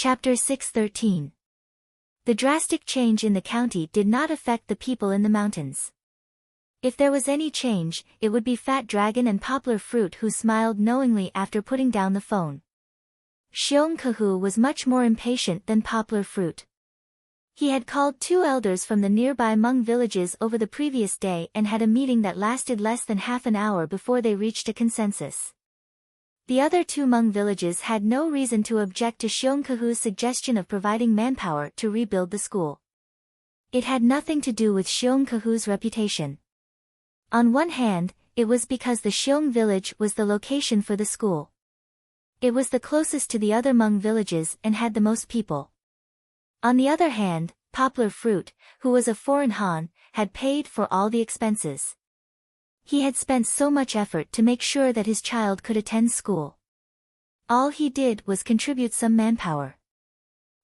Chapter 6:13. The drastic change in the county did not affect the people in the mountains. If there was any change, it would be Fat Dragon and Poplar Fruit, who smiled knowingly after putting down the phone. Xiongkahu was much more impatient than Poplar Fruit. He had called 2 elders from the nearby Hmong villages over the previous day and had a meeting that lasted less than half an hour before they reached a consensus. The other 2 Hmong villages had no reason to object to Xiongkahu's suggestion of providing manpower to rebuild the school. It had nothing to do with Xiongkahu's reputation. On one hand, it was because the Xiong village was the location for the school. It was the closest to the other Hmong villages and had the most people. On the other hand, Poplar Fruit, who was a foreign Han, had paid for all the expenses. He had spent so much effort to make sure that his child could attend school. All he did was contribute some manpower.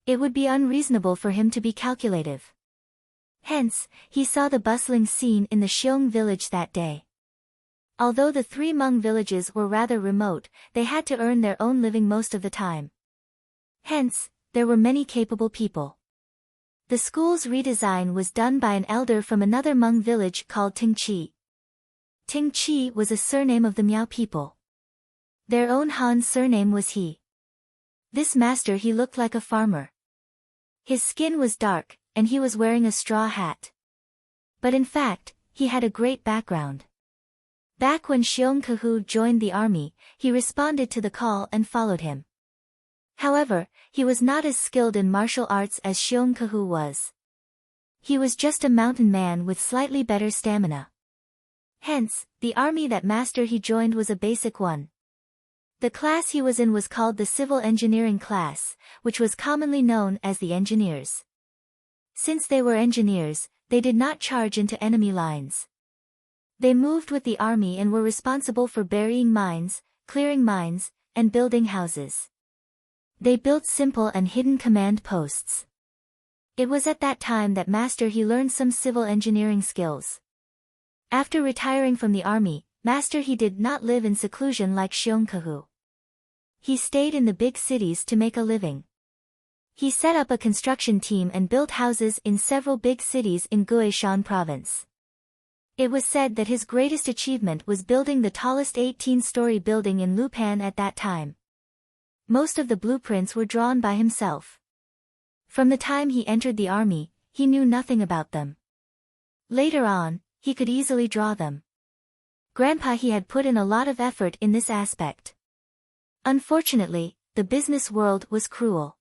It would be unreasonable for him to be calculative. Hence, he saw the bustling scene in the Xiong village that day. Although the 3 Hmong villages were rather remote, they had to earn their own living most of the time. Hence, there were many capable people. The school's redesign was done by an elder from another Hmong village called Tingchi. Tingchi was a surname of the Miao people. Their own Han surname was He. This master he looked like a farmer. His skin was dark, and he was wearing a straw hat. But in fact, he had a great background. Back when Xiongkahu joined the army, he responded to the call and followed him. However, he was not as skilled in martial arts as Xiongkahu was. He was just a mountain man with slightly better stamina. Hence, the army that master he joined was a basic one. The class he was in was called the Civil Engineering class, which was commonly known as the Engineers. Since they were engineers, they did not charge into enemy lines. They moved with the army and were responsible for burying mines, clearing mines, and building houses. They built simple and hidden command posts. It was at that time that Master He learned some civil engineering skills. After retiring from the army, Master He did not live in seclusion like Xiongkahu. He stayed in the big cities to make a living. He set up a construction team and built houses in several big cities in Guishan province. It was said that his greatest achievement was building the tallest 18-story building in Lupan at that time. Most of the blueprints were drawn by himself. From the time he entered the army, he knew nothing about them. Later on, he could easily draw them. Grandpa He had put in a lot of effort in this aspect. Unfortunately, the business world was cruel.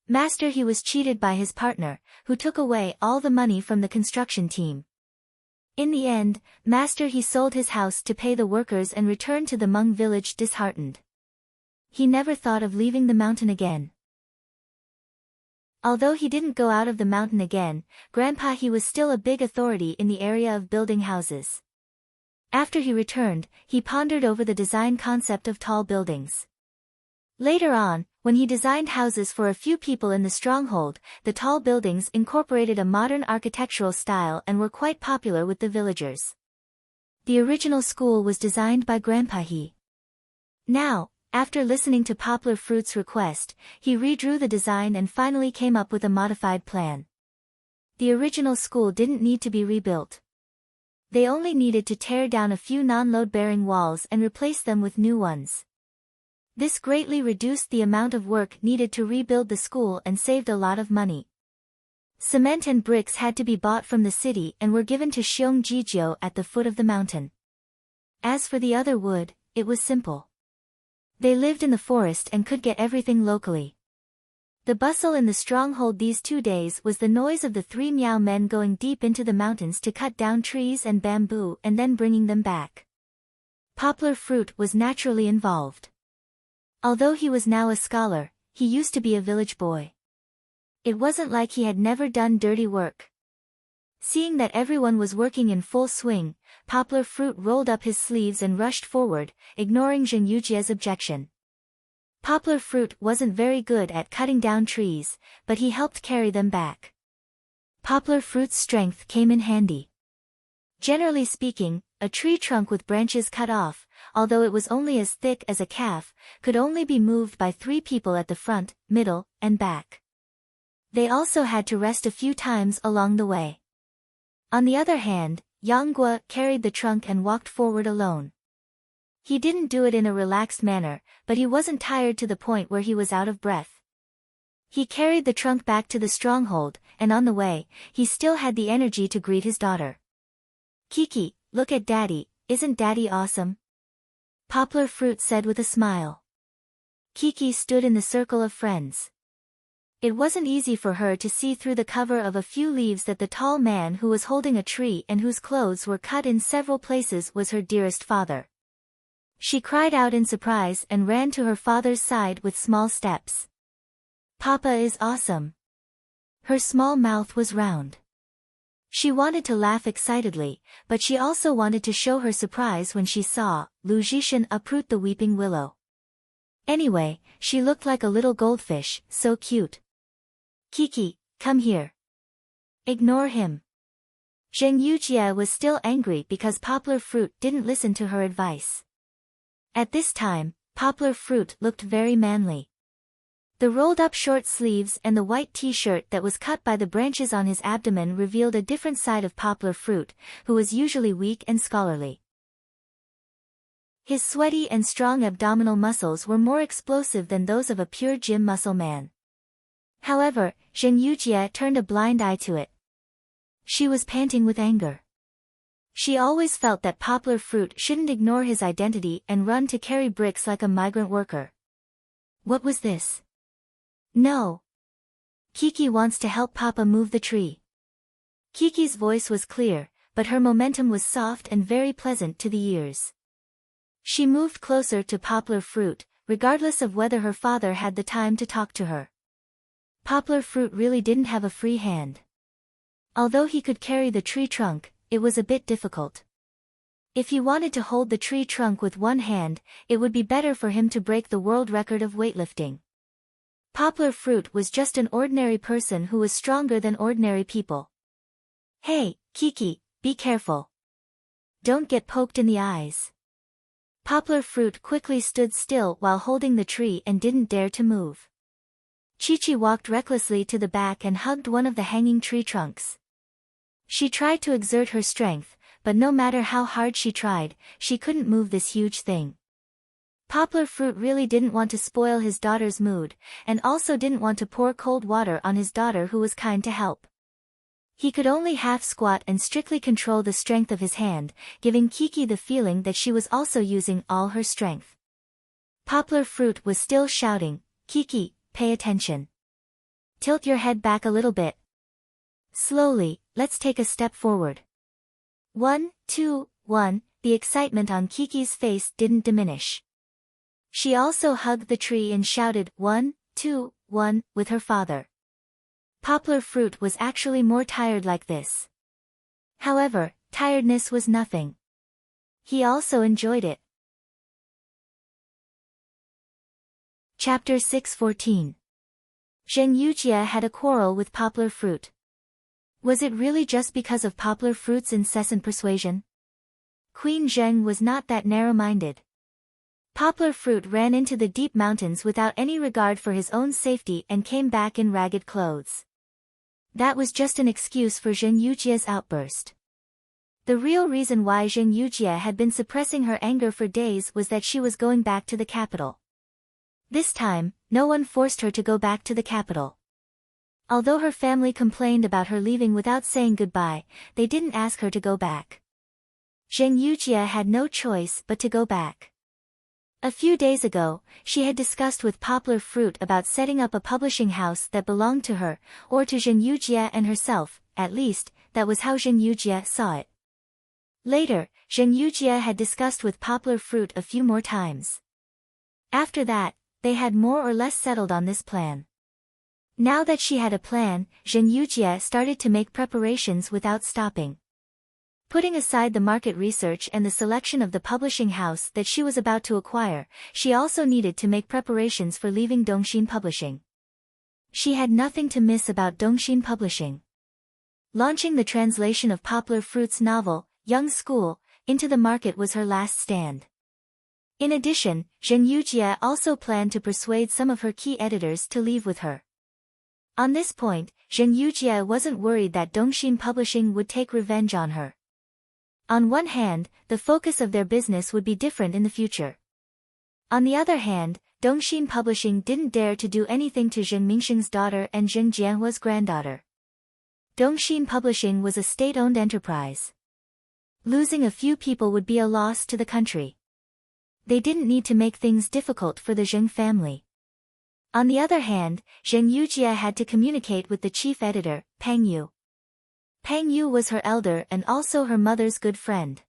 Master He was cheated by his partner, who took away all the money from the construction team. In the end, Master He sold his house to pay the workers and returned to the Hmong village disheartened. He never thought of leaving the mountain again. Although he didn't go out of the mountain again, Grandpa He was still a big authority in the area of building houses. After he returned, he pondered over the design concept of tall buildings. Later on, when he designed houses for a few people in the stronghold, the tall buildings incorporated a modern architectural style and were quite popular with the villagers. The original school was designed by Grandpa He. Now, after listening to Poplar Fruit's request, he redrew the design and finally came up with a modified plan. The original school didn't need to be rebuilt. They only needed to tear down a few non-load-bearing walls and replace them with new ones. This greatly reduced the amount of work needed to rebuild the school and saved a lot of money. Cement and bricks had to be bought from the city and were given to Xiongjijiu at the foot of the mountain. As for the other wood, it was simple. They lived in the forest and could get everything locally. The bustle in the stronghold these 2 days was the noise of the 3 Miao men going deep into the mountains to cut down trees and bamboo and then bringing them back. Poplar Fruit was naturally involved. Although he was now a scholar, he used to be a village boy. It wasn't like he had never done dirty work. Seeing that everyone was working in full swing, Poplar Fruit rolled up his sleeves and rushed forward, ignoring Zheng Yujie's objection. Poplar Fruit wasn't very good at cutting down trees, but he helped carry them back. Poplar Fruit's strength came in handy. Generally speaking, a tree trunk with branches cut off, although it was only as thick as a calf, could only be moved by 3 people at the front, middle, and back. They also had to rest a few times along the way. On the other hand, Yanggua carried the trunk and walked forward alone. He didn't do it in a relaxed manner, but he wasn't tired to the point where he was out of breath. He carried the trunk back to the stronghold, and on the way, he still had the energy to greet his daughter. "Kiki, look at Daddy, isn't Daddy awesome?" Poplar Fruit said with a smile. Kiki stood in the circle of friends. It wasn't easy for her to see through the cover of a few leaves that the tall man who was holding a tree and whose clothes were cut in several places was her dearest father. She cried out in surprise and ran to her father's side with small steps. "Papa is awesome." Her small mouth was round. She wanted to laugh excitedly, but she also wanted to show her surprise when she saw Lu Zhishan uproot the weeping willow. Anyway, she looked like a little goldfish, so cute. "Kiki, come here." "Ignore him." Zheng Yujie was still angry because Poplar Fruit didn't listen to her advice. At this time, Poplar Fruit looked very manly. The rolled-up short sleeves and the white t-shirt that was cut by the branches on his abdomen revealed a different side of Poplar Fruit, who was usually weak and scholarly. His sweaty and strong abdominal muscles were more explosive than those of a pure gym muscle man. However, Zheng Yujie turned a blind eye to it. She was panting with anger. She always felt that Poplar Fruit shouldn't ignore his identity and run to carry bricks like a migrant worker. What was this? "No. Kiki wants to help Papa move the tree." Kiki's voice was clear, but her momentum was soft and very pleasant to the ears. She moved closer to Poplar Fruit, regardless of whether her father had the time to talk to her. Poplar Fruit really didn't have a free hand. Although he could carry the tree trunk, it was a bit difficult. If he wanted to hold the tree trunk with one hand, it would be better for him to break the world record of weightlifting. Poplar Fruit was just an ordinary person who was stronger than ordinary people. "Hey, Kiki, be careful. Don't get poked in the eyes." Poplar Fruit quickly stood still while holding the tree and didn't dare to move. Chi-Chi walked recklessly to the back and hugged one of the hanging tree trunks. She tried to exert her strength, but no matter how hard she tried, she couldn't move this huge thing. Poplar Fruit really didn't want to spoil his daughter's mood, and also didn't want to pour cold water on his daughter who was kind to help. He could only half squat and strictly control the strength of his hand, giving Kiki the feeling that she was also using all her strength. Poplar Fruit was still shouting, "Kiki, pay attention. Tilt your head back a little bit. Slowly, let's take a step forward. 1, 2, 1, the excitement on Kiki's face didn't diminish. She also hugged the tree and shouted 1, 2, 1 with her father. Poplar Fruit was actually more tired like this. However, tiredness was nothing. He also enjoyed it. Chapter 6:14. Zheng Yujie had a quarrel with Poplar Fruit. Was it really just because of Poplar Fruit's incessant persuasion? Queen Zheng was not that narrow-minded. Poplar Fruit ran into the deep mountains without any regard for his own safety and came back in ragged clothes. That was just an excuse for Zheng Yujie's outburst. The real reason why Zheng Yujie had been suppressing her anger for days was that she was going back to the capital. This time, no one forced her to go back to the capital. Although her family complained about her leaving without saying goodbye, they didn't ask her to go back. Zheng Yujie had no choice but to go back. A few days ago, she had discussed with Poplar Fruit about setting up a publishing house that belonged to her, or to Zheng Yujie and herself, at least, that was how Zheng Yujie saw it. Later, Zheng Yujie had discussed with Poplar Fruit a few more times. After that, they had more or less settled on this plan. Now that she had a plan, Zheng Yujie started to make preparations without stopping. Putting aside the market research and the selection of the publishing house that she was about to acquire, she also needed to make preparations for leaving Dongxin Publishing. She had nothing to miss about Dongxin Publishing. Launching the translation of Poplar Fruit's novel, Young School, into the market was her last stand. In addition, Zheng Yujie also planned to persuade some of her key editors to leave with her. On this point, Zheng Yujie wasn't worried that Dongxin Publishing would take revenge on her. On one hand, the focus of their business would be different in the future. On the other hand, Dongxin Publishing didn't dare to do anything to Zheng Mingsheng's daughter and Zheng Jianhua's granddaughter. Dongxin Publishing was a state-owned enterprise. Losing a few people would be a loss to the country. They didn't need to make things difficult for the Zheng family. On the other hand, Zheng Yujie had to communicate with the chief editor, Pang Yu. Pang Yu was her elder and also her mother's good friend.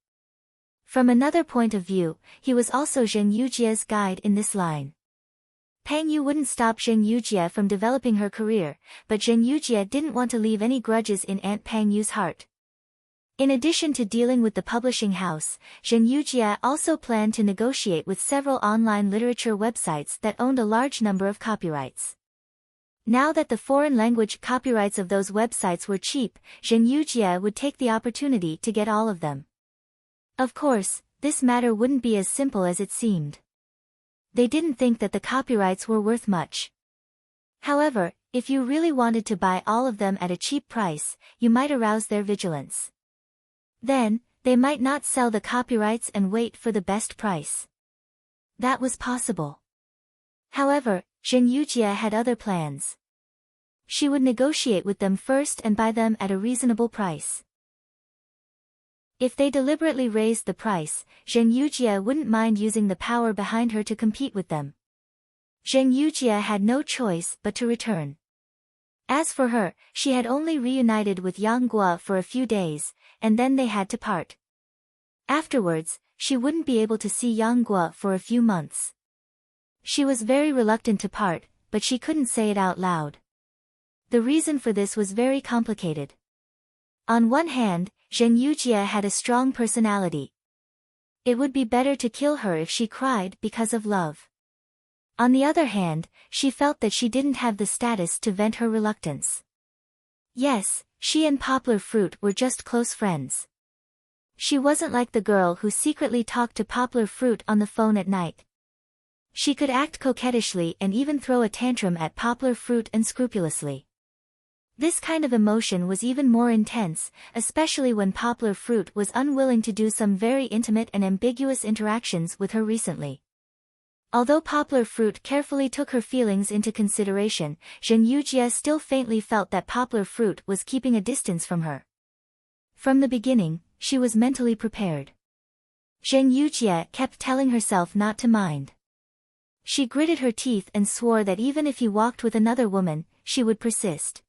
From another point of view, he was also Zheng Yujie's guide in this line. Pang Yu wouldn't stop Zheng Yujie from developing her career, but Zheng Yujie didn't want to leave any grudges in Aunt Pang Yu's heart. In addition to dealing with the publishing house, Zheng Yujie also planned to negotiate with several online literature websites that owned a large number of copyrights. Now that the foreign language copyrights of those websites were cheap, Zheng Yujie would take the opportunity to get all of them. Of course, this matter wouldn't be as simple as it seemed. They didn't think that the copyrights were worth much. However, if you really wanted to buy all of them at a cheap price, you might arouse their vigilance. Then, they might not sell the copyrights and wait for the best price. That was possible. However, Zheng Yujie had other plans. She would negotiate with them first and buy them at a reasonable price. If they deliberately raised the price, Zheng Yujie wouldn't mind using the power behind her to compete with them. Zheng Yujie had no choice but to return. As for her, she had only reunited with Yang Guo for a few days, and then they had to part. Afterwards, she wouldn't be able to see Yang Guo for a few months. She was very reluctant to part, but she couldn't say it out loud. The reason for this was very complicated. On one hand, Zheng Yujie had a strong personality. It would be better to kill her if she cried because of love. On the other hand, she felt that she didn't have the status to vent her reluctance. Yes, she and Poplar Fruit were just close friends. She wasn't like the girl who secretly talked to Poplar Fruit on the phone at night. She could act coquettishly and even throw a tantrum at Poplar Fruit unscrupulously. This kind of emotion was even more intense, especially when Poplar Fruit was unwilling to do some very intimate and ambiguous interactions with her recently. Although Poplar Fruit carefully took her feelings into consideration, Zheng Yujie still faintly felt that Poplar Fruit was keeping a distance from her. From the beginning, she was mentally prepared. Zheng Yujie kept telling herself not to mind. She gritted her teeth and swore that even if he walked with another woman, she would persist.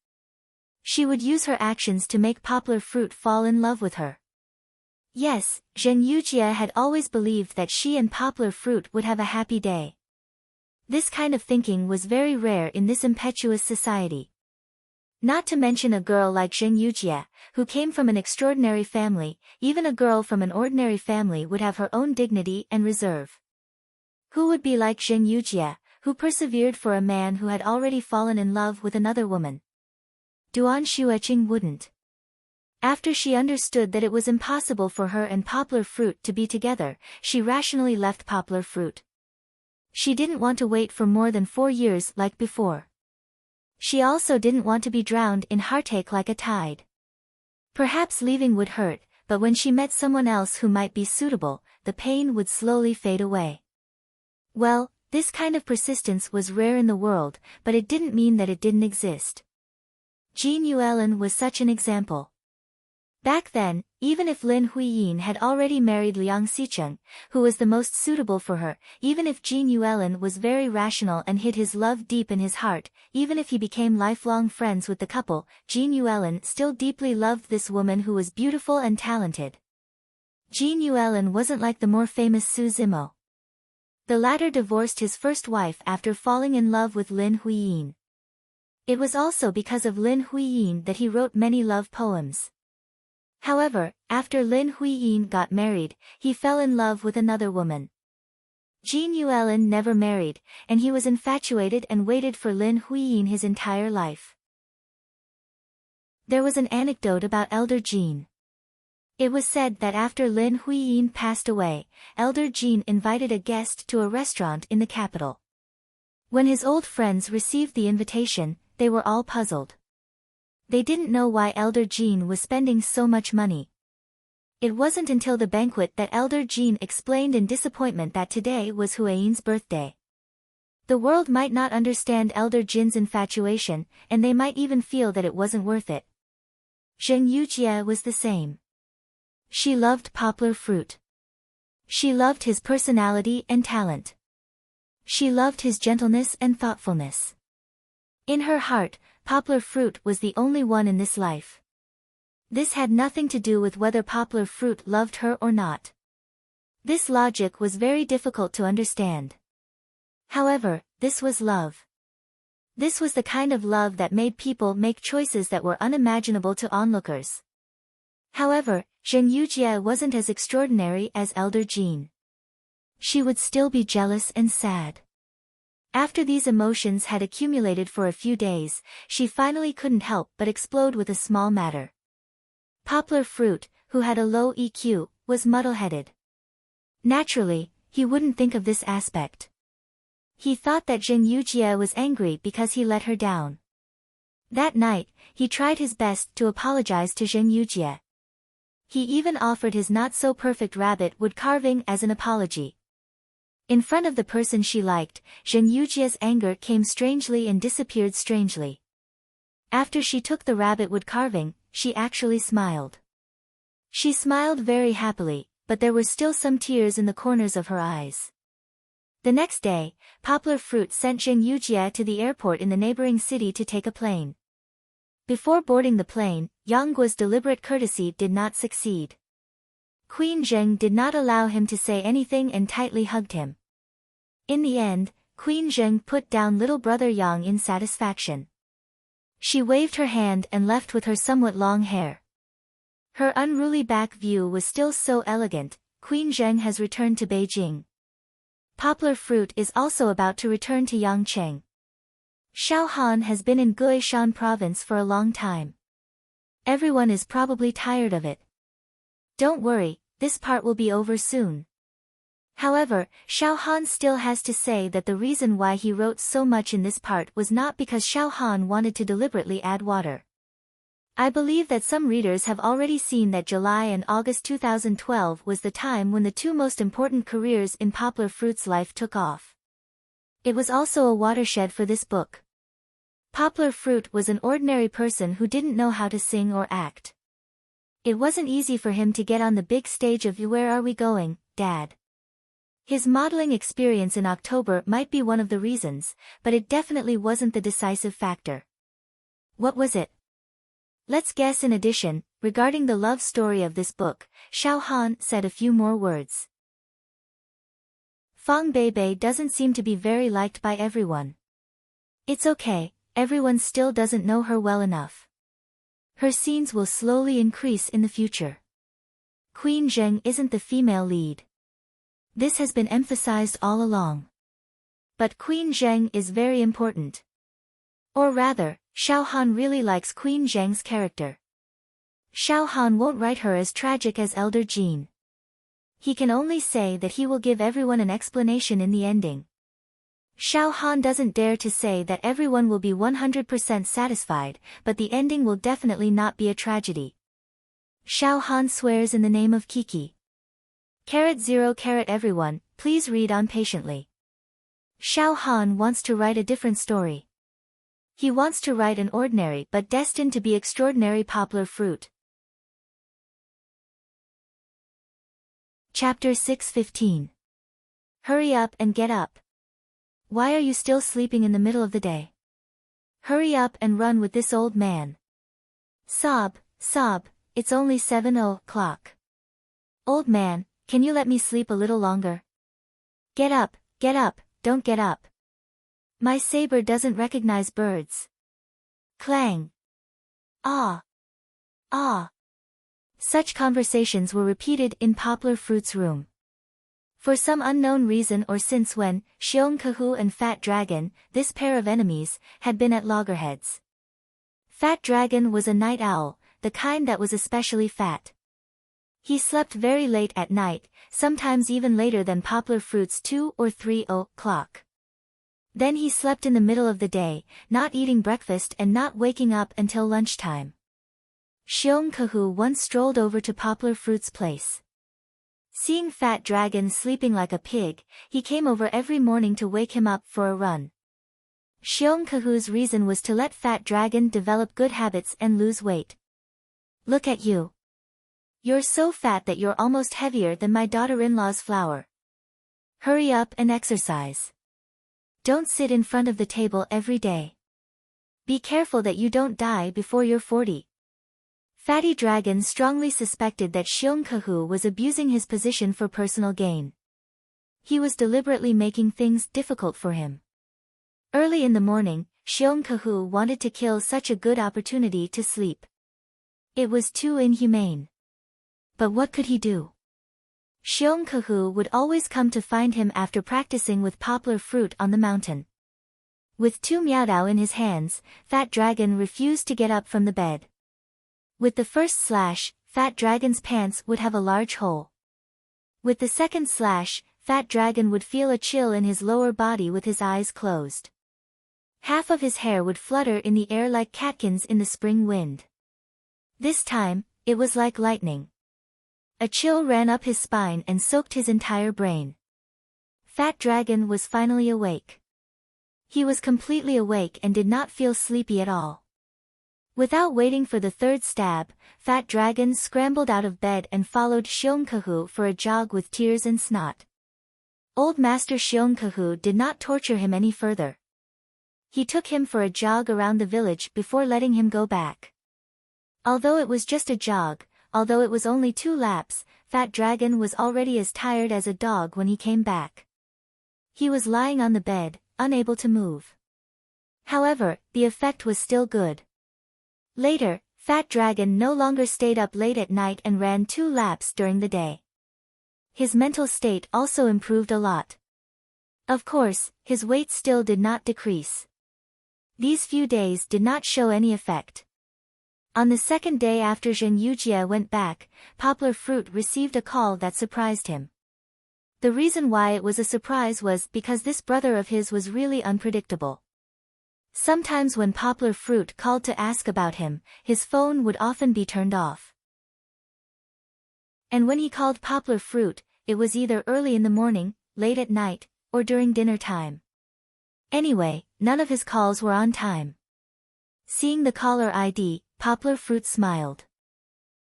She would use her actions to make Poplar Fruit fall in love with her. Yes, Zheng Yujie had always believed that she and Poplar Fruit would have a happy day. This kind of thinking was very rare in this impetuous society. Not to mention a girl like Zheng Yujie, who came from an extraordinary family. Even a girl from an ordinary family would have her own dignity and reserve. Who would be like Zheng Yujie, who persevered for a man who had already fallen in love with another woman? Duan Xueqing wouldn't. After she understood that it was impossible for her and Poplar Fruit to be together, she rationally left Poplar Fruit. She didn't want to wait for more than 4 years like before. She also didn't want to be drowned in heartache like a tide. Perhaps leaving would hurt, but when she met someone else who might be suitable, the pain would slowly fade away. Well, this kind of persistence was rare in the world, but it didn't mean that it didn't exist. Jin Yuelin was such an example. Back then, even if Lin Huiyin had already married Liang Xicheng, who was the most suitable for her, even if Jin Yuelin was very rational and hid his love deep in his heart, even if he became lifelong friends with the couple, Jin Yuelin still deeply loved this woman who was beautiful and talented. Jin Yuelin wasn't like the more famous Su Zimo. The latter divorced his first wife after falling in love with Lin Huiyin. It was also because of Lin Huiyin that he wrote many love poems. However, after Lin Huiyin got married, he fell in love with another woman. Jin Yuelin never married, and he was infatuated and waited for Lin Huiyin his entire life. There was an anecdote about Elder Jin. It was said that after Lin Huiyin passed away, Elder Jean invited a guest to a restaurant in the capital. When his old friends received the invitation, they were all puzzled. They didn't know why Elder Jean was spending so much money. It wasn't until the banquet that Elder Jean explained in disappointment that today was Huiyin's birthday. The world might not understand Elder Jin's infatuation, and they might even feel that it wasn't worth it. Zheng Yujie was the same. She loved poplar fruit. She loved his personality and talent. She loved his gentleness and thoughtfulness. In her heart, poplar fruit was the only one in this life. This had nothing to do with whether poplar fruit loved her or not. This logic was very difficult to understand. However, this was love. This was the kind of love that made people make choices that were unimaginable to onlookers. However, Zheng Yujie wasn't as extraordinary as Elder Jean. She would still be jealous and sad. After these emotions had accumulated for a few days, she finally couldn't help but explode with a small matter. Poplar Fruit, who had a low EQ, was muddle-headed. Naturally, he wouldn't think of this aspect. He thought that Zheng Yujie was angry because he let her down. That night, he tried his best to apologize to Zheng Yujie. He even offered his not-so-perfect rabbit wood carving as an apology. In front of the person she liked, Zheng Yujie's anger came strangely and disappeared strangely. After she took the rabbit wood carving, she actually smiled. She smiled very happily, but there were still some tears in the corners of her eyes. The next day, Poplar Fruit sent Zheng Yujie to the airport in the neighboring city to take a plane. Before boarding the plane, Yang Guo's deliberate courtesy did not succeed. Queen Zheng did not allow him to say anything and tightly hugged him. In the end, Queen Zheng put down little brother Yang in satisfaction. She waved her hand and left with her somewhat long hair. Her unruly back view was still so elegant. Queen Zheng has returned to Beijing. Poplar Fruit is also about to return to Yangcheng. Xiao Han has been in Guishan province for a long time. Everyone is probably tired of it. Don't worry, this part will be over soon. However, Xiao Han still has to say that the reason why he wrote so much in this part was not because Xiao Han wanted to deliberately add water. I believe that some readers have already seen that July and August 2012 was the time when the two most important careers in Poplar Fruit's life took off. It was also a watershed for this book. Poplar Fruit was an ordinary person who didn't know how to sing or act. It wasn't easy for him to get on the big stage of Where Are We Going, Dad? His modeling experience in October might be one of the reasons, but it definitely wasn't the decisive factor. What was it? Let's guess. In addition, regarding the love story of this book, Xiao Han said a few more words. Fang Beibei doesn't seem to be very liked by everyone. It's okay, everyone still doesn't know her well enough. Her scenes will slowly increase in the future. Queen Zheng isn't the female lead. This has been emphasized all along. But Queen Zheng is very important. Or rather, Xiao Han really likes Queen Zheng's character. Xiao Han won't write her as tragic as Elder Jean. He can only say that he will give everyone an explanation in the ending. Xiao Han doesn't dare to say that everyone will be 100% satisfied, but the ending will definitely not be a tragedy. Xiao Han swears in the name of Kiki. *0 everyone, please read on patiently. Xiao Han wants to write a different story. He wants to write an ordinary but destined to be extraordinary Poplar Fruit. Chapter 6:15. Hurry up and get up. Why are you still sleeping in the middle of the day? Hurry up and run with this old man. Sob, sob, it's only 7:00. Old man, can you let me sleep a little longer? Get up, don't get up. My saber doesn't recognize birds. Clang. Ah. Ah. Such conversations were repeated in Poplar Fruit's room. For some unknown reason, or since when, Xiong Kahu and Fat Dragon, this pair of enemies, had been at loggerheads. Fat Dragon was a night owl, the kind that was especially fat. He slept very late at night, sometimes even later than Poplar Fruit's 2 or 3 o'clock. Then he slept in the middle of the day, not eating breakfast and not waking up until lunchtime. Xiongkahu once strolled over to Poplar Fruit's place. Seeing Fat Dragon sleeping like a pig, he came over every morning to wake him up for a run. Xiongkahu's reason was to let Fat Dragon develop good habits and lose weight. Look at you. You're so fat that you're almost heavier than my daughter-in-law's flour. Hurry up and exercise. Don't sit in front of the table every day. Be careful that you don't die before you're 40. Fatty Dragon strongly suspected that Xiongkahu was abusing his position for personal gain. He was deliberately making things difficult for him. Early in the morning, Xiongkahu wanted to kill such a good opportunity to sleep. It was too inhumane. But what could he do? Xiongkahu would always come to find him after practicing with Poplar Fruit on the mountain. With 2 Miaodao in his hands, Fat Dragon refused to get up from the bed. With the first slash, Fat Dragon's pants would have a large hole. With the second slash, Fat Dragon would feel a chill in his lower body with his eyes closed. Half of his hair would flutter in the air like catkins in the spring wind. This time, it was like lightning. A chill ran up his spine and soaked his entire brain. Fat Dragon was finally awake. He was completely awake and did not feel sleepy at all. Without waiting for the third stab, Fat Dragon scrambled out of bed and followed Xiongkahu for a jog with tears and snot. Old Master Xiongkahu did not torture him any further. He took him for a jog around the village before letting him go back. Although it was just a jog, although it was only 2 laps, Fat Dragon was already as tired as a dog when he came back. He was lying on the bed, unable to move. However, the effect was still good. Later, Fat Dragon no longer stayed up late at night and ran 2 laps during the day. His mental state also improved a lot. Of course, his weight still did not decrease. These few days did not show any effect. On the second day after Zhen Yujie went back, Poplar Fruit received a call that surprised him. The reason why it was a surprise was because this brother of his was really unpredictable. Sometimes when Poplar Fruit called to ask about him, his phone would often be turned off. And when he called Poplar Fruit, it was either early in the morning, late at night, or during dinner time. Anyway, none of his calls were on time. Seeing the caller ID, Poplar Fruit smiled.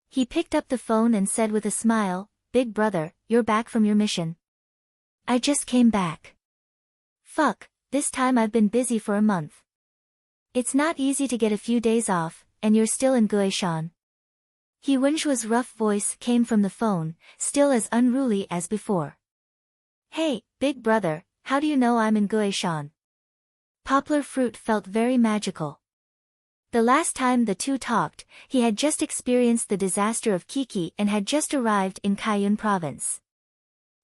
He picked up the phone and said with a smile, "Big brother, you're back from your mission." "I just came back." "Fuck, this time I've been busy for a month. It's not easy to get a few days off, and you're still in Guishan." He Wenjua's rough voice came from the phone, still as unruly as before. "Hey, big brother, how do you know I'm in Guishan?" Poplar Fruit felt very magical. The last time the two talked, he had just experienced the disaster of Kiki and had just arrived in Kaiyun province.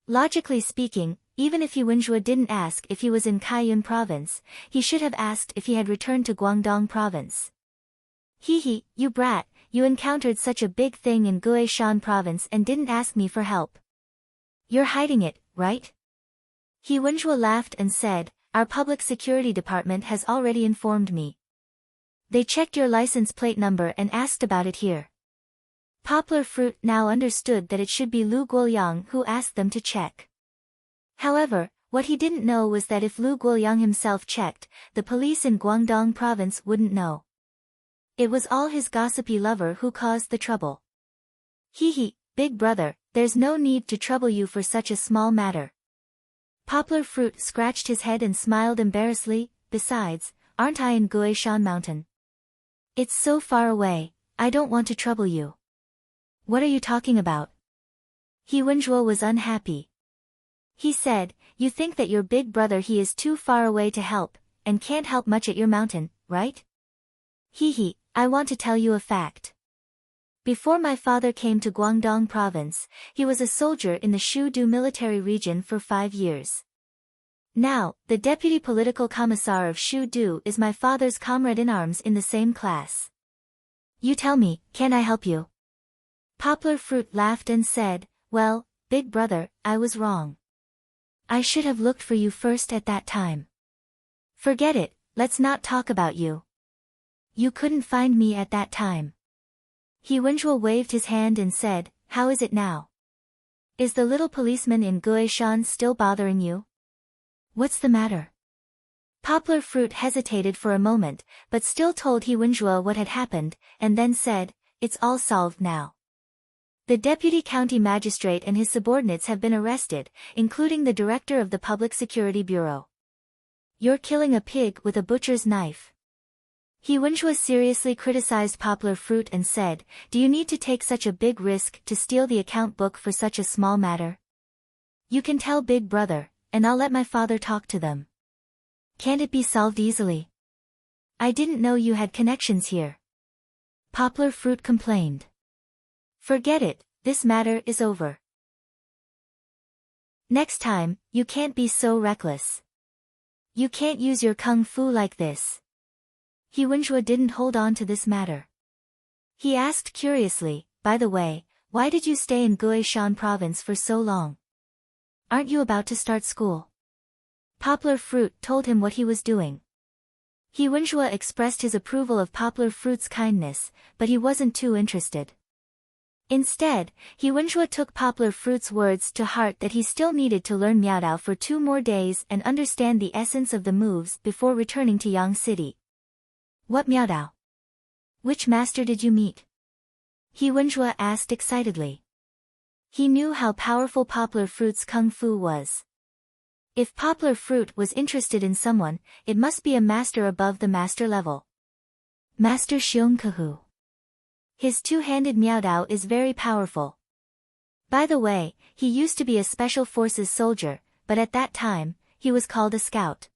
Logically speaking, even if Wenjua didn't ask if he was in Kaiyun province, he should have asked if he had returned to Guangdong province. "Hee, you brat, you encountered such a big thing in Guishan province and didn't ask me for help. You're hiding it, right?" Wenjua laughed and said, "Our public security department has already informed me. They checked your license plate number and asked about it here." Poplar Fruit now understood that it should be Lu Guoyang who asked them to check. However, what he didn't know was that if Lu Guoyang himself checked, the police in Guangdong province wouldn't know. It was all his gossipy lover who caused the trouble. "Hee, big brother, there's no need to trouble you for such a small matter." Poplar Fruit scratched his head and smiled embarrassedly. "Besides, aren't I in Guishan Mountain? It's so far away, I don't want to trouble you." "What are you talking about?" Wenjua was unhappy. He said, "You think that your big brother he is too far away to help, and can't help much at your mountain, right?" "Hee, I want to tell you a fact. Before my father came to Guangdong province, he was a soldier in the Shu-Du military region for 5 years. Now, the deputy political commissar of Shu-Du is my father's comrade-in-arms in the same class. You tell me, can I help you?" Poplar Fruit laughed and said, "Well, big brother, I was wrong. I should have looked for you first at that time. Forget it, let's not talk about you. You couldn't find me at that time." Wenjue waved his hand and said, "How is it now? Is the little policeman in Guishan still bothering you? What's the matter?" Poplar Fruit hesitated for a moment, but still told Wenjue what had happened, and then said, "It's all solved now. The deputy county magistrate and his subordinates have been arrested, including the director of the Public Security Bureau. You're killing a pig with a butcher's knife." Wenjue seriously criticized Poplar Fruit and said, "Do you need to take such a big risk to steal the account book for such a small matter? You can tell big brother, and I'll let my father talk to them. Can't it be solved easily? I didn't know you had connections here." Poplar Fruit complained. "Forget it, this matter is over. Next time, you can't be so reckless. You can't use your kung fu like this." Wenjue didn't hold on to this matter. He asked curiously, "By the way, why did you stay in Guishan province for so long? Aren't you about to start school?" Poplar Fruit told him what he was doing. Wenjue expressed his approval of Poplar Fruit's kindness, but he wasn't too interested. Instead, Wenjue took Poplar Fruit's words to heart that he still needed to learn Miaodao for 2 more days and understand the essence of the moves before returning to Yang City. "What Miaodao? Which master did you meet?" Wenjue asked excitedly. He knew how powerful Poplar Fruit's kung fu was. If Poplar Fruit was interested in someone, it must be a master above the master level. "Master Xiongkahu. His two-handed Miaodao is very powerful. By the way, he used to be a special forces soldier, but at that time, he was called a scout.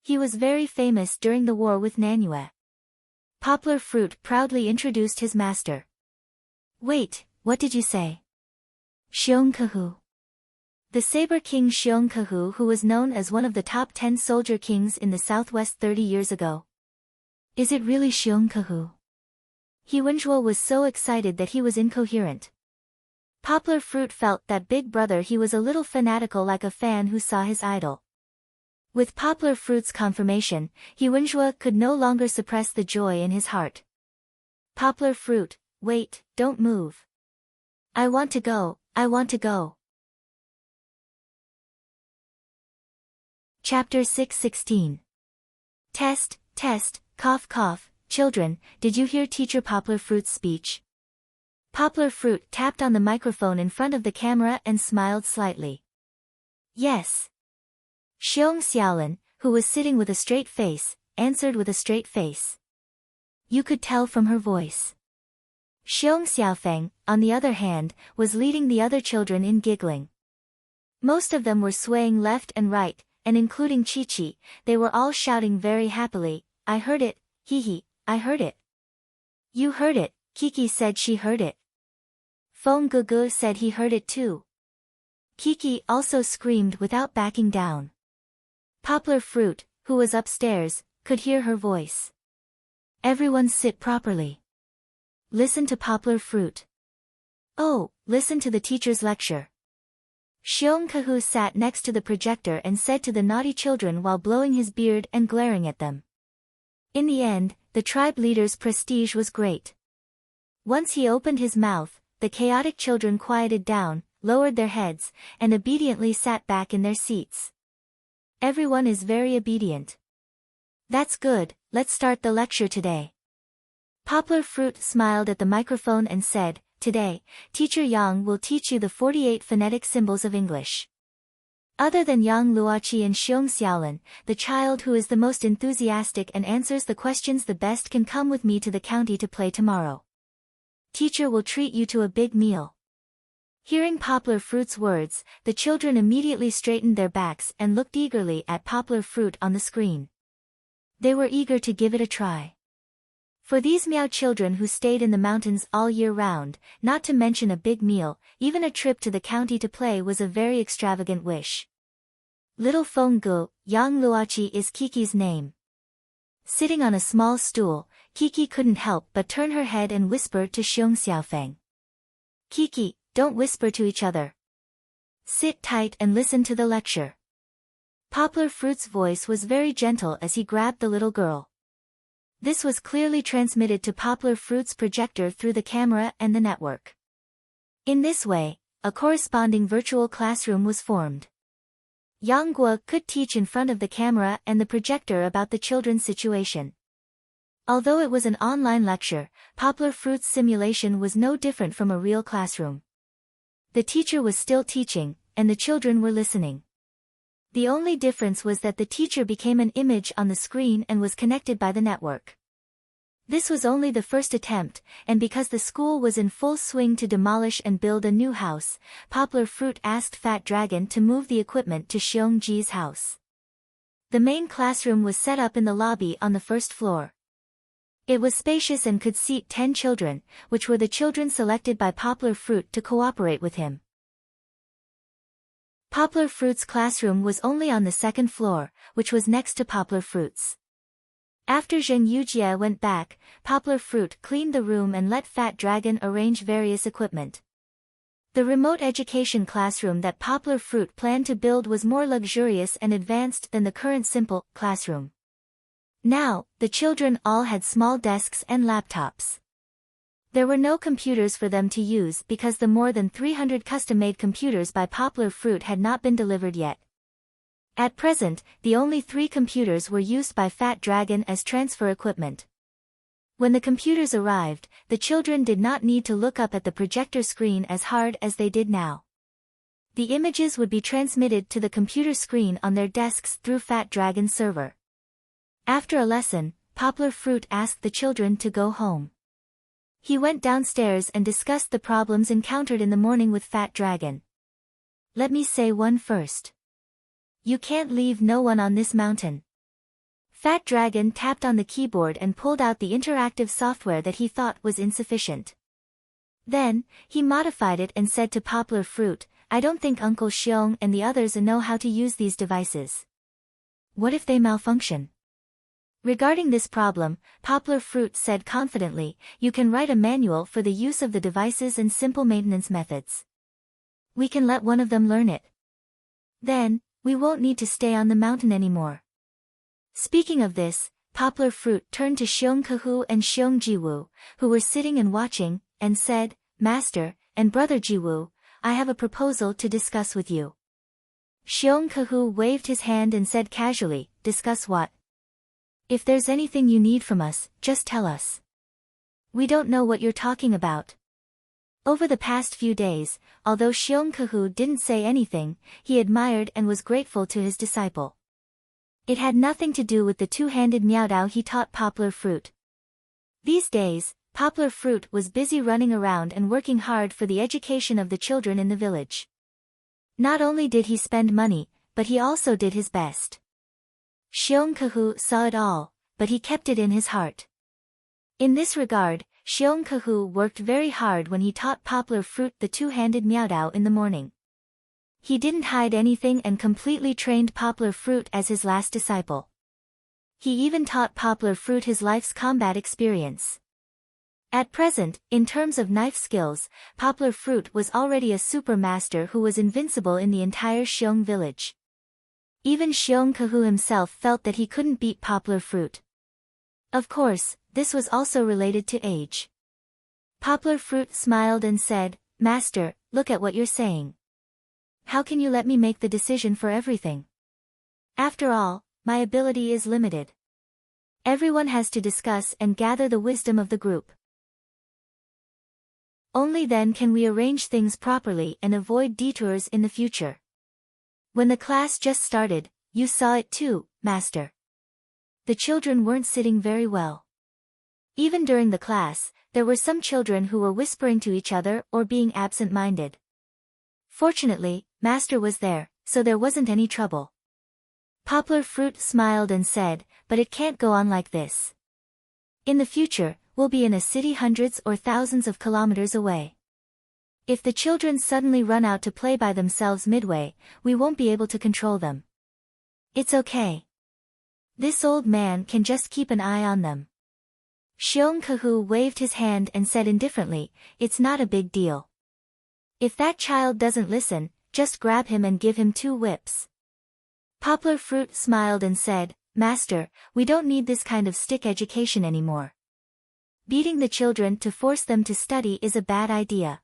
He was very famous during the war with Nanyue." Poplar Fruit proudly introduced his master. "Wait, what did you say?" "Xiongkahu. The Saber King Xiongkahu, who was known as one of the top 10 soldier kings in the southwest 30 years ago." "Is it really Xiongkahu?" Wenjue was so excited that he was incoherent. Poplar Fruit felt that big brother he was a little fanatical, like a fan who saw his idol. With Poplar Fruit's confirmation, Wenjue could no longer suppress the joy in his heart. "Poplar Fruit, wait, don't move. I want to go, I want to go." Chapter 6:16. Test, test, cough cough. Children, did you hear Teacher Poplar Fruit's speech? Poplar Fruit tapped on the microphone in front of the camera and smiled slightly. "Yes." Xiong Xiaolin, who was sitting with a straight face, answered with a straight face. You could tell from her voice. Xiong Xiaofeng, on the other hand, was leading the other children in giggling. Most of them were swaying left and right, and including Chi-Chi, they were all shouting very happily, "I heard it, hee, I heard it." "You heard it," Kiki said she heard it. Feng Gugu said he heard it too. Kiki also screamed without backing down. Poplar Fruit, who was upstairs, could hear her voice. "Everyone sit properly. Listen to Poplar Fruit. Oh, listen to the teacher's lecture." Xiong Kahu sat next to the projector and said to the naughty children while blowing his beard and glaring at them. In the end, the tribe leader's prestige was great. Once he opened his mouth, the chaotic children quieted down, lowered their heads, and obediently sat back in their seats. Everyone is very obedient. That's good, let's start the lecture today. Poplar Fruit smiled at the microphone and said, "Today, Teacher Yang will teach you the 48 phonetic symbols of English." Other than Yang Luoqi and Xiong Xiaolin, the child who is the most enthusiastic and answers the questions the best can come with me to the county to play tomorrow. Teacher will treat you to a big meal. Hearing Poplar Fruit's words, the children immediately straightened their backs and looked eagerly at Poplar Fruit on the screen. They were eager to give it a try. For these Miao children who stayed in the mountains all year round, not to mention a big meal, even a trip to the county to play was a very extravagant wish. Little Feng Gu, Yang Luoqi is Kiki's name. Sitting on a small stool, Kiki couldn't help but turn her head and whisper to Xiong Xiaofeng. Kiki, don't whisper to each other. Sit tight and listen to the lecture. Poplar Fruit's voice was very gentle as he grabbed the little girl. This was clearly transmitted to Poplar Fruit's projector through the camera and the network. In this way, a corresponding virtual classroom was formed. Yang Guo could teach in front of the camera and the projector about the children's situation. Although it was an online lecture, Poplar Fruit's simulation was no different from a real classroom. The teacher was still teaching, and the children were listening. The only difference was that the teacher became an image on the screen and was connected by the network. This was only the first attempt, and because the school was in full swing to demolish and build a new house, Poplar Fruit asked Fat Dragon to move the equipment to Xiongji's house. The main classroom was set up in the lobby on the first floor. It was spacious and could seat 10 children, which were the children selected by Poplar Fruit to cooperate with him. Poplar Fruit's classroom was only on the second floor, which was next to Poplar Fruit's. After Zheng Yujie went back, Poplar Fruit cleaned the room and let Fat Dragon arrange various equipment. The remote education classroom that Poplar Fruit planned to build was more luxurious and advanced than the current simple classroom. Now, the children all had small desks and laptops. There were no computers for them to use because the more than 300 custom-made computers by Poplar Fruit had not been delivered yet. At present, the only 3 computers were used by Fat Dragon as transfer equipment. When the computers arrived, the children did not need to look up at the projector screen as hard as they did now. The images would be transmitted to the computer screen on their desks through Fat Dragon's server. After a lesson, Poplar Fruit asked the children to go home. He went downstairs and discussed the problems encountered in the morning with Fat Dragon. Let me say one first. You can't leave no one on this mountain. Fat Dragon tapped on the keyboard and pulled out the interactive software that he thought was insufficient. Then, he modified it and said to Poplar Fruit, I don't think Uncle Xiong and the others know how to use these devices. What if they malfunction? Regarding this problem, Poplar Fruit said confidently, you can write a manual for the use of the devices and simple maintenance methods. We can let one of them learn it. Then, we won't need to stay on the mountain anymore. Speaking of this, Poplar Fruit turned to Xiong Kehu and Xiong Jiwu, who were sitting and watching, and said, Master, and Brother Jiwu, I have a proposal to discuss with you. Xiong Kehu waved his hand and said casually, discuss what? If there's anything you need from us, just tell us. We don't know what you're talking about. Over the past few days, although Xiong Kehu didn't say anything, he admired and was grateful to his disciple. It had nothing to do with the two-handed Miaodao he taught Poplar Fruit. These days, Poplar Fruit was busy running around and working hard for the education of the children in the village. Not only did he spend money, but he also did his best. Xiong Kehu saw it all, but he kept it in his heart. In this regard, Xiong Kehu worked very hard when he taught Poplar Fruit the two-handed Miaodao in the morning. He didn't hide anything and completely trained Poplar Fruit as his last disciple. He even taught Poplar Fruit his life's combat experience. At present, in terms of knife skills, Poplar Fruit was already a super master who was invincible in the entire Xiong village. Even Xiong Kehu himself felt that he couldn't beat Poplar Fruit. Of course, this was also related to age. Poplar Fruit smiled and said, Master, look at what you're saying. How can you let me make the decision for everything? After all, my ability is limited. Everyone has to discuss and gather the wisdom of the group. Only then can we arrange things properly and avoid detours in the future. When the class just started, you saw it too, Master. The children weren't sitting very well. Even during the class, there were some children who were whispering to each other or being absent-minded. Fortunately, Master was there, so there wasn't any trouble. Poplar Fruit smiled and said, but it can't go on like this. In the future, we'll be in a city hundreds or thousands of kilometers away. If the children suddenly run out to play by themselves midway, we won't be able to control them. It's okay. This old man can just keep an eye on them. Xiong Kehu waved his hand and said indifferently, it's not a big deal. If that child doesn't listen, just grab him and give him 2 whips. Poplar Fruit smiled and said, Master, we don't need this kind of stick education anymore. Beating the children to force them to study is a bad idea.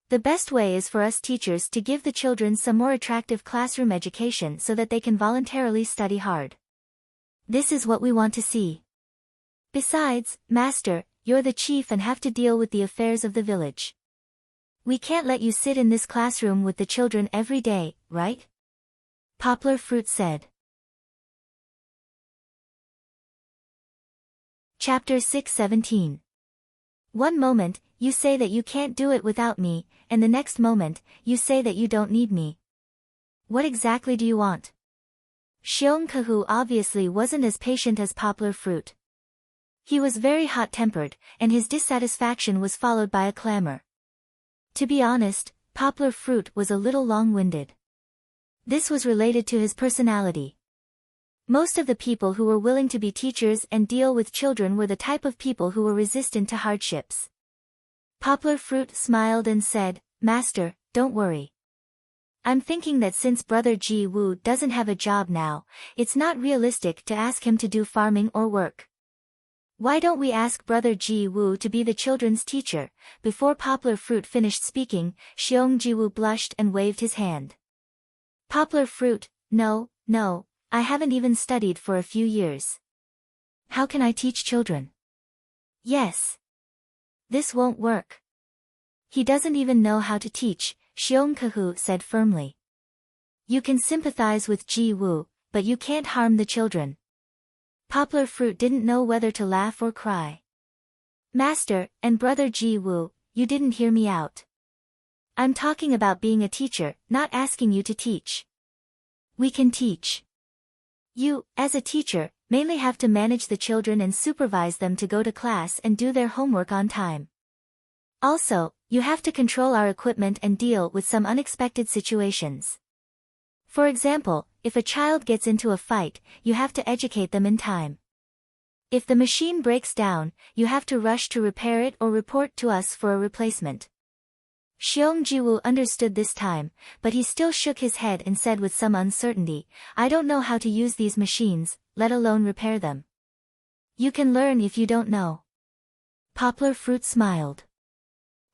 The best way is for us teachers to give the children some more attractive classroom education so that they can voluntarily study hard. This is what we want to see. Besides, Master, you're the chief and have to deal with the affairs of the village. We can't let you sit in this classroom with the children every day, right? Poplar Fruit said. Chapter 6:17. One moment, you say that you can't do it without me, and the next moment, you say that you don't need me. What exactly do you want? Xiong obviously wasn't as patient as Poplar Fruit. He was very hot-tempered, and his dissatisfaction was followed by a clamor. To be honest, Poplar Fruit was a little long-winded. This was related to his personality. Most of the people who were willing to be teachers and deal with children were the type of people who were resistant to hardships. Poplar Fruit smiled and said, Master, don't worry. I'm thinking that since Brother Ji Wu doesn't have a job now, it's not realistic to ask him to do farming or work. Why don't we ask Brother Ji Wu to be the children's teacher? Before Poplar Fruit finished speaking, Xiong Ji Wu blushed and waved his hand. Poplar Fruit, no, I haven't even studied for a few years. How can I teach children? Yes. This won't work. He doesn't even know how to teach, Xiong said firmly. You can sympathize with Ji Wu, but you can't harm the children. Poplar Fruit didn't know whether to laugh or cry. Master, and Brother Ji Wu, you didn't hear me out. I'm talking about being a teacher, not asking you to teach. We can teach. You, as a teacher, mainly have to manage the children and supervise them to go to class and do their homework on time. Also, you have to control our equipment and deal with some unexpected situations. For example, if a child gets into a fight, you have to educate them in time. If the machine breaks down, you have to rush to repair it or report to us for a replacement. Xiong Jiwu understood this time, but he still shook his head and said with some uncertainty, I don't know how to use these machines, let alone repair them. You can learn if you don't know. Poplar Fruit smiled.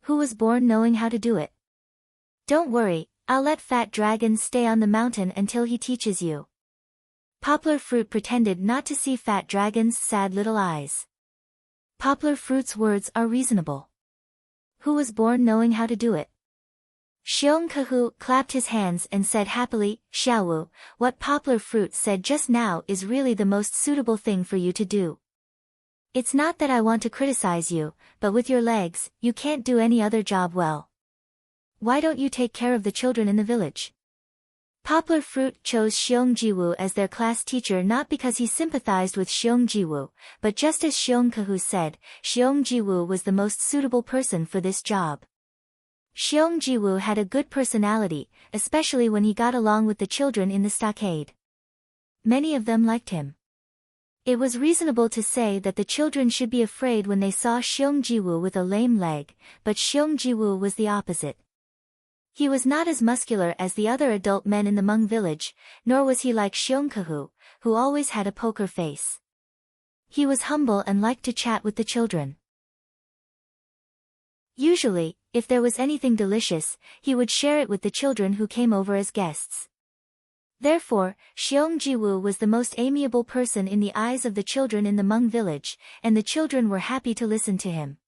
Who was born knowing how to do it? Don't worry, I'll let Fat Dragon stay on the mountain until he teaches you. Poplar Fruit pretended not to see Fat Dragon's sad little eyes. Poplar Fruit's words are reasonable. Who was born knowing how to do it? Xiong clapped his hands and said happily, Xiaowu, what Poplar Fruit said just now is really the most suitable thing for you to do. It's not that I want to criticize you, but with your legs, you can't do any other job well. Why don't you take care of the children in the village? Poplar Fruit chose Xiong Jiwu as their class teacher not because he sympathized with Xiong Jiwu, but just as Xiong said, Xiong Jiwu was the most suitable person for this job. Xiong Jiwu had a good personality, especially when he got along with the children in the stockade. Many of them liked him. It was reasonable to say that the children should be afraid when they saw Xiong Jiwu with a lame leg, but Xiong Jiwu was the opposite. He was not as muscular as the other adult men in the Hmong village, nor was he like Xiong who always had a poker face. He was humble and liked to chat with the children. Usually, if there was anything delicious, he would share it with the children who came over as guests. Therefore, Xiong Jiwu was the most amiable person in the eyes of the children in the Hmong village, and the children were happy to listen to him.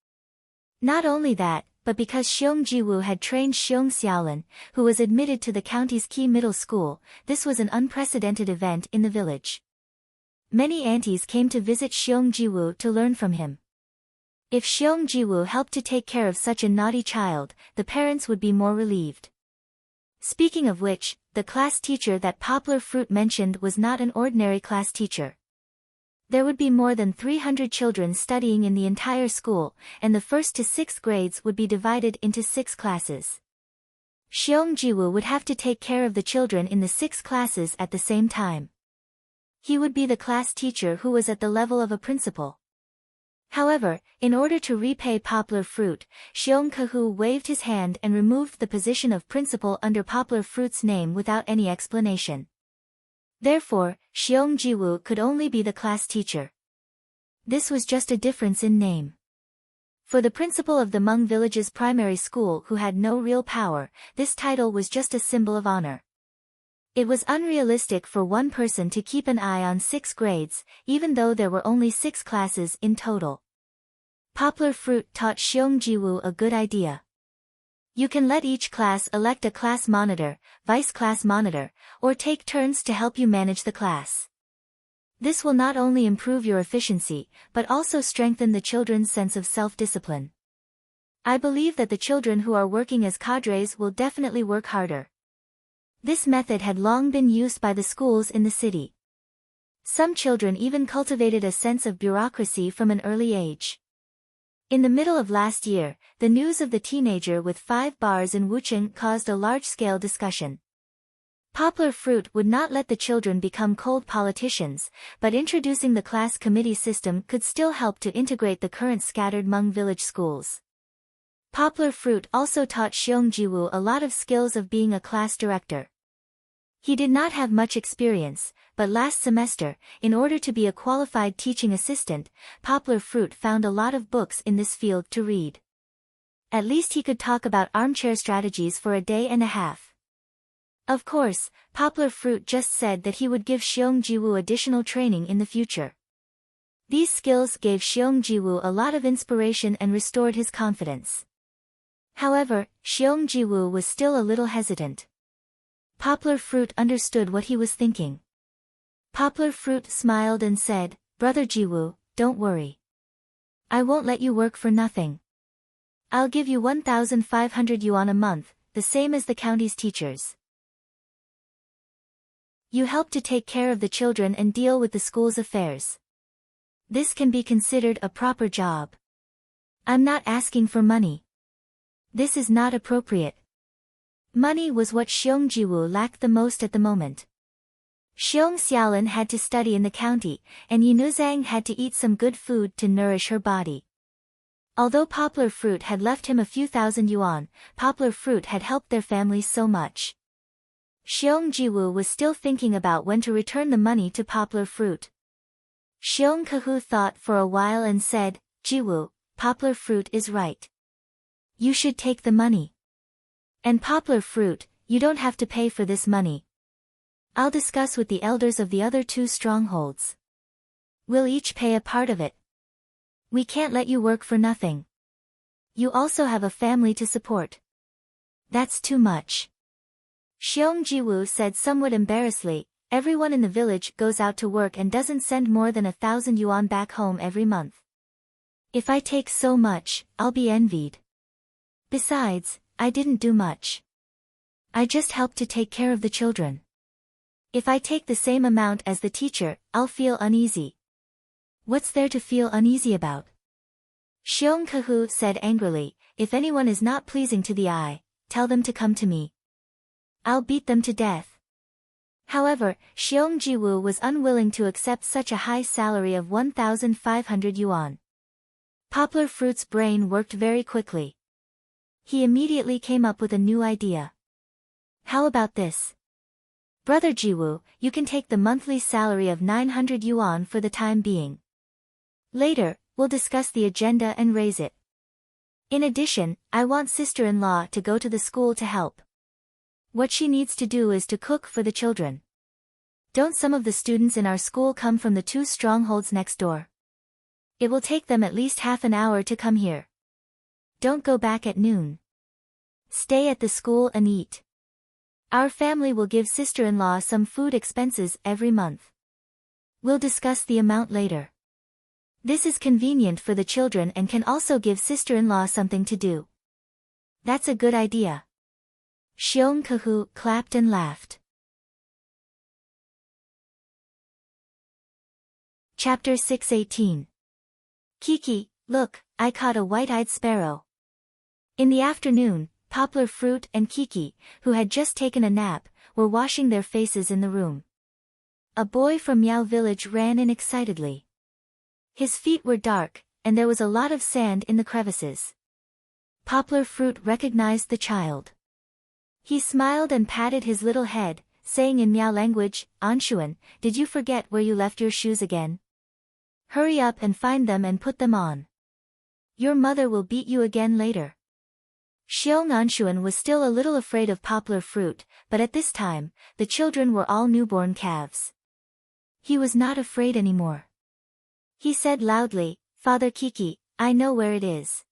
Not only that, but because Xiong Jiwu had trained Xiong Xiaolin, who was admitted to the county's key middle school, this was an unprecedented event in the village. Many aunties came to visit Xiong Jiwu to learn from him. If Xiong Jiwu helped to take care of such a naughty child, the parents would be more relieved. Speaking of which, the class teacher that Poplar Fruit mentioned was not an ordinary class teacher. There would be more than 300 children studying in the entire school, and the 1st to 6th grades would be divided into 6 classes. Xiong Jiwu would have to take care of the children in the 6 classes at the same time. He would be the class teacher who was at the level of a principal. However, in order to repay Poplar Fruit, Xiongkehu waved his hand and removed the position of principal under Poplar Fruit's name without any explanation. Therefore, Xiongjiwu could only be the class teacher. This was just a difference in name. For the principal of the Hmong village's primary school who had no real power, this title was just a symbol of honor. It was unrealistic for one person to keep an eye on 6 grades, even though there were only 6 classes in total. Poplar Fruit taught Xiongjiwu a good idea. You can let each class elect a class monitor, vice class monitor, or take turns to help you manage the class. This will not only improve your efficiency, but also strengthen the children's sense of self-discipline. I believe that the children who are working as cadres will definitely work harder. This method had long been used by the schools in the city. Some children even cultivated a sense of bureaucracy from an early age. In the middle of last year, the news of the teenager with 5 bars in Wucheng caused a large-scale discussion. Poplar Fruit would not let the children become cold politicians, but introducing the class committee system could still help to integrate the current scattered Hmong village schools. Poplar Fruit also taught Xiongjiwu a lot of skills of being a class director. He did not have much experience, but last semester, in order to be a qualified teaching assistant, Poplar Fruit found a lot of books in this field to read. At least he could talk about armchair strategies for a day and a half. Of course, Poplar Fruit just said that he would give Xiongjiwu additional training in the future. These skills gave Xiongjiwu a lot of inspiration and restored his confidence. However, Xiongjiwu was still a little hesitant. Poplar Fruit understood what he was thinking. Poplar Fruit smiled and said, "Brother Jiwu, don't worry. I won't let you work for nothing. I'll give you 1,500 yuan a month, the same as the county's teachers. You help to take care of the children and deal with the school's affairs. This can be considered a proper job. I'm not asking for money. This is not appropriate." Money was what Xiongjiwu lacked the most at the moment. Xiong Xiaolin had to study in the county, and Yinuzang had to eat some good food to nourish her body. Although Poplar Fruit had left him a few thousand yuan, Poplar Fruit had helped their families so much. Xiongjiwu was still thinking about when to return the money to Poplar Fruit. Xiongkehu thought for a while and said, "Jiwu, Poplar Fruit is right. You should take the money. And Poplar Fruit, you don't have to pay for this money. I'll discuss with the elders of the other 2 strongholds. We'll each pay a part of it. We can't let you work for nothing. You also have a family to support. That's too much." Xiongjiwu said somewhat embarrassedly, "Everyone in the village goes out to work and doesn't send more than 1,000 yuan back home every month. If I take so much, I'll be envied. Besides, I didn't do much. I just helped to take care of the children. If I take the same amount as the teacher, I'll feel uneasy." "What's there to feel uneasy about?" Xiongkehu said angrily, "If anyone is not pleasing to the eye, tell them to come to me. I'll beat them to death." However, Xiongjiwu was unwilling to accept such a high salary of 1,500 yuan. Poplar Fruit's brain worked very quickly. He immediately came up with a new idea. "How about this? Brother Jiwu, you can take the monthly salary of 900 yuan for the time being. Later, we'll discuss the agenda and raise it. In addition, I want sister-in-law to go to the school to help. What she needs to do is to cook for the children. Don't some of the students in our school come from the 2 strongholds next door? It will take them at least half an hour to come here. Don't go back at noon. Stay at the school and eat. Our family will give sister-in-law some food expenses every month. We'll discuss the amount later. This is convenient for the children and can also give sister-in-law something to do." "That's a good idea." Xiongkehu clapped and laughed. Chapter 618. Kiki, look, I caught a white-eyed sparrow. In the afternoon, Poplar Fruit and Kiki, who had just taken a nap, were washing their faces in the room. A boy from Miao village ran in excitedly. His feet were dark, and there was a lot of sand in the crevices. Poplar Fruit recognized the child. He smiled and patted his little head, saying in Miao language, "Anshuan, did you forget where you left your shoes again? Hurry up and find them and put them on. Your mother will beat you again later." Xiong Anshuan was still a little afraid of Poplar Fruit, but at this time, the children were all newborn calves. He was not afraid anymore. He said loudly, "Father Kiki, I know where it is.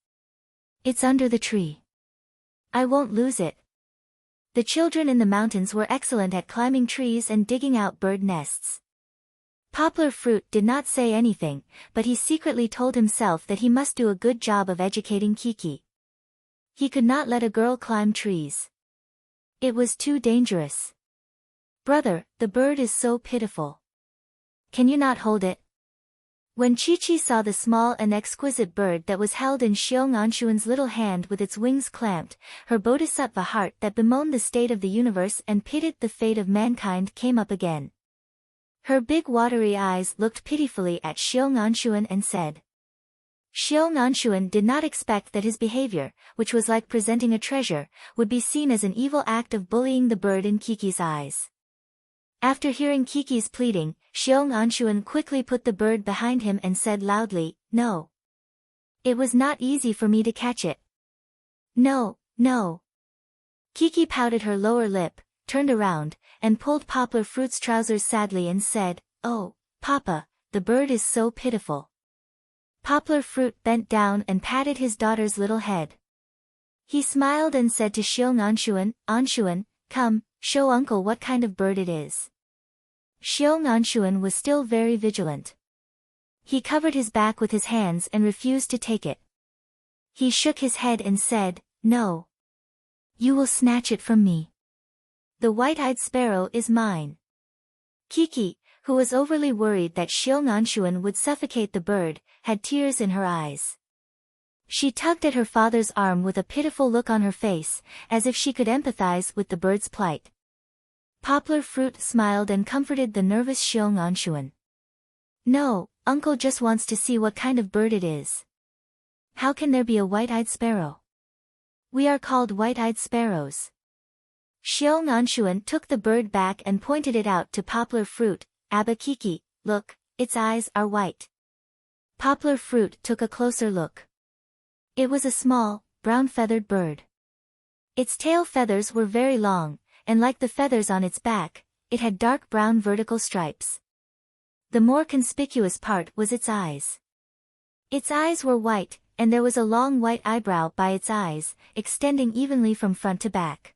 It's under the tree. I won't lose it." The children in the mountains were excellent at climbing trees and digging out bird nests. Poplar Fruit did not say anything, but he secretly told himself that he must do a good job of educating Kiki. He could not let a girl climb trees. It was too dangerous. "Brother, the bird is so pitiful. Can you not hold it?" When Chi-Chi saw the small and exquisite bird that was held in Xiong Anshuan's little hand with its wings clamped, her bodhisattva heart that bemoaned the state of the universe and pitied the fate of mankind came up again. Her big watery eyes looked pitifully at Xiong Anshuan and said. Xiong Anshuan did not expect that his behavior, which was like presenting a treasure, would be seen as an evil act of bullying the bird in Kiki's eyes. After hearing Kiki's pleading, Xiong Anshuan quickly put the bird behind him and said loudly, "No. It was not easy for me to catch it. No, no." Kiki pouted her lower lip, turned around, and pulled Poplar Fruit's trousers sadly and said, "Oh, Papa, the bird is so pitiful." Poplar Fruit bent down and patted his daughter's little head. He smiled and said to Xiong Anshuan, "Anshuan, come, show uncle what kind of bird it is." Xiong Anshuan was still very vigilant. He covered his back with his hands and refused to take it. He shook his head and said, "No. You will snatch it from me. The white-eyed sparrow is mine." Kiki, who was overly worried that Xiong Anshuan would suffocate the bird, had tears in her eyes. She tugged at her father's arm with a pitiful look on her face, as if she could empathize with the bird's plight. Poplar Fruit smiled and comforted the nervous Xiong Anshuan. "No, uncle just wants to see what kind of bird it is. How can there be a white-eyed sparrow? We are called white-eyed sparrows." Xiong Anshuan took the bird back and pointed it out to Poplar Fruit. "Abba Kiki, look, its eyes are white." Poplar Fruit took a closer look. It was a small, brown-feathered bird. Its tail feathers were very long, and like the feathers on its back, it had dark brown vertical stripes. The more conspicuous part was its eyes. Its eyes were white, and there was a long white eyebrow by its eyes, extending evenly from front to back.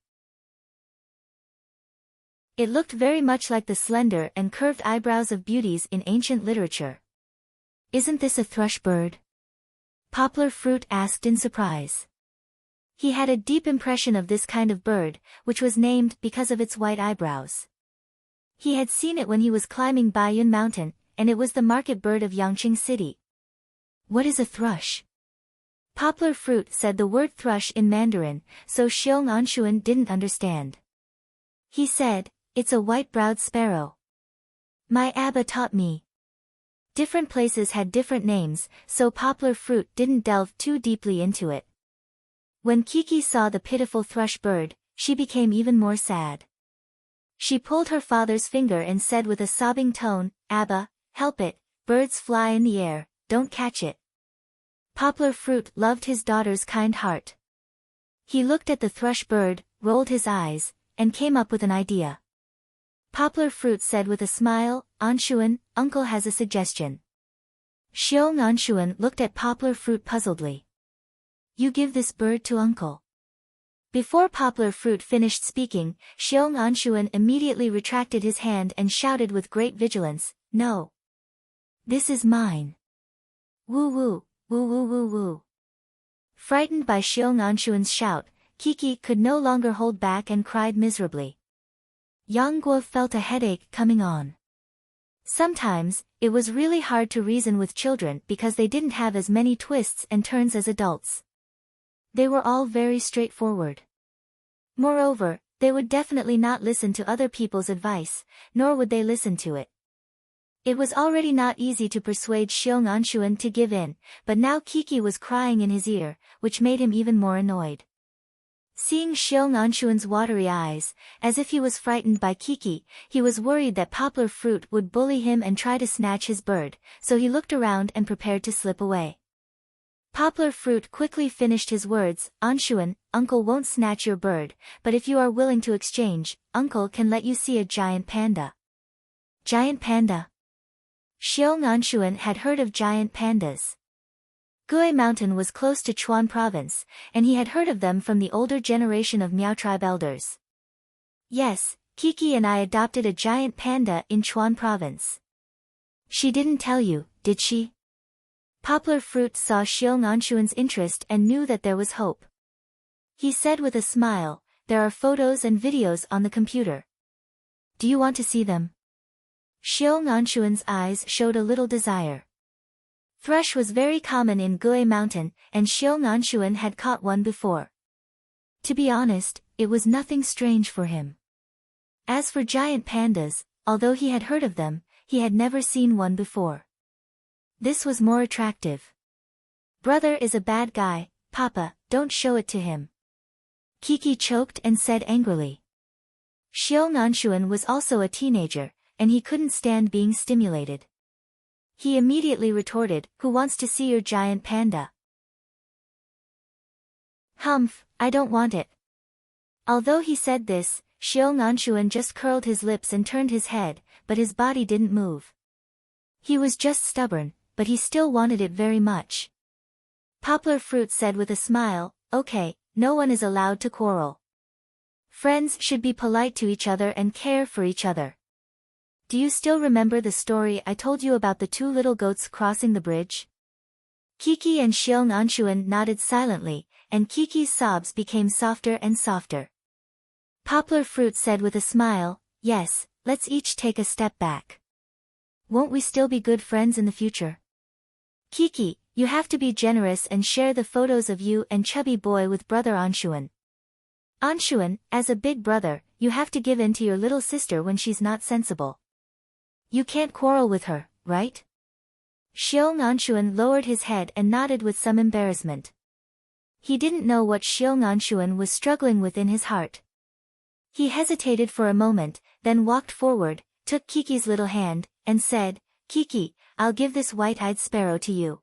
It looked very much like the slender and curved eyebrows of beauties in ancient literature. "Isn't this a thrush bird?" Poplar Fruit asked in surprise. He had a deep impression of this kind of bird, which was named because of its white eyebrows. He had seen it when he was climbing Baiyun Mountain, and it was the market bird of Yangqing City. "What is a thrush?" Poplar Fruit said the word thrush in Mandarin, so Xiong Anshuan didn't understand. He said, "It's a white-browed sparrow. My Abba taught me." Different places had different names, so Poplar Fruit didn't delve too deeply into it. When Kiki saw the pitiful thrush bird, she became even more sad. She pulled her father's finger and said with a sobbing tone, "Abba, help it, birds fly in the air, don't catch it." Poplar Fruit loved his daughter's kind heart. He looked at the thrush bird, rolled his eyes, and came up with an idea. Poplar Fruit said with a smile, "Anshuan, uncle has a suggestion." Xiong Anshuan looked at Poplar Fruit puzzledly. "You give this bird to uncle." Before Poplar Fruit finished speaking, Xiong Anshuan immediately retracted his hand and shouted with great vigilance, "No. This is mine. Woo woo, woo woo woo woo." Frightened by Xiong Anshuan's shout, Kiki could no longer hold back and cried miserably. Yang Guo felt a headache coming on. Sometimes, it was really hard to reason with children because they didn't have as many twists and turns as adults. They were all very straightforward. Moreover, they would definitely not listen to other people's advice, nor would they listen to it. It was already not easy to persuade Xiong Anshuan to give in, but now Kiki was crying in his ear, which made him even more annoyed. Seeing Xiong Anshuan's watery eyes, as if he was frightened by Kiki, he was worried that Poplar Fruit would bully him and try to snatch his bird, so he looked around and prepared to slip away. Poplar Fruit quickly finished his words, Anshuan, Uncle won't snatch your bird, but if you are willing to exchange, Uncle can let you see a giant panda. Giant panda? Xiong Anshuan had heard of giant pandas. Gui Mountain was close to Chuan Province, and he had heard of them from the older generation of Miao tribe elders. Yes, Kiki and I adopted a giant panda in Chuan Province. She didn't tell you, did she? Poplar Fruit saw Xiong Anshuan's interest and knew that there was hope. He said with a smile, there are photos and videos on the computer. Do you want to see them? Xiong Anshuan's eyes showed a little desire. Thrush was very common in Gui Mountain, and Xiong Anshuan had caught one before. To be honest, it was nothing strange for him. As for giant pandas, although he had heard of them, he had never seen one before. This was more attractive. Brother is a bad guy, Papa, don't show it to him. Kiki choked and said angrily. Xiong Anshuan was also a teenager, and he couldn't stand being stimulated. He immediately retorted, who wants to see your giant panda? Humph, I don't want it. Although he said this, Xiong Anshuan just curled his lips and turned his head, but his body didn't move. He was just stubborn, but he still wanted it very much. Poplar Fruit said with a smile, okay, no one is allowed to quarrel. Friends should be polite to each other and care for each other. Do you still remember the story I told you about the two little goats crossing the bridge? Kiki and Xiong Anshuan nodded silently, and Kiki's sobs became softer and softer. Poplar Fruit said with a smile, yes, let's each take a step back. Won't we still be good friends in the future? Kiki, you have to be generous and share the photos of you and Chubby Boy with brother Anshuan. Anshuan, as a big brother, you have to give in to your little sister when she's not sensible. You can't quarrel with her, right? Xiong Anshuan lowered his head and nodded with some embarrassment. He didn't know what Xiong Anshuan was struggling with in his heart. He hesitated for a moment, then walked forward, took Kiki's little hand, and said, Kiki, I'll give this white-eyed sparrow to you.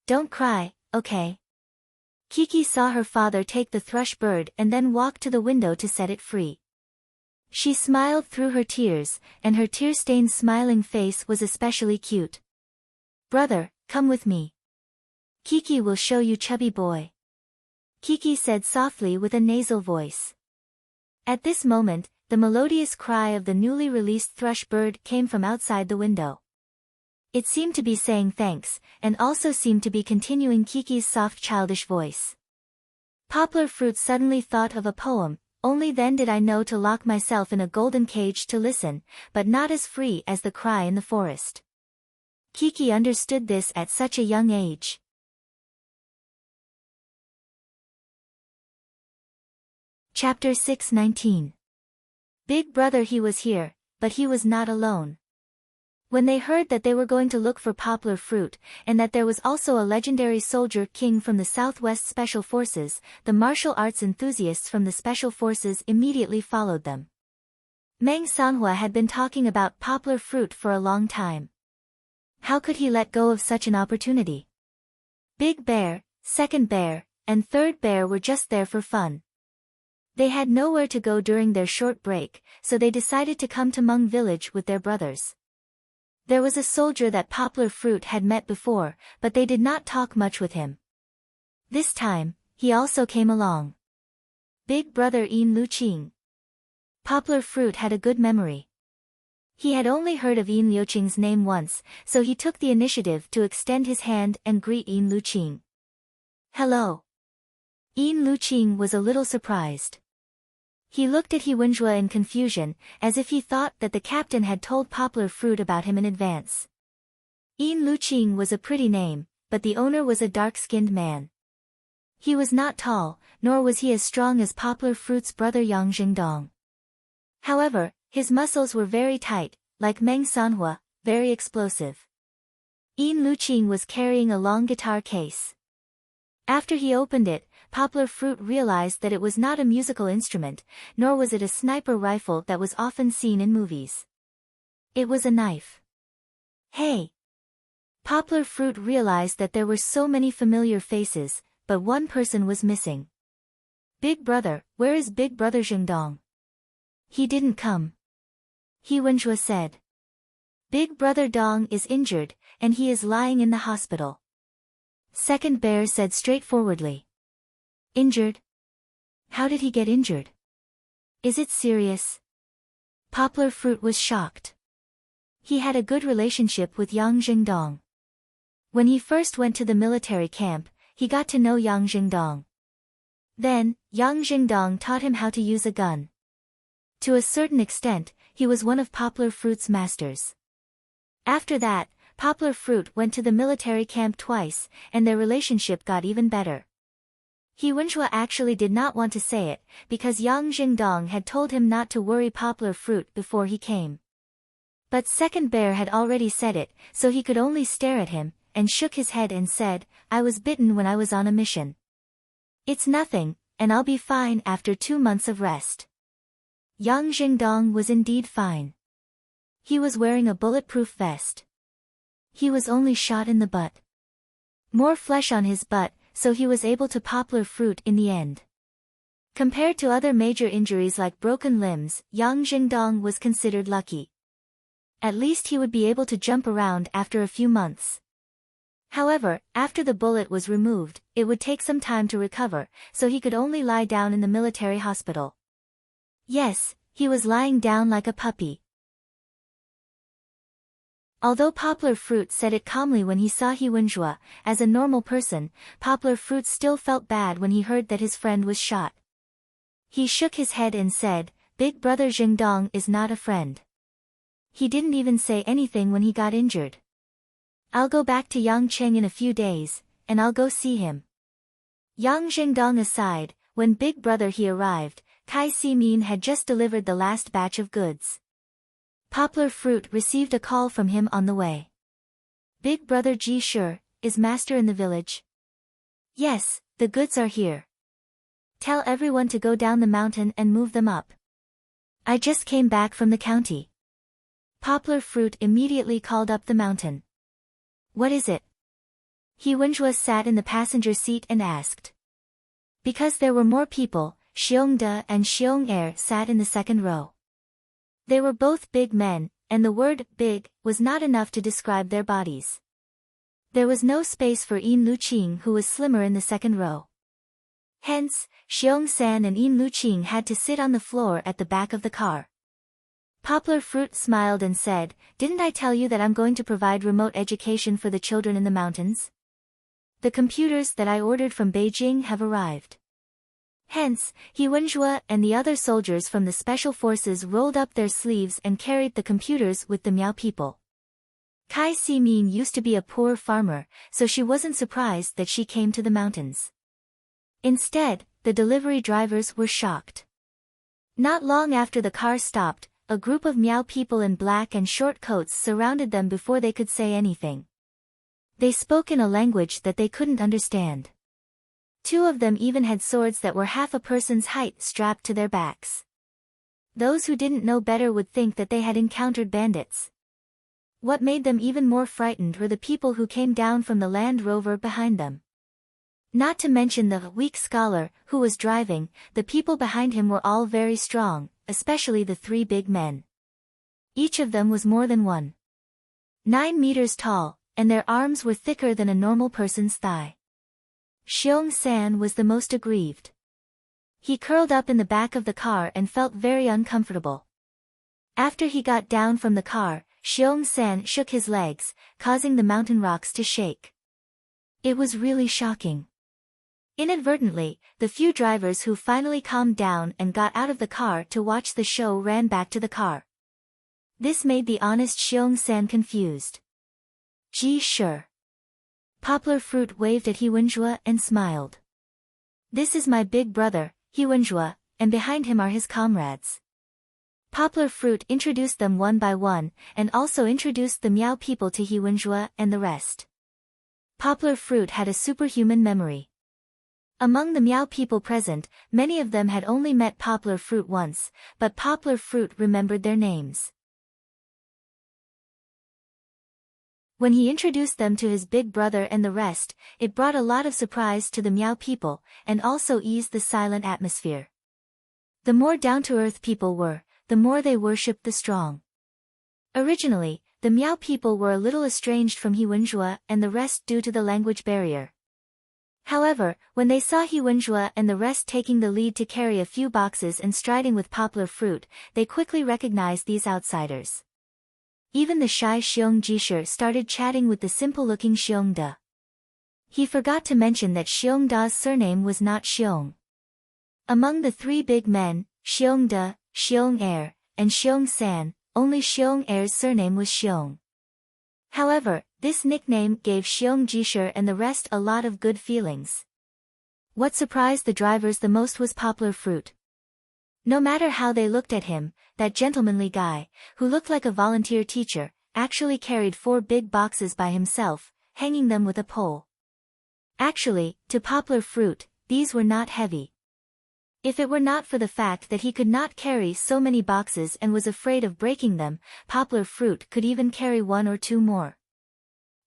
Don't cry, okay? Kiki saw her father take the thrush bird and then walk to the window to set it free. She smiled through her tears, and her tear-stained smiling face was especially cute. Brother, come with me. Kiki will show you Chubby Boy. Kiki said softly with a nasal voice. At this moment, the melodious cry of the newly released thrush bird came from outside the window. It seemed to be saying thanks, and also seemed to be continuing Kiki's soft childish voice. Poplar Fruit suddenly thought of a poem, only then did I know to lock myself in a golden cage to listen, but not as free as the cry in the forest. Kiki understood this at such a young age. Chapter 6:19. Big Brother. He was here, but he was not alone. When they heard that they were going to look for Poplar Fruit, and that there was also a legendary soldier king from the Southwest Special Forces, the martial arts enthusiasts from the Special Forces immediately followed them. Meng Sanhua had been talking about Poplar Fruit for a long time. How could he let go of such an opportunity? Big Bear, Second Bear, and Third Bear were just there for fun. They had nowhere to go during their short break, so they decided to come to Meng Village with their brothers. There was a soldier that Poplar Fruit had met before, but they did not talk much with him. This time, he also came along. Big Brother Yin Luqing. Poplar Fruit had a good memory. He had only heard of Yin Luqing's name once, so he took the initiative to extend his hand and greet Yin Luqing. Hello. Yin Luqing was a little surprised. He looked at He Wenjue in confusion, as if he thought that the captain had told Poplar Fruit about him in advance. Yin Luqing was a pretty name, but the owner was a dark-skinned man. He was not tall, nor was he as strong as Poplar Fruit's brother Yang Jingdong. However, his muscles were very tight, like Meng Sanhua, very explosive. Enrich was carrying a long guitar case. After he opened it, Poplar Fruit realized that it was not a musical instrument, nor was it a sniper rifle that was often seen in movies. It was a knife. Hey! Poplar Fruit realized that there were so many familiar faces, but one person was missing. Big Brother, where is Big Brother Zhengdong? He didn't come. Wenjue said. Big Brother Dong is injured, and he is lying in the hospital. Second Bear said straightforwardly. Injured? How did he get injured? Is it serious? Poplar Fruit was shocked. He had a good relationship with Yang Zhengdong. When he first went to the military camp, he got to know Yang Zhengdong. Then, Yang Zhengdong taught him how to use a gun. To a certain extent, he was one of Poplar Fruit's masters. After that, Poplar Fruit went to the military camp twice, and their relationship got even better. Wenjue actually did not want to say it, because Yang Zhengdong had told him not to worry Poplar Fruit before he came. But Second Bear had already said it, so he could only stare at him, and shook his head and said, I was bitten when I was on a mission. It's nothing, and I'll be fine after 2 months of rest. Yang Zhengdong was indeed fine. He was wearing a bulletproof vest. He was only shot in the butt. More flesh on his butt, so he was able to Poplar Fruit in the end. Compared to other major injuries like broken limbs, Yang Zhengdong was considered lucky. At least he would be able to jump around after a few months. However, after the bullet was removed, it would take some time to recover, so he could only lie down in the military hospital. Yes, he was lying down like a puppy. Although Poplar Fruit said it calmly when he saw Wenjue, as a normal person, Poplar Fruit still felt bad when he heard that his friend was shot. He shook his head and said, Big Brother Zhengdong is not a friend. He didn't even say anything when he got injured. I'll go back to Yangcheng in a few days, and I'll go see him. Yang Zhengdong aside, when Big Brother he arrived, Kai Simin had just delivered the last batch of goods. Poplar Fruit received a call from him on the way. Big Brother Ji Sure, is Master in the village? Yes, the goods are here. Tell everyone to go down the mountain and move them up. I just came back from the county. Poplar Fruit immediately called up the mountain. What is it? Wenjue sat in the passenger seat and asked. Because there were more people, Xiongde and Xiong sat in the second row. They were both big men, and the word big was not enough to describe their bodies. There was no space for Enrich, who was slimmer in the second row. Hence, Xiong-san and Enrich had to sit on the floor at the back of the car. Poplar Fruit smiled and said, Didn't I tell you that I'm going to provide remote education for the children in the mountains? The computers that I ordered from Beijing have arrived. Hence, Wenjue and the other soldiers from the special forces rolled up their sleeves and carried the computers with the Miao people. Kai Simin used to be a poor farmer, so she wasn't surprised that she came to the mountains. Instead, the delivery drivers were shocked. Not long after the car stopped, a group of Miao people in black and short coats surrounded them before they could say anything. They spoke in a language that they couldn't understand. 2 of them even had swords that were half a person's height strapped to their backs. Those who didn't know better would think that they had encountered bandits. What made them even more frightened were the people who came down from the Land Rover behind them. Not to mention the weak scholar who was driving, the people behind him were all very strong, especially the 3 big men. Each of them was more than 1.9 meters tall, and their arms were thicker than a normal person's thigh. Xiong-san was the most aggrieved. He curled up in the back of the car and felt very uncomfortable. After he got down from the car, Xiong-san shook his legs, causing the mountain rocks to shake. It was really shocking. Inadvertently, the few drivers who finally calmed down and got out of the car to watch the show ran back to the car. This made the honest Xiong-san confused. Ji Sure. Poplar Fruit waved at Wenjue and smiled. This is my big brother, Wenjue, and behind him are his comrades. Poplar Fruit introduced them one by one, and also introduced the Miao people to Wenjue and the rest. Poplar Fruit had a superhuman memory. Among the Miao people present, many of them had only met Poplar Fruit once, but Poplar Fruit remembered their names. When he introduced them to his big brother and the rest, it brought a lot of surprise to the Miao people, and also eased the silent atmosphere. The more down-to-earth people were, the more they worshipped the strong. Originally, the Miao people were a little estranged from Wenjue and the rest due to the language barrier. However, when they saw Wenjue and the rest taking the lead to carry a few boxes and striding with Poplar Fruit, they quickly recognized these outsiders. Even the shy Xiong Jisher started chatting with the simple-looking Xiong Da. He forgot to mention that Xiong Da's surname was not Xiong. Among the three big men, Xiong Da, Xiong Er, and Xiong San, only Xiong Er's surname was Xiong. However, this nickname gave Xiong Jisher and the rest a lot of good feelings. What surprised the drivers the most was Poplar Fruit. No matter how they looked at him, that gentlemanly guy, who looked like a volunteer teacher, actually carried 4 big boxes by himself, hanging them with a pole. Actually, to Poplar Fruit, these were not heavy. If it were not for the fact that he could not carry so many boxes and was afraid of breaking them, Poplar Fruit could even carry 1 or 2 more.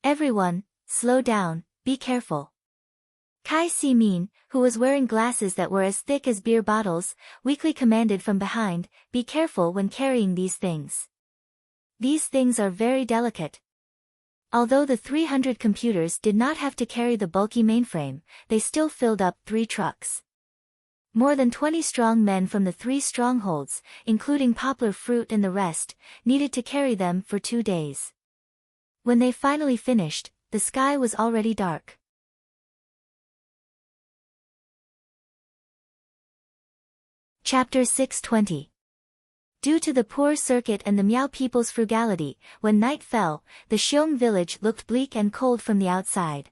Everyone, slow down, be careful. Kai Si Min, who was wearing glasses that were as thick as beer bottles, weakly commanded from behind, be careful when carrying these things. These things are very delicate. Although the 300 computers did not have to carry the bulky mainframe, they still filled up 3 trucks. More than 20 strong men from the 3 strongholds, including Poplar Fruit and the rest, needed to carry them for 2 days. When they finally finished, the sky was already dark. Chapter 620. Due to the poor circuit and the Miao people's frugality, when night fell, the Xiong village looked bleak and cold from the outside.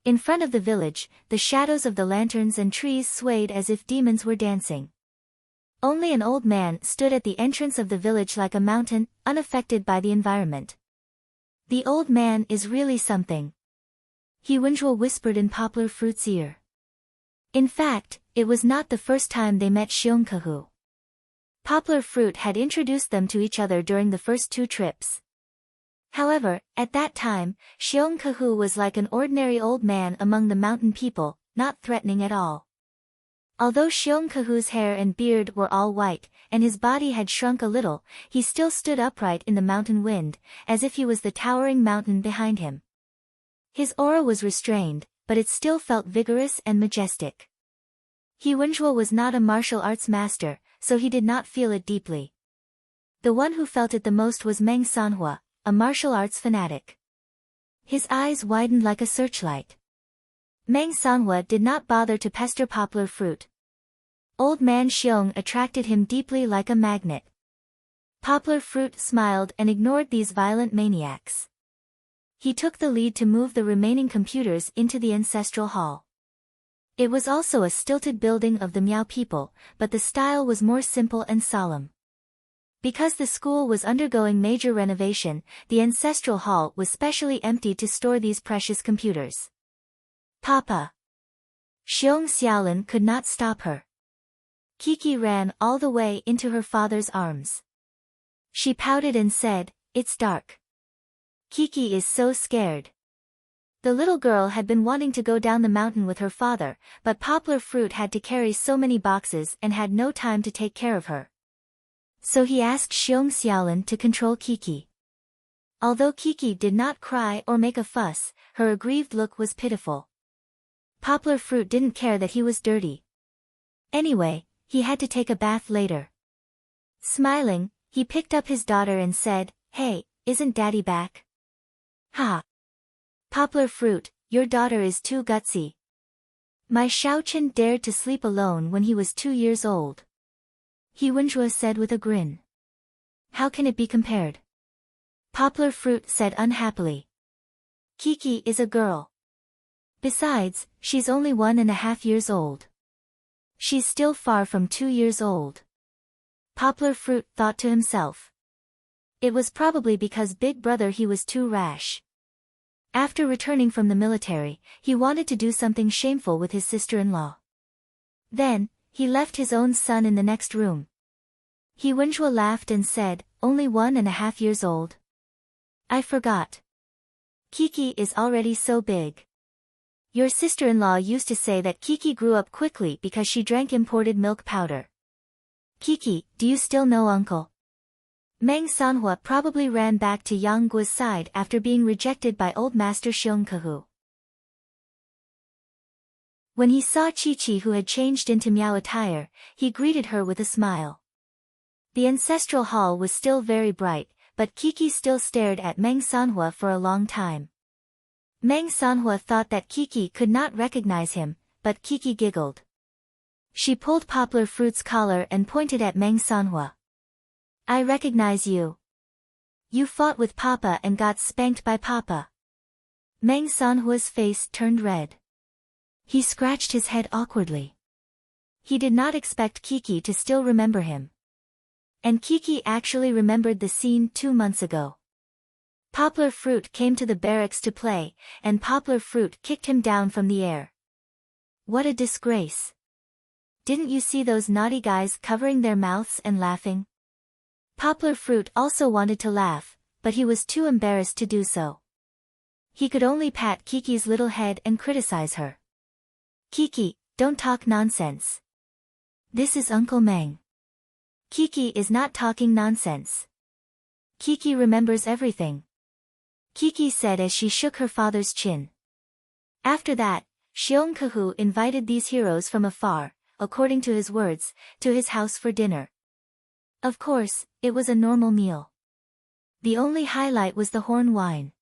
In front of the village, the shadows of the lanterns and trees swayed as if demons were dancing. Only an old man stood at the entrance of the village like a mountain, unaffected by the environment. The old man is really something. Wenjue whispered in Poplar Fruit's ear. In fact, it was not the first time they met Xiong Kahu. Poplar Fruit had introduced them to each other during the first 2 trips. However, at that time, Xiong Kahu was like an ordinary old man among the mountain people, not threatening at all. Although Xiong Kahu's hair and beard were all white, and his body had shrunk a little, he still stood upright in the mountain wind, as if he was the towering mountain behind him. His aura was restrained, but it still felt vigorous and majestic. Wenjue was not a martial arts master, so he did not feel it deeply. The one who felt it the most was Meng Sanhua, a martial arts fanatic. His eyes widened like a searchlight. Meng Sanhua did not bother to pester Poplar Fruit. Old man Xiong attracted him deeply like a magnet. Poplar Fruit smiled and ignored these violent maniacs. He took the lead to move the remaining computers into the ancestral hall. It was also a stilted building of the Miao people, but the style was more simple and solemn. Because the school was undergoing major renovation, the ancestral hall was specially emptied to store these precious computers. Papa! Xiong Xiaolin could not stop her. Kiki ran all the way into her father's arms. She pouted and said, "It's dark." Kiki is so scared. The little girl had been wanting to go down the mountain with her father, but Poplar Fruit had to carry so many boxes and had no time to take care of her. So he asked Xiong Xiaolin to control Kiki. Although Kiki did not cry or make a fuss, her aggrieved look was pitiful. Poplar Fruit didn't care that he was dirty. Anyway, he had to take a bath later. Smiling, he picked up his daughter and said, "Hey, isn't Daddy back?" "Ha! Poplar Fruit, your daughter is too gutsy. My Shaochen dared to sleep alone when he was 2 years old." Wenjue said with a grin. "How can it be compared?" Poplar Fruit said unhappily. "Kiki is a girl. Besides, she's only 1.5 years old. She's still far from 2 years old." Poplar Fruit thought to himself. It was probably because Big Brother he was too rash. After returning from the military, he wanted to do something shameful with his sister-in-law. Then, he left his own son in the next room. He Wenjua laughed and said, only 1.5 years old. I forgot. Kiki is already so big. Your sister-in-law used to say that Kiki grew up quickly because she drank imported milk powder. Kiki, do you still know uncle? Meng Sanhua probably ran back to Yang Guo's side after being rejected by old master Xiong Kahu. When he saw Chi-Chi who had changed into Miao attire, he greeted her with a smile. The ancestral hall was still very bright, but Kiki still stared at Meng Sanhua for a long time. Meng Sanhua thought that Kiki could not recognize him, but Kiki giggled. She pulled Poplar Fruit's collar and pointed at Meng Sanhua. I recognize you. You fought with Papa and got spanked by Papa. Meng Sanhua's face turned red. He scratched his head awkwardly. He did not expect Kiki to still remember him. And Kiki actually remembered the scene 2 months ago. Poplar Fruit came to the barracks to play, and Poplar Fruit kicked him down from the air. What a disgrace. Didn't you see those naughty guys covering their mouths and laughing? Poplar Fruit also wanted to laugh, but he was too embarrassed to do so. He could only pat Kiki's little head and criticize her. Kiki, don't talk nonsense. This is Uncle Meng. Kiki is not talking nonsense. Kiki remembers everything. Kiki said as she shook her father's chin. After that, Xiong Kahu invited these heroes from afar, according to his words, to his house for dinner. Of course, it was a normal meal. The only highlight was the horn wine.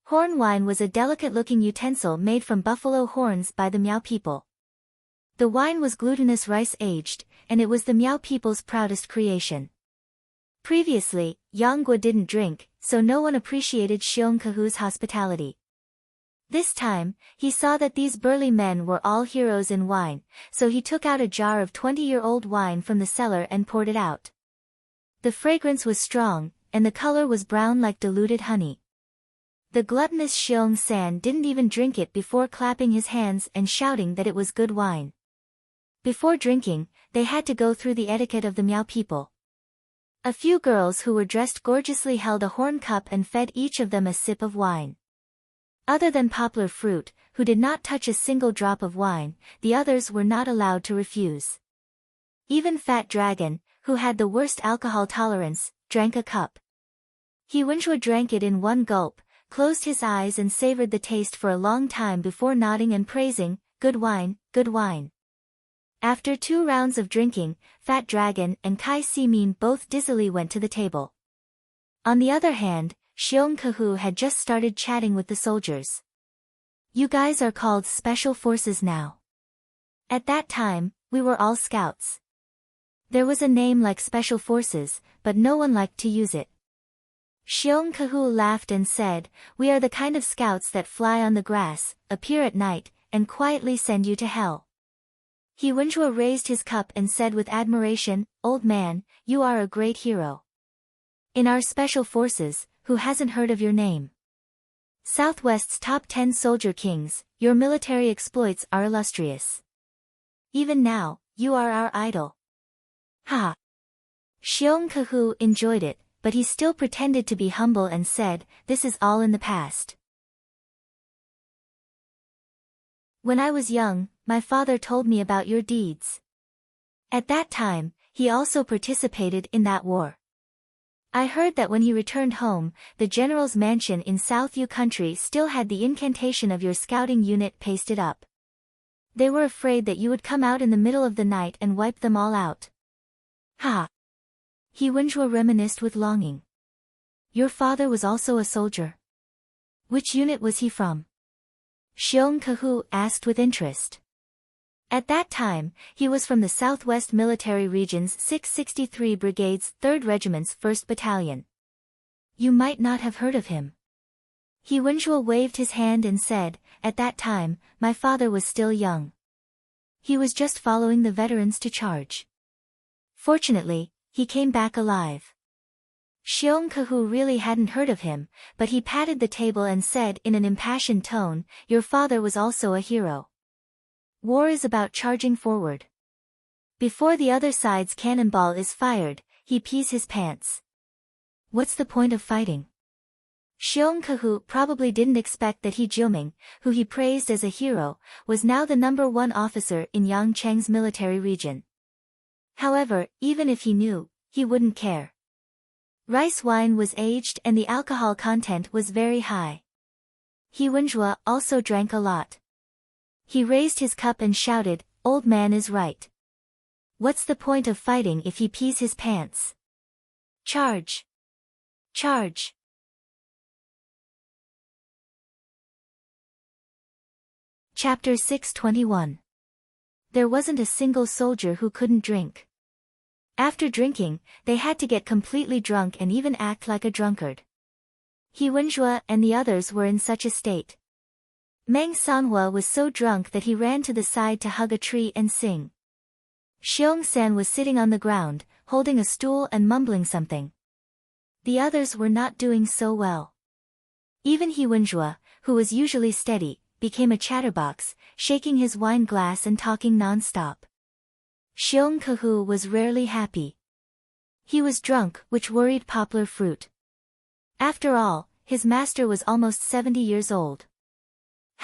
Horn wine was a delicate-looking utensil made from buffalo horns by the Miao people. The wine was glutinous rice-aged, and it was the Miao people's proudest creation. Previously, Yang Guo didn't drink, so no one appreciated Xiong Kahu's hospitality. This time, he saw that these burly men were all heroes in wine, so he took out a jar of 20-year-old wine from the cellar and poured it out. The fragrance was strong, and the color was brown like diluted honey. The gluttonous Xiong San didn't even drink it before clapping his hands and shouting that it was good wine. Before drinking, they had to go through the etiquette of the Miao people. A few girls who were dressed gorgeously held a horn cup and fed each of them a sip of wine. Other than Poplar Fruit, who did not touch a single drop of wine, the others were not allowed to refuse. Even Fat Dragon, who had the worst alcohol tolerance, drank a cup. He Wenjua drank it in one gulp, closed his eyes and savored the taste for a long time before nodding and praising, good wine, good wine. After 2 rounds of drinking, Fat Dragon and Kai Simin both dizzily went to the table. On the other hand, Xiong Kahu had just started chatting with the soldiers. You guys are called Special Forces now. At that time, we were all scouts. There was a name like Special Forces, but no one liked to use it. Xiong Kahu laughed and said, we are the kind of scouts that fly on the grass, appear at night, and quietly send you to hell. He Wenjua raised his cup and said with admiration, old man, you are a great hero. In our Special Forces, who hasn't heard of your name? Southwest's top 10 soldier kings, your military exploits are illustrious. Even now, you are our idol. Ha! Xiong Kahu enjoyed it, but he still pretended to be humble and said, this is all in the past. When I was young, my father told me about your deeds. At that time, he also participated in that war. I heard that when he returned home, the general's mansion in South Yu country still had the incantation of your scouting unit pasted up. They were afraid that you would come out in the middle of the night and wipe them all out. Ha! He Wenjua reminisced with longing. Your father was also a soldier. Which unit was he from? Xiong Kahu asked with interest. At that time, he was from the Southwest Military Region's 663 Brigade's 3rd Regiment's 1st Battalion. You might not have heard of him. He Wenjua waved his hand and said, at that time, my father was still young. He was just following the veterans to charge. Fortunately, he came back alive. Xiongkahu really hadn't heard of him, but he patted the table and said in an impassioned tone, "Your father was also a hero. War is about charging forward. Before the other side's cannonball is fired, he pees his pants. What's the point of fighting?" Xiongkahu probably didn't expect that He Jiuming, who he praised as a hero, was now the #1 officer in Yangcheng's military region. However, even if he knew, he wouldn't care. Rice wine was aged and the alcohol content was very high. He Wenjue also drank a lot. He raised his cup and shouted, "Old man is right. What's the point of fighting if he pees his pants? Charge! Charge!" Chapter 621. There wasn't a single soldier who couldn't drink. After drinking, they had to get completely drunk and even act like a drunkard. He Wenjue and the others were in such a state. Meng Sanhua was so drunk that he ran to the side to hug a tree and sing. Xiong San was sitting on the ground, holding a stool and mumbling something. The others were not doing so well. Even He Wenjue, who was usually steady, became a chatterbox, shaking his wine glass and talking non-stop. Xiongkahu was rarely happy. He was drunk, which worried Poplar Fruit. After all, his master was almost 70 years old.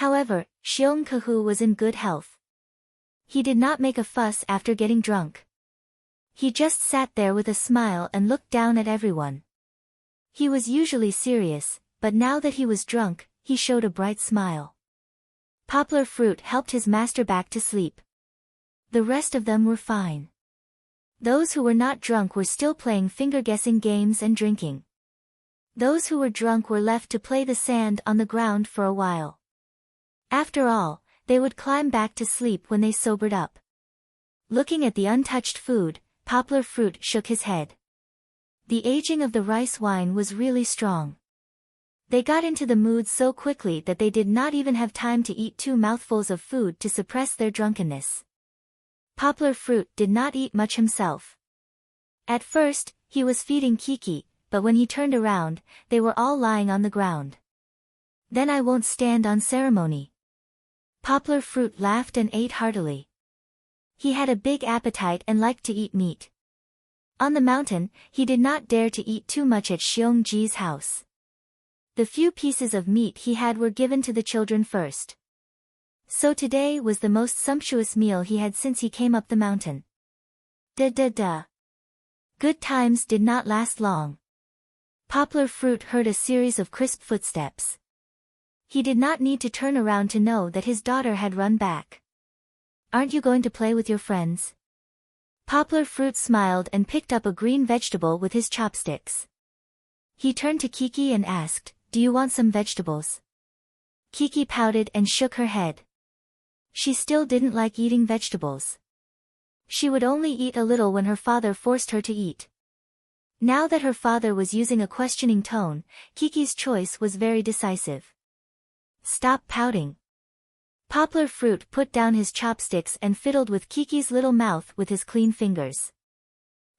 However, Xiongkahu was in good health. He did not make a fuss after getting drunk. He just sat there with a smile and looked down at everyone. He was usually serious, but now that he was drunk, he showed a bright smile. Poplar Fruit helped his master back to sleep. The rest of them were fine. Those who were not drunk were still playing finger-guessing games and drinking. Those who were drunk were left to play the sand on the ground for a while. After all, they would climb back to sleep when they sobered up. Looking at the untouched food, Poplar Fruit shook his head. The aging of the rice wine was really strong. They got into the mood so quickly that they did not even have time to eat 2 mouthfuls of food to suppress their drunkenness. Poplar Fruit did not eat much himself. At first, he was feeding Kiki, but when he turned around, they were all lying on the ground. "Then I won't stand on ceremony." Poplar Fruit laughed and ate heartily. He had a big appetite and liked to eat meat. On the mountain, he did not dare to eat too much at Xiongji's house. The few pieces of meat he had were given to the children first. So today was the most sumptuous meal he had since he came up the mountain. Da. Good times did not last long. Poplar Fruit heard a series of crisp footsteps. He did not need to turn around to know that his daughter had run back. "Aren't you going to play with your friends?" Poplar Fruit smiled and picked up a green vegetable with his chopsticks. He turned to Kiki and asked, "Do you want some vegetables?" Kiki pouted and shook her head. She still didn't like eating vegetables. She would only eat a little when her father forced her to eat. Now that her father was using a questioning tone, Kiki's choice was very decisive. "Stop pouting." Poplar Fruit put down his chopsticks and fiddled with Kiki's little mouth with his clean fingers.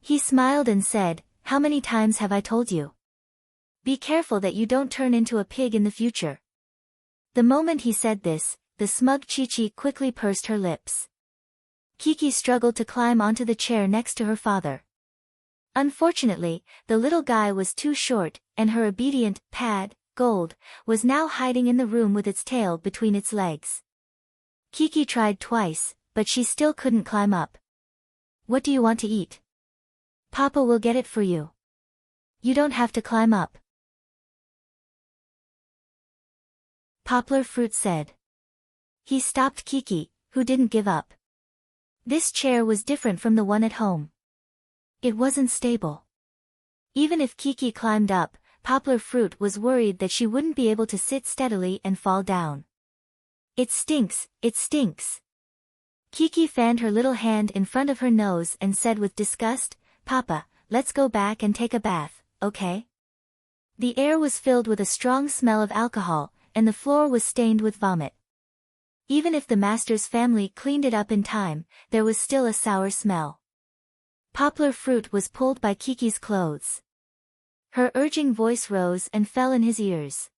He smiled and said, "How many times have I told you? Be careful that you don't turn into a pig in the future." The moment he said this, the smug Chi-Chi quickly pursed her lips. Kiki struggled to climb onto the chair next to her father. Unfortunately, the little guy was too short, and her obedient pad, Gold, was now hiding in the room with its tail between its legs. Kiki tried twice, but she still couldn't climb up. "What do you want to eat? Papa will get it for you. You don't have to climb up," Poplar Fruit said. He stopped Kiki, who didn't give up. This chair was different from the one at home. It wasn't stable. Even if Kiki climbed up, Poplar Fruit was worried that she wouldn't be able to sit steadily and fall down. "It stinks, it stinks." Kiki fanned her little hand in front of her nose and said with disgust, "Papa, let's go back and take a bath, okay?" The air was filled with a strong smell of alcohol, and the floor was stained with vomit. Even if the master's family cleaned it up in time, there was still a sour smell. Poplar Fruit was pulled by Kiki's clothes. Her urging voice rose and fell in his ears.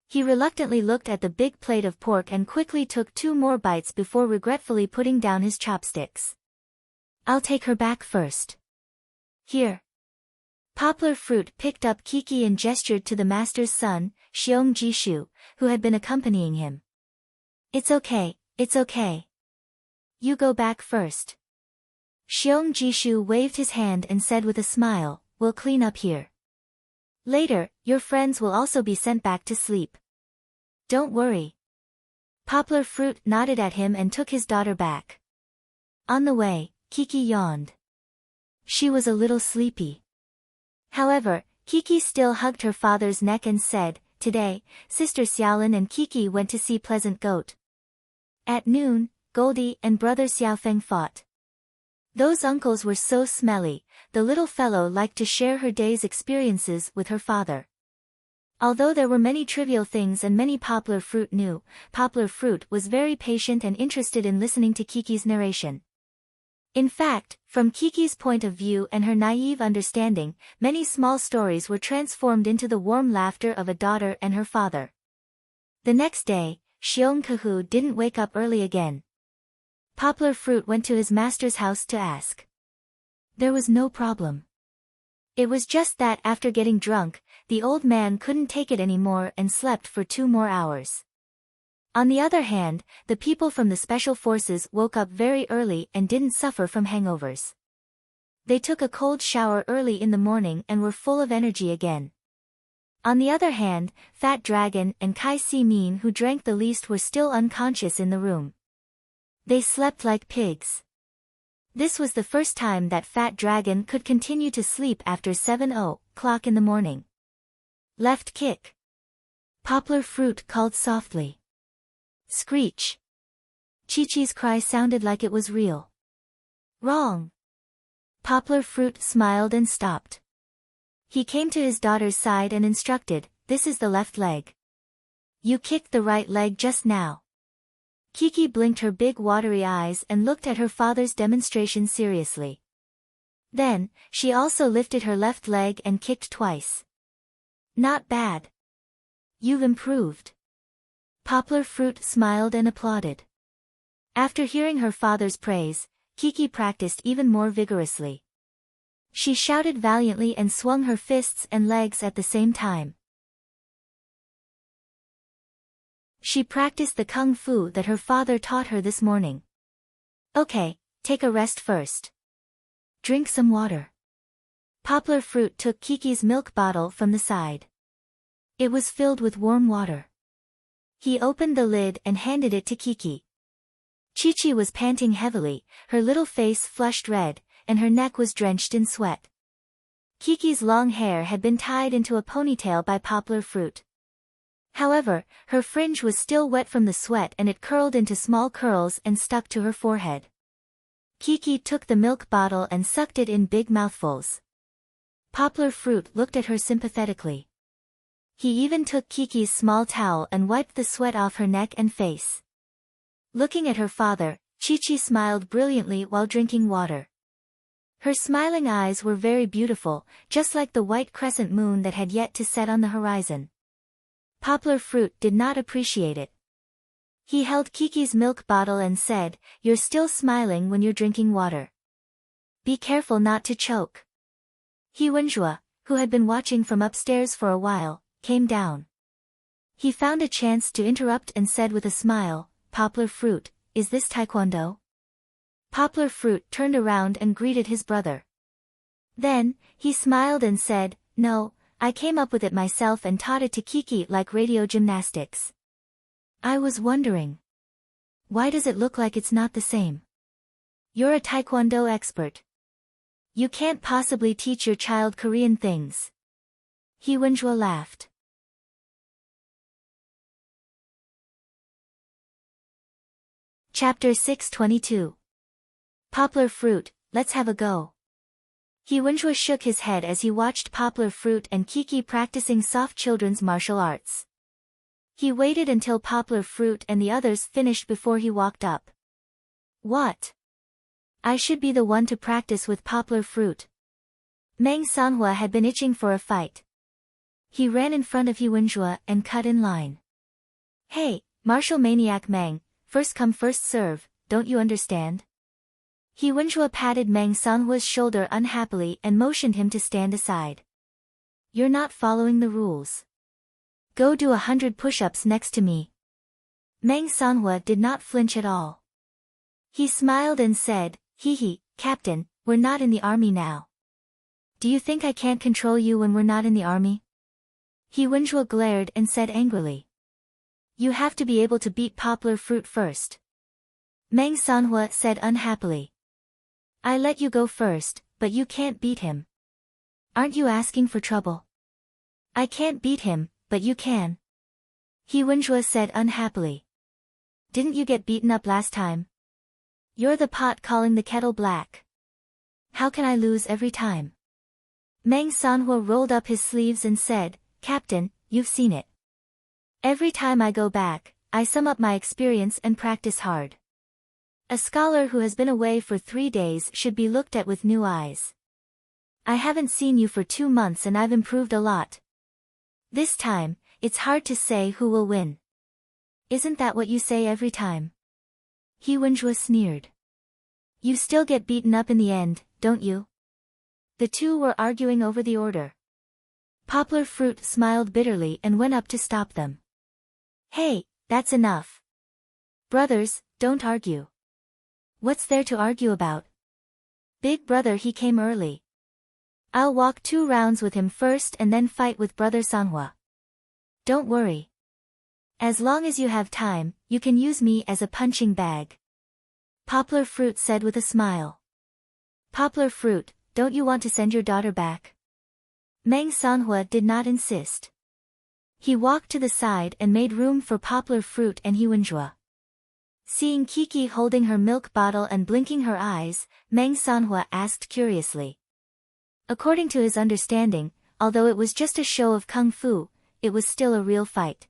He reluctantly looked at the big plate of pork and quickly took 2 more bites before regretfully putting down his chopsticks. I'll take her back first. Here. Poplar Fruit picked up Kiki and gestured to the master's son, Xiong Jishu, who had been accompanying him. It's okay, it's okay. You go back first. Xiong Jishu waved his hand and said with a smile, we'll clean up here. Later, your friends will also be sent back to sleep. Don't worry. Poplar Fruit nodded at him and took his daughter back. On the way, Kiki yawned. She was a little sleepy. However, Kiki still hugged her father's neck and said, today, Sister Xiaolin and Kiki went to see Pleasant Goat. At noon, Goldie and brother Xiaofeng fought. Those uncles were so smelly, the little fellow liked to share her day's experiences with her father. Although there were many trivial things and many Poplar Fruit knew, Poplar Fruit was very patient and interested in listening to Kiki's narration. In fact, from Kiki's point of view and her naive understanding, many small stories were transformed into the warm laughter of a daughter and her father. The next day, Xiong Kahu didn't wake up early again. Poplar Fruit went to his master's house to ask. There was no problem. It was just that after getting drunk, the old man couldn't take it anymore and slept for 2 more hours. On the other hand, the people from the special forces woke up very early and didn't suffer from hangovers. They took a cold shower early in the morning and were full of energy again. On the other hand, Fat Dragon and Kai Si Min, who drank the least, were still unconscious in the room. They slept like pigs. This was the first time that Fat Dragon could continue to sleep after 7:00 in the morning. Left kick. Poplar Fruit called softly. Screech. Chi-Chi's cry sounded like it was real. Wrong. Poplar Fruit smiled and stopped. He came to his daughter's side and instructed, this is the left leg. You kicked the right leg just now. Kiki blinked her big watery eyes and looked at her father's demonstration seriously. Then, she also lifted her left leg and kicked twice. Not bad. You've improved. Poplar Fruit smiled and applauded. After hearing her father's praise, Kiki practiced even more vigorously. She shouted valiantly and swung her fists and legs at the same time. She practiced the kung fu that her father taught her this morning. Okay, take a rest first. Drink some water. Poplar Fruit took Kiki's milk bottle from the side. It was filled with warm water. He opened the lid and handed it to Kiki. Chi-Chi was panting heavily, her little face flushed red, and her neck was drenched in sweat. Kiki's long hair had been tied into a ponytail by Poplar Fruit. However, her fringe was still wet from the sweat and it curled into small curls and stuck to her forehead. Kiki took the milk bottle and sucked it in big mouthfuls. Poplar Fruit looked at her sympathetically. He even took Kiki's small towel and wiped the sweat off her neck and face. Looking at her father, Chi-Chi smiled brilliantly while drinking water. Her smiling eyes were very beautiful, just like the white crescent moon that had yet to set on the horizon. Poplar Fruit did not appreciate it. He held Kiki's milk bottle and said, "You're still smiling when you're drinking water. Be careful not to choke." He Wenjue, who had been watching from upstairs for a while, came down. He found a chance to interrupt and said with a smile, "Poplar Fruit, is this Taekwondo?" Poplar Fruit turned around and greeted his brother. Then, he smiled and said, "No, I came up with it myself and taught it to Kiki like radio gymnastics. I was wondering. Why does it look like it's not the same? You're a Taekwondo expert. You can't possibly teach your child Korean things." He Wenjue laughed. Chapter 622. Poplar Fruit, let's have a go. He Wenjue shook his head as he watched Poplar Fruit and Kiki practicing soft children's martial arts. He waited until Poplar Fruit and the others finished before he walked up. What? I should be the one to practice with poplar fruit. Meng Sanhua had been itching for a fight. He ran in front of He Wenjue and cut in line. Hey, martial maniac Meng, first come first serve, don't you understand? He Wenjue patted Meng Sanhua's shoulder unhappily and motioned him to stand aside. You're not following the rules. Go do 100 push-ups next to me. Meng Sanhua did not flinch at all. He smiled and said, Hee, Captain, we're not in the army now. Do you think I can't control you when we're not in the army? He Wenjue glared and said angrily. You have to be able to beat poplar fruit first. Meng Sanhua said unhappily. I let you go first, but you can't beat him. Aren't you asking for trouble? I can't beat him, but you can. He Wenjue said unhappily. Didn't you get beaten up last time? You're the pot calling the kettle black. How can I lose every time? Meng Sanhua rolled up his sleeves and said, Captain, you've seen it. Every time I go back, I sum up my experience and practice hard. A scholar who has been away for 3 days should be looked at with new eyes. I haven't seen you for 2 months and I've improved a lot. This time, it's hard to say who will win. Isn't that what you say every time? He Wenjue sneered. You still get beaten up in the end, don't you? The two were arguing over the order. Poplar Fruit smiled bitterly and went up to stop them. Hey, that's enough. Brothers, don't argue. What's there to argue about? Big brother he came early. I'll walk 2 rounds with him first and then fight with brother Sanhua. Don't worry. As long as you have time, you can use me as a punching bag. Poplar Fruit said with a smile. Poplar Fruit, don't you want to send your daughter back? Meng Sanhua did not insist. He walked to the side and made room for Poplar Fruit and He Wenjue. Seeing Kiki holding her milk bottle and blinking her eyes, Meng Sanhua asked curiously. According to his understanding, although it was just a show of kung fu, it was still a real fight.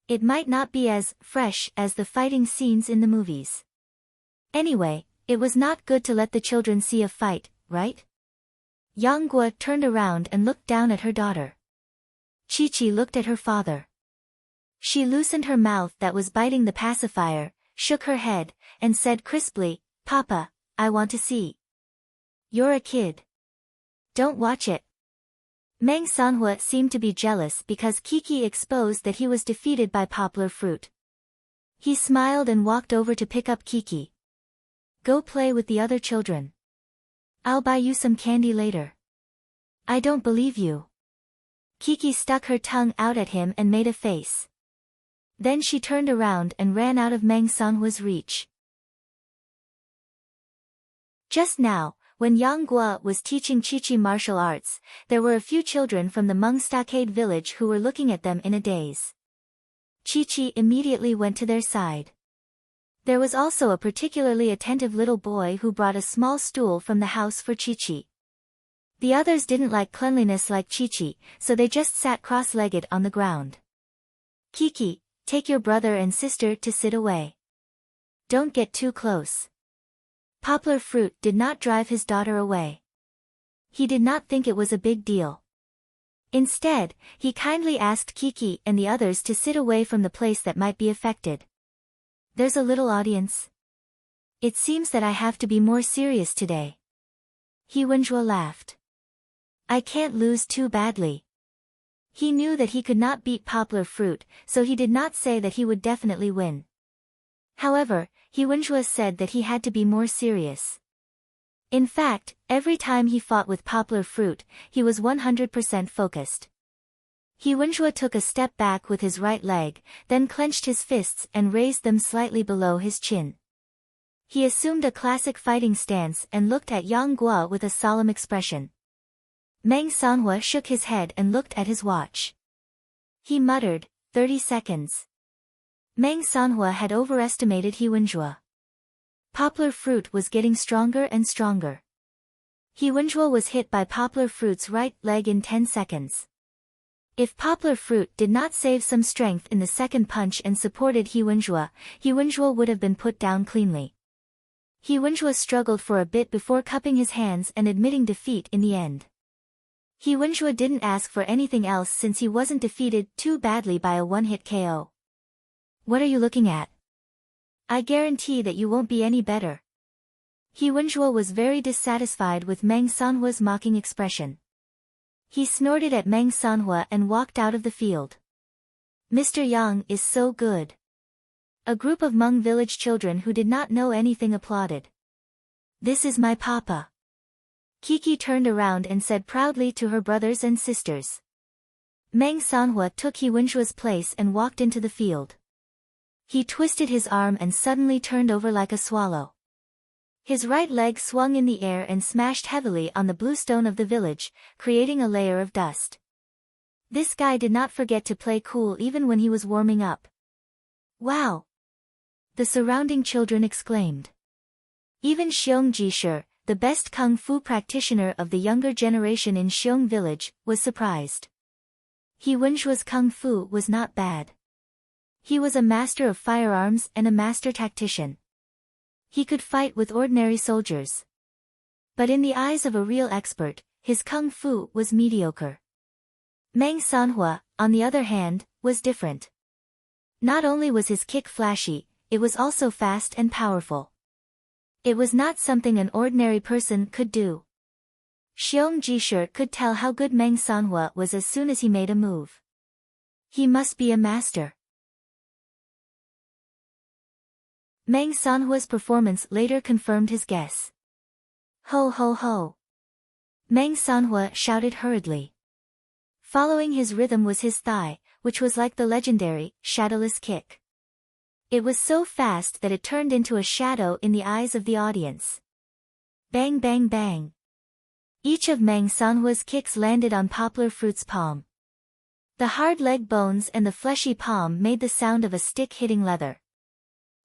It might not be as fresh as the fighting scenes in the movies. Anyway, it was not good to let the children see a fight, right? Yang Guo turned around and looked down at her daughter. Chi-Chi looked at her father. She loosened her mouth that was biting the pacifier, shook her head, and said crisply, Papa, I want to see. You're a kid. Don't watch it. Meng Sanhua seemed to be jealous because Kiki exposed that he was defeated by Poplar Fruit. He smiled and walked over to pick up Kiki. Go play with the other children. I'll buy you some candy later. I don't believe you. Kiki stuck her tongue out at him and made a face. Then she turned around and ran out of Meng Sanhua's reach. Just now, when Yang Guo was teaching Chi-Chi martial arts, there were a few children from the Hmong stockade village who were looking at them in a daze. Chi-Chi immediately went to their side. There was also a particularly attentive little boy who brought a small stool from the house for Chi-Chi. The others didn't like cleanliness like Chi-Chi, so they just sat cross-legged on the ground. Kiki, take your brother and sister to sit away. Don't get too close. Poplar Fruit did not drive his daughter away. He did not think it was a big deal. Instead, he kindly asked Kiki and the others to sit away from the place that might be affected. There's a little audience. It seems that I have to be more serious today. He Wenjue laughed. I can't lose too badly. He knew that he could not beat Poplar Fruit, so he did not say that he would definitely win. However, He Wenjue said that he had to be more serious. In fact, every time he fought with Poplar Fruit, he was 100% focused. He Wenjue took a step back with his right leg, then clenched his fists and raised them slightly below his chin. He assumed a classic fighting stance and looked at Yang Guo with a solemn expression. Meng Sanhua shook his head and looked at his watch. He muttered, 30 seconds. Meng Sanhua had overestimated He Wenjue. Poplar Fruit was getting stronger and stronger. He Wenjue was hit by Poplar Fruit's right leg in 10 seconds. If Poplar Fruit did not save some strength in the second punch and supported He Wenjue would have been put down cleanly. He Wenhua struggled for a bit before cupping his hands and admitting defeat in the end. He Wenhua didn't ask for anything else since he wasn't defeated too badly by a one-hit KO. What are you looking at? I guarantee that you won't be any better. He Wenhua was very dissatisfied with Meng Sanhua's mocking expression. He snorted at Meng Sanhua and walked out of the field. Mr. Yang is so good. A group of Hmong village children who did not know anything applauded. This is my papa. Kiki turned around and said proudly to her brothers and sisters. Meng Sanhua took He Wenhua's place and walked into the field. He twisted his arm and suddenly turned over like a swallow. His right leg swung in the air and smashed heavily on the blue stone of the village, creating a layer of dust. This guy did not forget to play cool even when he was warming up. Wow! The surrounding children exclaimed. Even Xiong Jisher, the best kung fu practitioner of the younger generation in Xiong village, was surprised. He Wenhua's kung fu was not bad. He was a master of firearms and a master tactician. He could fight with ordinary soldiers. But in the eyes of a real expert, his kung fu was mediocre. Meng Sanhua, on the other hand, was different. Not only was his kick flashy, it was also fast and powerful. It was not something an ordinary person could do. Xiong Jisher could tell how good Meng Sanhua was as soon as he made a move. He must be a master. Meng Sanhua's performance later confirmed his guess. Ho ho ho! Meng Sanhua shouted hurriedly. Following his rhythm was his thigh, which was like the legendary, shadowless kick. It was so fast that it turned into a shadow in the eyes of the audience. Bang bang bang! Each of Meng Sanhua's kicks landed on Poplar Fruit's palm. The hard leg bones and the fleshy palm made the sound of a stick hitting leather.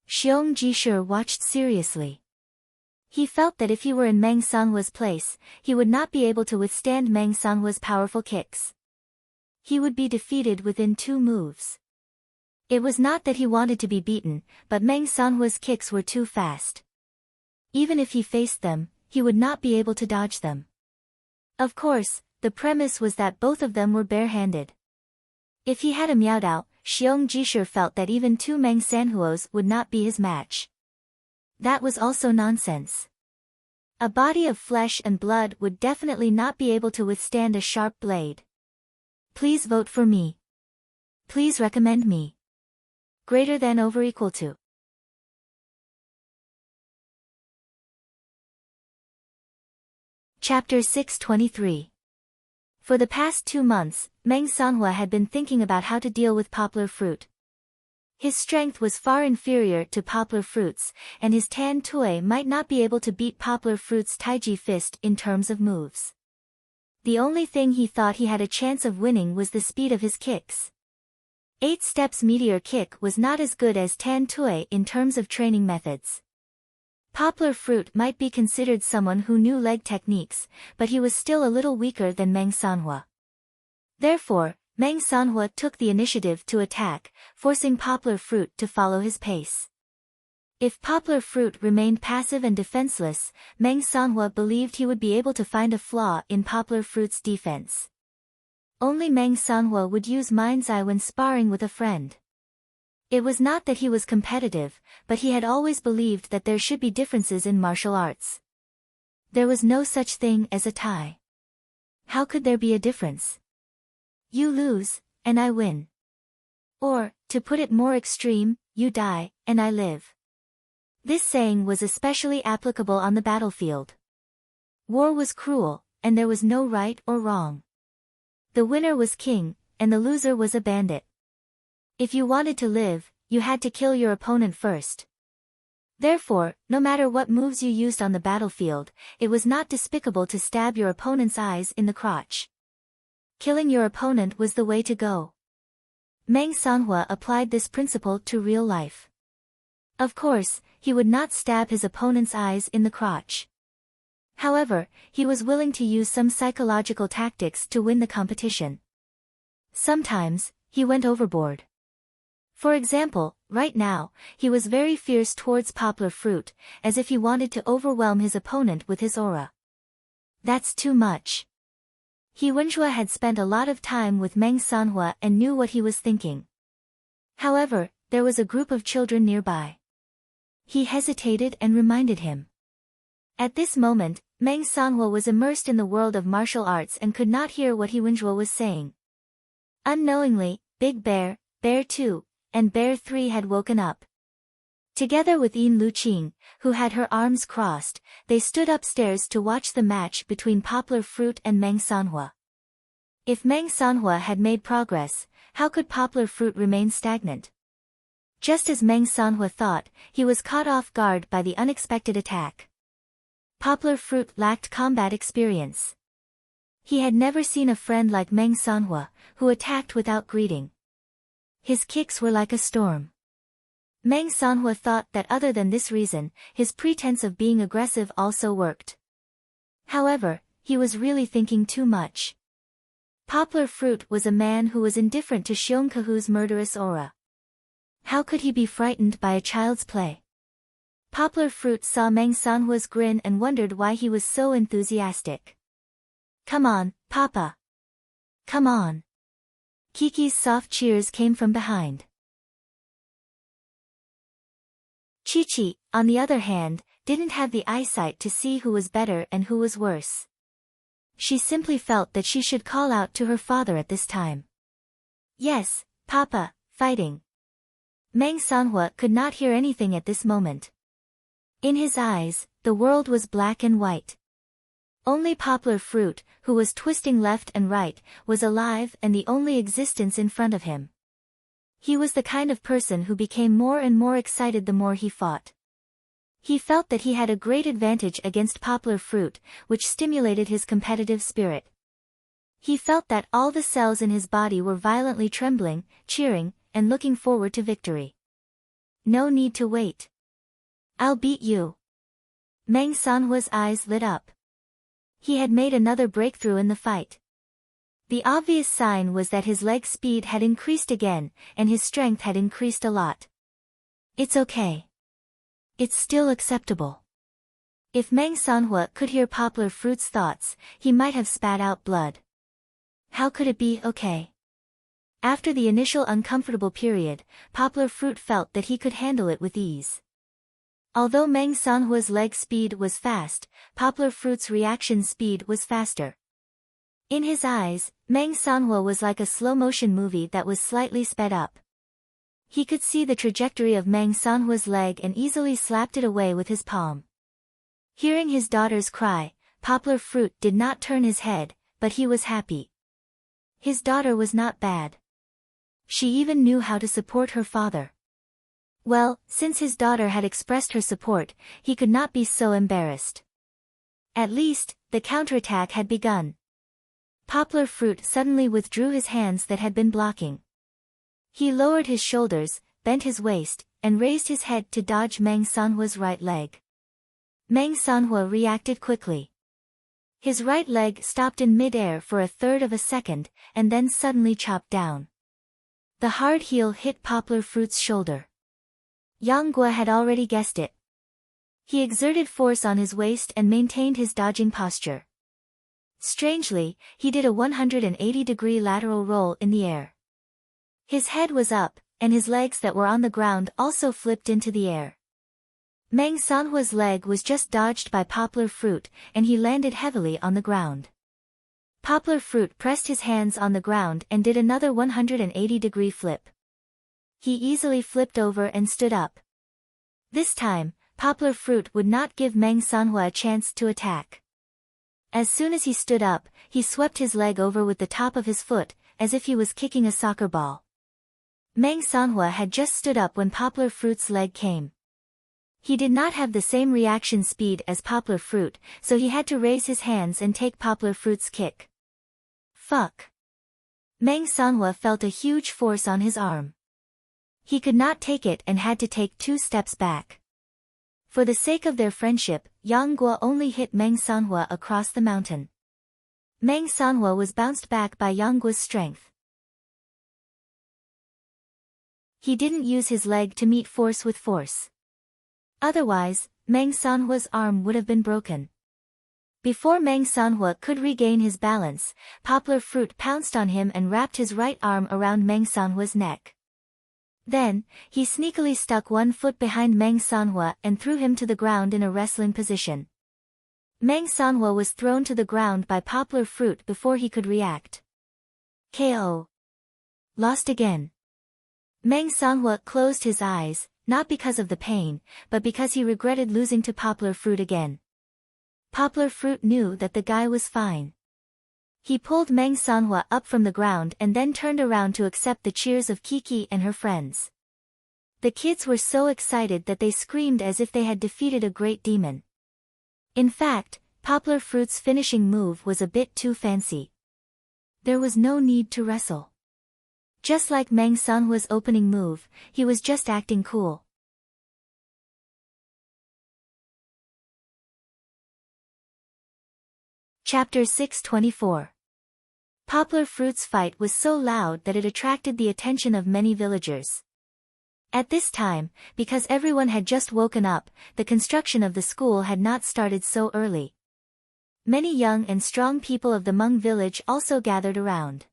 Xiong Jisher watched seriously. He felt that if he were in Meng Sanhua's place, he would not be able to withstand Meng Sanhua's powerful kicks. He would be defeated within 2 moves. It was not that he wanted to be beaten, but Meng Sanhua's kicks were too fast. Even if he faced them, he would not be able to dodge them. Of course, the premise was that both of them were barehanded. If he had a Miaodao, Xiong Jisher felt that even 2 Meng Sanhuos would not be his match. That was also nonsense. A body of flesh and blood would definitely not be able to withstand a sharp blade. Please vote for me. Please recommend me. Greater than over equal to. Chapter 623. For the past 2 months, Meng Sanhua had been thinking about how to deal with Poplar Fruit. His strength was far inferior to Poplar Fruit's, and his Tan Tui might not be able to beat Poplar Fruit's Taiji Fist in terms of moves. The only thing he thought he had a chance of winning was the speed of his kicks. 8 Steps Meteor Kick was not as good as Tan Tui in terms of training methods. Poplar Fruit might be considered someone who knew leg techniques, but he was still a little weaker than Meng Sanhua. Therefore, Meng Sanhua took the initiative to attack, forcing Poplar Fruit to follow his pace. If Poplar Fruit remained passive and defenseless, Meng Sanhua believed he would be able to find a flaw in Poplar Fruit's defense. Only Meng Sanhua would use Mind's Eye when sparring with a friend. It was not that he was competitive, but he had always believed that there should be differences in martial arts. There was no such thing as a tie. How could there be a difference? You lose, and I win. Or, to put it more extreme, you die, and I live. This saying was especially applicable on the battlefield. War was cruel, and there was no right or wrong. The winner was king, and the loser was a bandit. If you wanted to live, you had to kill your opponent first. Therefore, no matter what moves you used on the battlefield, it was not despicable to stab your opponent's eyes in the crotch. Killing your opponent was the way to go. Meng Sanhua applied this principle to real life. Of course, he would not stab his opponent's eyes in the crotch. However, he was willing to use some psychological tactics to win the competition. Sometimes, he went overboard. For example, Right now, he was very fierce towards Poplar Fruit, as if he wanted to overwhelm his opponent with his aura. That's too much. He Wenhua had spent a lot of time with Meng Sanhua and knew what he was thinking. However, there was a group of children nearby. He hesitated and reminded him. At this moment, Meng Sanhua was immersed in the world of martial arts and could not hear what He Wenhua was saying. Unknowingly, Big Bear, Bear 2, and Bear 3 had woken up. Together with Yin Luqing, who had her arms crossed, they stood upstairs to watch the match between Poplar Fruit and Meng Sanhua. If Meng Sanhua had made progress, how could Poplar Fruit remain stagnant? Just as Meng Sanhua thought, he was caught off guard by the unexpected attack. Poplar Fruit lacked combat experience. He had never seen a friend like Meng Sanhua, who attacked without greeting. His kicks were like a storm. Meng Sanhua thought that other than this reason, his pretense of being aggressive also worked. However, he was really thinking too much. Poplar Fruit was a man who was indifferent to Xiong Kahu's murderous aura. How could he be frightened by a child's play? Poplar Fruit saw Meng Sanhua's grin and wondered why he was so enthusiastic. Come on, Papa. Come on. Kiki's soft cheers came from behind. Chi-Chi, on the other hand, didn't have the eyesight to see who was better and who was worse. She simply felt that she should call out to her father at this time. Yes, Papa, fighting. Meng Sanhua could not hear anything at this moment. In his eyes, the world was black and white. Only Poplar Fruit, who was twisting left and right, was alive and the only existence in front of him. He was the kind of person who became more and more excited the more he fought. He felt that he had a great advantage against Poplar Fruit, which stimulated his competitive spirit. He felt that all the cells in his body were violently trembling, cheering, and looking forward to victory. No need to wait. I'll beat you. Meng Sanhua's eyes lit up. He had made another breakthrough in the fight. The obvious sign was that his leg speed had increased again, and his strength had increased a lot. It's okay. It's still acceptable. If Meng Sanhua could hear Poplar Fruit's thoughts, he might have spat out blood. How could it be okay? After the initial uncomfortable period, Poplar Fruit felt that he could handle it with ease. Although Meng Sanhua's leg speed was fast, Poplar Fruit's reaction speed was faster. In his eyes, Meng Sanhua was like a slow-motion movie that was slightly sped up. He could see the trajectory of Meng Sanhua's leg and easily slapped it away with his palm. Hearing his daughter's cry, Poplar Fruit did not turn his head, but he was happy. His daughter was not bad. She even knew how to support her father. Well, since his daughter had expressed her support, he could not be so embarrassed. At least, the counterattack had begun. Poplar Fruit suddenly withdrew his hands that had been blocking. He lowered his shoulders, bent his waist, and raised his head to dodge Meng Sanhua's right leg. Meng Sanhua reacted quickly. His right leg stopped in mid-air for a third of a second, and then suddenly chopped down. The hard heel hit Poplar Fruit's shoulder. Yang Guo had already guessed it. He exerted force on his waist and maintained his dodging posture. Strangely, he did a 180-degree lateral roll in the air. His head was up, and his legs that were on the ground also flipped into the air. Meng Sanhua's leg was just dodged by Poplar Fruit, and he landed heavily on the ground. Poplar Fruit pressed his hands on the ground and did another 180-degree flip. He easily flipped over and stood up. This time, Poplar Fruit would not give Meng Sanhua a chance to attack. As soon as he stood up, he swept his leg over with the top of his foot, as if he was kicking a soccer ball. Meng Sanhua had just stood up when Poplar Fruit's leg came. He did not have the same reaction speed as Poplar Fruit, so he had to raise his hands and take Poplar Fruit's kick. Fuck. Meng Sanhua felt a huge force on his arm. He could not take it and had to take 2 steps back. For the sake of their friendship, Yang Guo only hit Meng Sanhua across the mountain. Meng Sanhua was bounced back by Yang Guo's strength. He didn't use his leg to meet force with force. Otherwise, Meng Sanhua's arm would have been broken. Before Meng Sanhua could regain his balance, Poplar Fruit pounced on him and wrapped his right arm around Meng Sanhua's neck. Then, he sneakily stuck one foot behind Meng Sanhua and threw him to the ground in a wrestling position. Meng Sanhua was thrown to the ground by Poplar Fruit before he could react. KO. Lost again. Meng Sanhua closed his eyes, not because of the pain, but because he regretted losing to Poplar Fruit again. Poplar Fruit knew that the guy was fine. He pulled Meng Sanhua up from the ground and then turned around to accept the cheers of Kiki and her friends. The kids were so excited that they screamed as if they had defeated a great demon. In fact, Poplar Fruit's finishing move was a bit too fancy. There was no need to wrestle. Just like Meng Sanhua's opening move, he was just acting cool. Chapter 624. Poplar Fruit's fight was so loud that it attracted the attention of many villagers. At this time, because everyone had just woken up, the construction of the school had not started so early. Many young and strong people of the Hmong village also gathered around.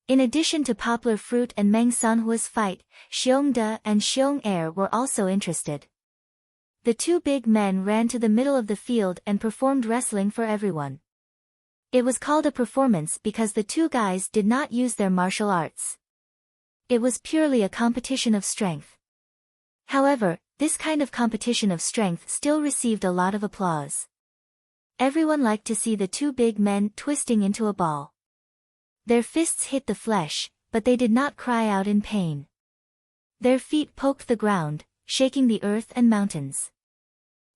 In addition to Poplar Fruit and Meng Sanhua's fight, Xiongde and Xiong were also interested. The two big men ran to the middle of the field and performed wrestling for everyone. It was called a performance because the two guys did not use their martial arts. It was purely a competition of strength. However, this kind of competition of strength still received a lot of applause. Everyone liked to see the two big men twisting into a ball. Their fists hit the flesh, but they did not cry out in pain. Their feet poked the ground, shaking the earth and mountains.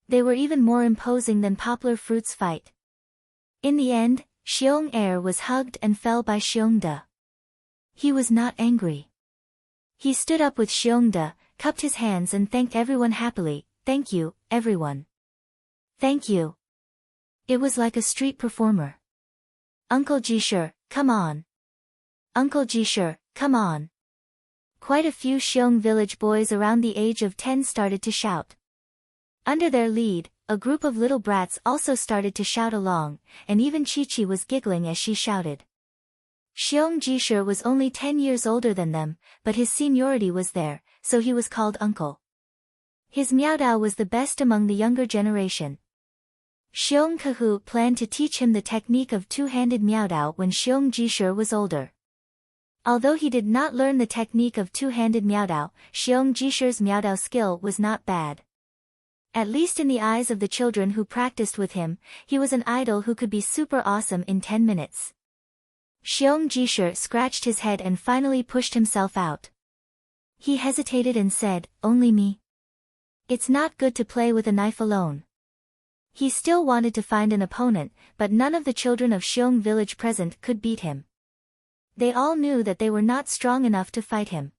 They were even more imposing than Poplar Fruit's fight. In the end, Xiong was hugged and fell by Xiongde. He was not angry. He stood up with Xiongde, cupped his hands and thanked everyone happily. "Thank you, everyone. Thank you." It was like a street performer. "Uncle Jisher, come on. Uncle Jisher, come on." Quite a few Xiong village boys around the age of 10 started to shout. Under their lead, a group of little brats also started to shout along, and even Chi-Chi was giggling as she shouted. Xiong Jisher was only 10 years older than them, but his seniority was there, so he was called uncle. His Miaodao was the best among the younger generation. Xiong Kahu planned to teach him the technique of two-handed Miaodao when Xiong Jisher was older. Although he did not learn the technique of two-handed Miaodao, Xiong Jisher's Miaodao skill was not bad. At least in the eyes of the children who practiced with him, he was an idol who could be super awesome in 10 minutes. Xiong Jisher scratched his head and finally pushed himself out. He hesitated and said, "Only me? It's not good to play with a knife alone." He still wanted to find an opponent, but none of the children of Xiong village present could beat him. They all knew that they were not strong enough to fight him.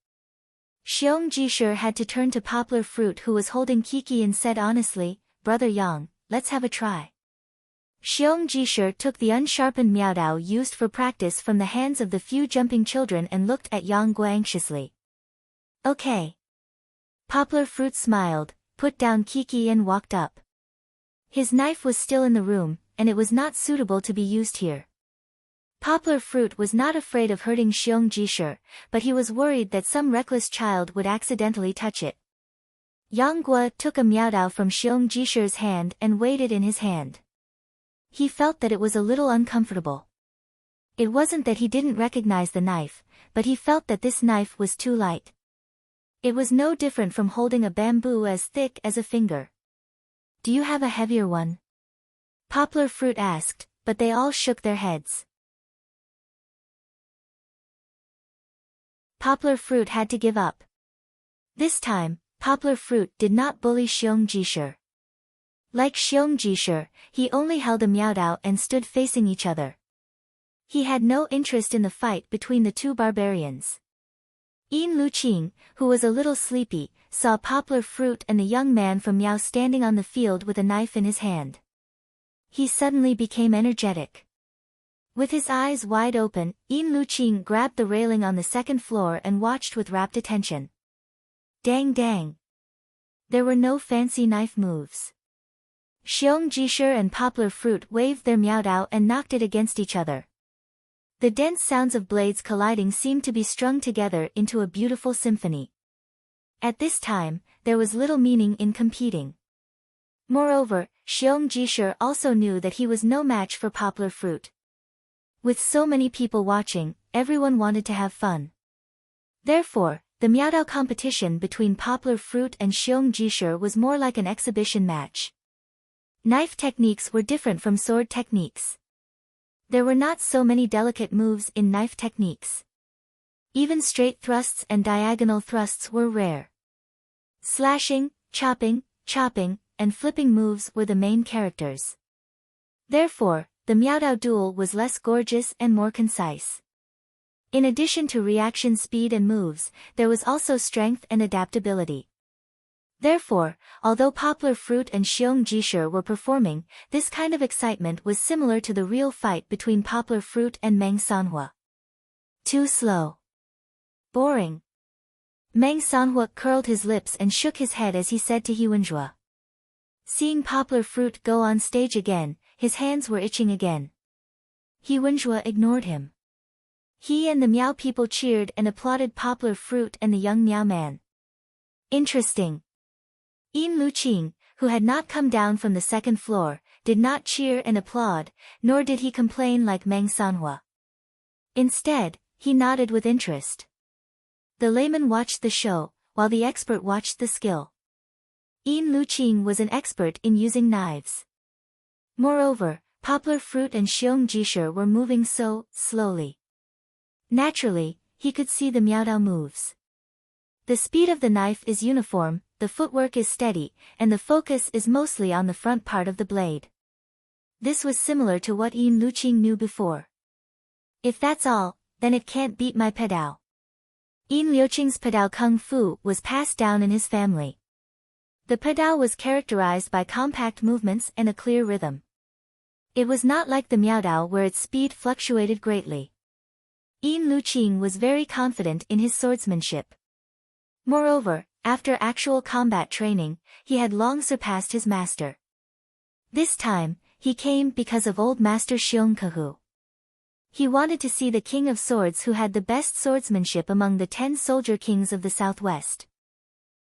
Xiong Jisher had to turn to Poplar Fruit who was holding Kiki and said honestly, "Brother Yang, let's have a try." Xiong Jisher took the unsharpened Miaodao used for practice from the hands of the few jumping children and looked at Yang Guo anxiously. "Okay." Poplar Fruit smiled, put down Kiki and walked up. His knife was still in the room, and it was not suitable to be used here. Poplar Fruit was not afraid of hurting Xiong Jisher, but he was worried that some reckless child would accidentally touch it. Yang Guo took a Miaodao from Xiong Jisher's hand and weighed it in his hand. He felt that it was a little uncomfortable. It wasn't that he didn't recognize the knife, but he felt that this knife was too light. It was no different from holding a bamboo as thick as a finger. "Do you have a heavier one?" Poplar Fruit asked, but they all shook their heads. Poplar Fruit had to give up. This time, Poplar Fruit did not bully Xiong Jisher. Like Xiong Jisher, he only held a Miaodao and stood facing each other. He had no interest in the fight between the two barbarians. Yin Luqing, who was a little sleepy, saw Poplar Fruit and the young man from Miao standing on the field with a knife in his hand. He suddenly became energetic. With his eyes wide open, Yin Luqing grabbed the railing on the second floor and watched with rapt attention. Dang dang. There were no fancy knife moves. Xiong Jishir and Poplar Fruit waved their Miaodao and knocked it against each other. The dense sounds of blades colliding seemed to be strung together into a beautiful symphony. At this time, there was little meaning in competing. Moreover, Xiong Jishir also knew that he was no match for Poplar Fruit. With so many people watching, everyone wanted to have fun. Therefore, the Miaodao competition between Poplar Fruit and Xiong Jishir was more like an exhibition match. Knife techniques were different from sword techniques. There were not so many delicate moves in knife techniques. Even straight thrusts and diagonal thrusts were rare. Slashing, chopping, and flipping moves were the main characters. Therefore, the Miaodao duel was less gorgeous and more concise. In addition to reaction speed and moves, there was also strength and adaptability. Therefore, although Poplar Fruit and Xiong Jishir were performing, this kind of excitement was similar to the real fight between Poplar Fruit and Meng Sanhua. Too slow. Boring. Meng Sanhua curled his lips and shook his head as he said to Huanjua. Seeing Poplar Fruit go on stage again, his hands were itching again. Huanjua ignored him. He and the Miao people cheered and applauded Poplar Fruit and the young Miao man. Interesting. Yin Luqing, who had not come down from the second floor, did not cheer and applaud, nor did he complain like Meng Sanhua. Instead, he nodded with interest. The layman watched the show, while the expert watched the skill. Yin Luqing was an expert in using knives. Moreover, Poplar Fruit and Xiong Jishir were moving so slowly. Naturally, he could see the Miaodao moves. The speed of the knife is uniform, the footwork is steady, and the focus is mostly on the front part of the blade. This was similar to what Yin Luqing knew before. If that's all, then it can't beat my pedao. Yin Luqing's pedao kung fu was passed down in his family. The pedao was characterized by compact movements and a clear rhythm. It was not like the Miaodao where its speed fluctuated greatly. Yin Luqing was very confident in his swordsmanship. Moreover, after actual combat training, he had long surpassed his master. This time, he came because of old master Xiong Kahu. He wanted to see the king of swords who had the best swordsmanship among the 10 soldier kings of the southwest.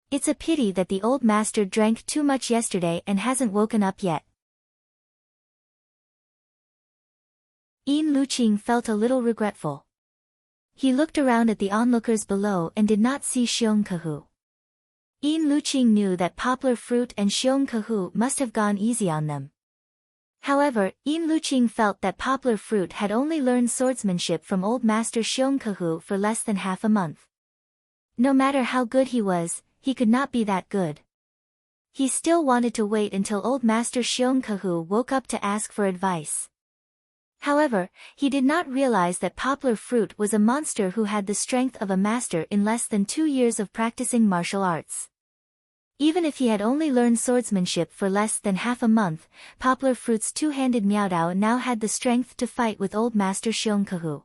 It's a pity that the old master drank too much yesterday and hasn't woken up yet. Yin Luqing felt a little regretful. He looked around at the onlookers below and did not see Xiong Kahu. Yin Luqing knew that Poplar Fruit and Xiong Kahu must have gone easy on them. However, Yin Luqing felt that Poplar Fruit had only learned swordsmanship from old master Xiong Kahu for less than half a month. No matter how good he was, he could not be that good. He still wanted to wait until old master Xiong Kahu woke up to ask for advice. However, he did not realize that Poplar Fruit was a monster who had the strength of a master in less than 2 years of practicing martial arts. Even if he had only learned swordsmanship for less than half a month, Poplar Fruit's two-handed Miaodao now had the strength to fight with old master Xiong Kahu.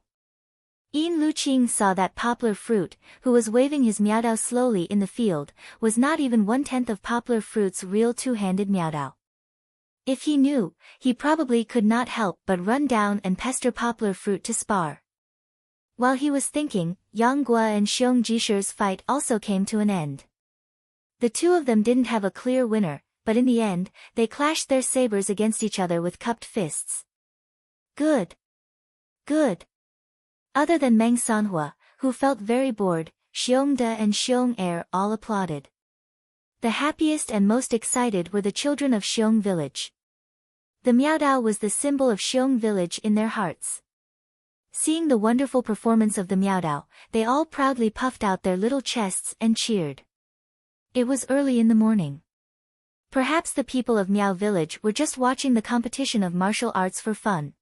Yin Luqing saw that Poplar Fruit, who was waving his Miaodao slowly in the field, was not even 1/10 of Poplar Fruit's real two-handed Miaodao. If he knew, he probably could not help but run down and pester Poplar Fruit to spar. While he was thinking, Yang Gua and Xiong Jishir's fight also came to an end. The two of them didn't have a clear winner, but in the end, they clashed their sabers against each other with cupped fists. Good. Good. Other than Meng Sanhua, who felt very bored, Xiong De and Xiong Er all applauded. The happiest and most excited were the children of Xiong village. The Miaodao was the symbol of Xiong village in their hearts. Seeing the wonderful performance of the Miaodao, they all proudly puffed out their little chests and cheered. It was early in the morning. Perhaps the people of Miao village were just watching the competition of martial arts for fun.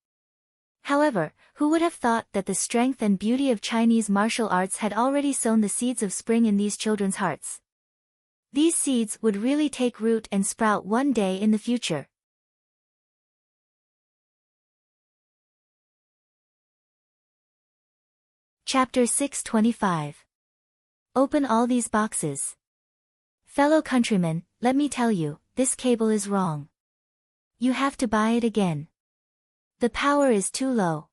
However, who would have thought that the strength and beauty of Chinese martial arts had already sown the seeds of spring in these children's hearts? These seeds would really take root and sprout one day in the future. Chapter 625. Open all these boxes. Fellow countrymen, let me tell you, this cable is wrong. You have to buy it again. The power is too low.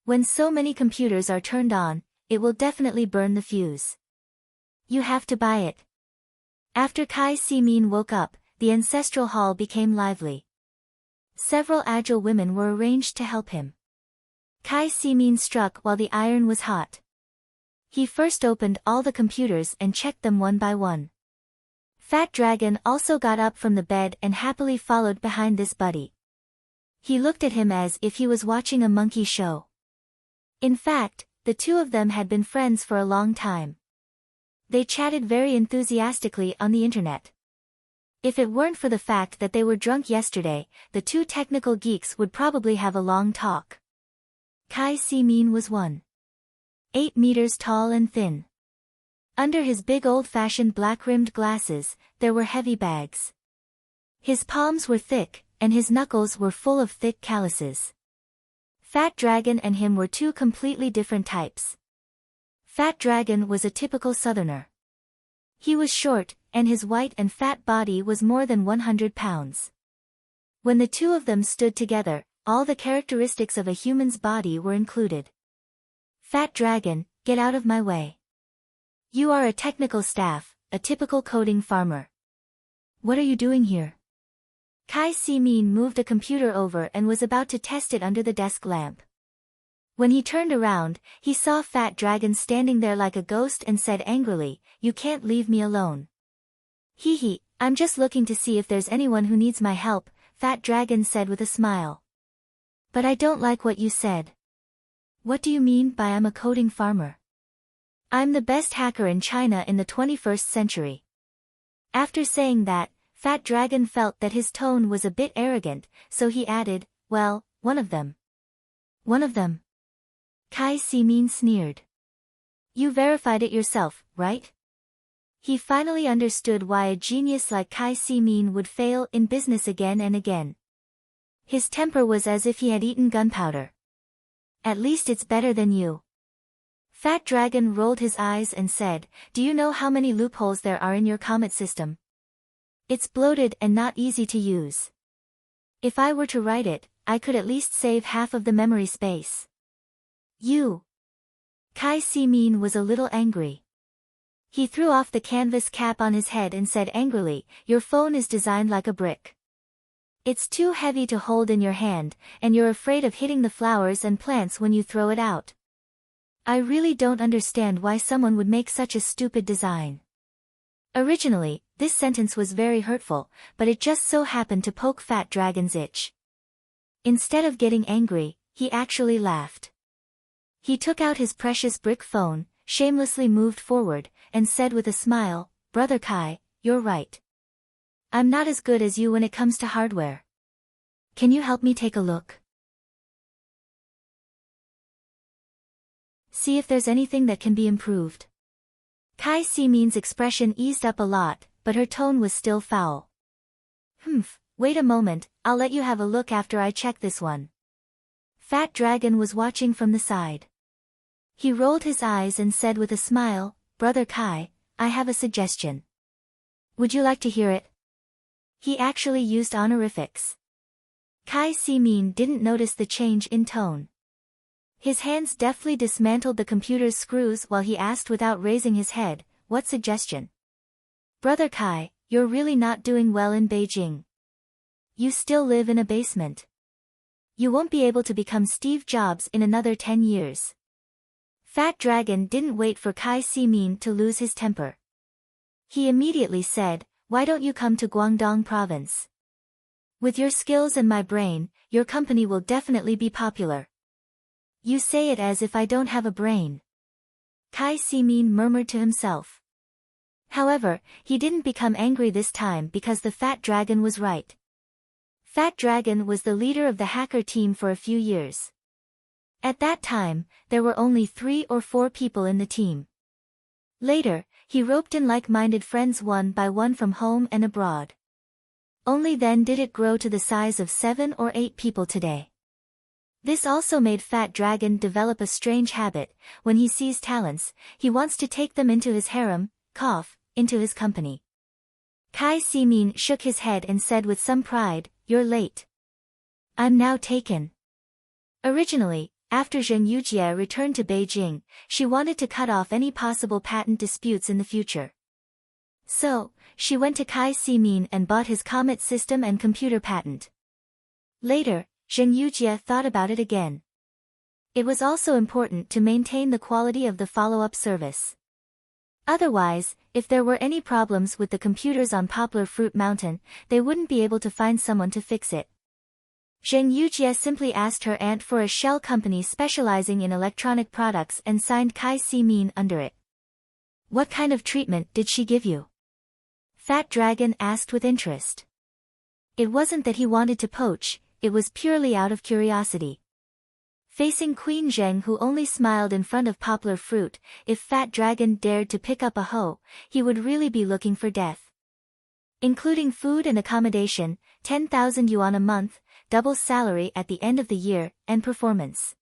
When so many computers are turned on, it will definitely burn the fuse. You have to buy it. After Kai Si-min woke up, the ancestral hall became lively. Several agile women were arranged to help him. Kai Si-min struck while the iron was hot. He first opened all the computers and checked them one by one. Fat Dragon also got up from the bed and happily followed behind this buddy. He looked at him as if he was watching a monkey show. In fact, the two of them had been friends for a long time. They chatted very enthusiastically on the internet. If it weren't for the fact that they were drunk yesterday, the two technical geeks would probably have a long talk. Kai Si-min was 1.8 meters tall and thin. Under his big old-fashioned black-rimmed glasses, there were heavy bags. His palms were thick, and his knuckles were full of thick calluses. Fat Dragon and him were two completely different types. Fat Dragon was a typical southerner. He was short, and his white and fat body was more than 100 pounds. When the two of them stood together, all the characteristics of a human's body were included. Fat Dragon, get out of my way. You are a technical staff, a typical coding farmer. What are you doing here? Kai Si-min moved a computer over and was about to test it under the desk lamp. When he turned around, he saw Fat Dragon standing there like a ghost and said angrily, "You can't leave me alone." "Hee hee, I'm just looking to see if there's anyone who needs my help," Fat Dragon said with a smile. "But I don't like what you said." "What do you mean by I'm a coding farmer?" "I'm the best hacker in China in the 21st century." After saying that, Fat Dragon felt that his tone was a bit arrogant, so he added, "Well, one of them." "One of them?" Kai Si-min sneered. "You verified it yourself, right?" He finally understood why a genius like Kai Si-min would fail in business again and again. His temper was as if he had eaten gunpowder. "At least it's better than you." Fat Dragon rolled his eyes and said, "Do you know how many loopholes there are in your comet system? It's bloated and not easy to use. If I were to write it, I could at least save half of the memory space." "You." Kai Si-min was a little angry. He threw off the canvas cap on his head and said angrily, "Your phone is designed like a brick. It's too heavy to hold in your hand, and you're afraid of hitting the flowers and plants when you throw it out. I really don't understand why someone would make such a stupid design." Originally, this sentence was very hurtful, but it just so happened to poke Fat Dragon's itch. Instead of getting angry, he actually laughed. He took out his precious brick phone, shamelessly moved forward, and said with a smile, "Brother Kai, you're right. I'm not as good as you when it comes to hardware. Can you help me take a look? See if there's anything that can be improved." Kai Si-min's expression eased up a lot, but her tone was still foul. Wait a moment, I'll let you have a look after I check this one." Fat Dragon was watching from the side. He rolled his eyes and said with a smile, "Brother Kai, I have a suggestion. Would you like to hear it?" He actually used honorifics. Kai Si-min didn't notice the change in tone. His hands deftly dismantled the computer's screws while he asked without raising his head, "What suggestion?" "Brother Kai, you're really not doing well in Beijing. You still live in a basement. You won't be able to become Steve Jobs in another 10 years. Fat Dragon didn't wait for Kai Si-min to lose his temper. He immediately said, "Why don't you come to Guangdong province? With your skills and my brain, your company will definitely be popular." "You say it as if I don't have a brain," Kai Si-min murmured to himself. However, he didn't become angry this time because the Fat Dragon was right. Fat Dragon was the leader of the hacker team for a few years. At that time, there were only 3 or 4 people in the team. Later, he roped in like-minded friends one by one from home and abroad. Only then did it grow to the size of 7 or 8 people today. This also made Fat Dragon develop a strange habit. When he sees talents, he wants to take them into his harem, into his company. Kai Simin shook his head and said with some pride, "You're late. I'm now taken." Originally, after Zheng Yujie returned to Beijing, she wanted to cut off any possible patent disputes in the future. So, she went to Kai Simin and bought his Comet system and computer patent. Later, Zheng Yujie thought about it again. It was also important to maintain the quality of the follow-up service. Otherwise, if there were any problems with the computers on Poplar Fruit Mountain, they wouldn't be able to find someone to fix it. Zheng Yujie simply asked her aunt for a shell company specializing in electronic products and signed Kai Simin under it. "What kind of treatment did she give you?" Fat Dragon asked with interest. It wasn't that he wanted to poach, it was purely out of curiosity. Facing Queen Zheng, who only smiled in front of Poplar Fruit, if Fat Dragon dared to pick up a hoe, he would really be looking for death. Including food and accommodation, 10,000 yuan a month, double salary at the end of the year, and performance.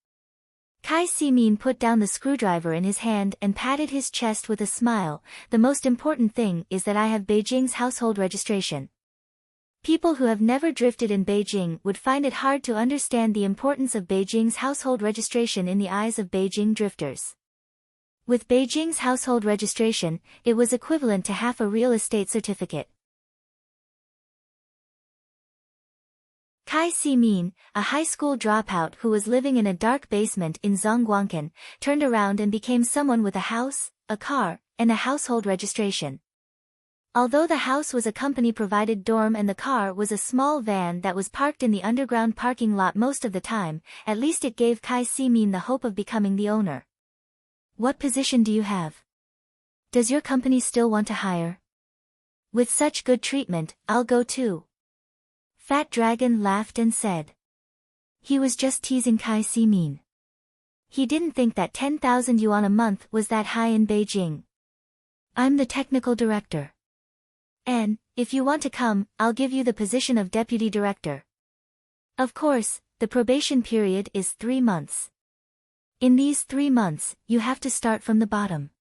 Kai Simin put down the screwdriver in his hand and patted his chest with a smile. "The most important thing is that I have Beijing's household registration." People who have never drifted in Beijing would find it hard to understand the importance of Beijing's household registration in the eyes of Beijing drifters. With Beijing's household registration, it was equivalent to half a real estate certificate. Kai Simin, a high school dropout who was living in a dark basement in Zhongguancun, turned around and became someone with a house, a car, and a household registration. Although the house was a company-provided dorm and the car was a small van that was parked in the underground parking lot most of the time, at least it gave Kai Simin the hope of becoming the owner. "What position do you have? Does your company still want to hire? With such good treatment, I'll go too." Fat Dragon laughed and said. He was just teasing Kai Simin. He didn't think that 10,000 yuan a month was that high in Beijing. "I'm the technical director. And, if you want to come, I'll give you the position of deputy director. Of course, the probation period is 3 months. In these 3 months, you have to start from the bottom."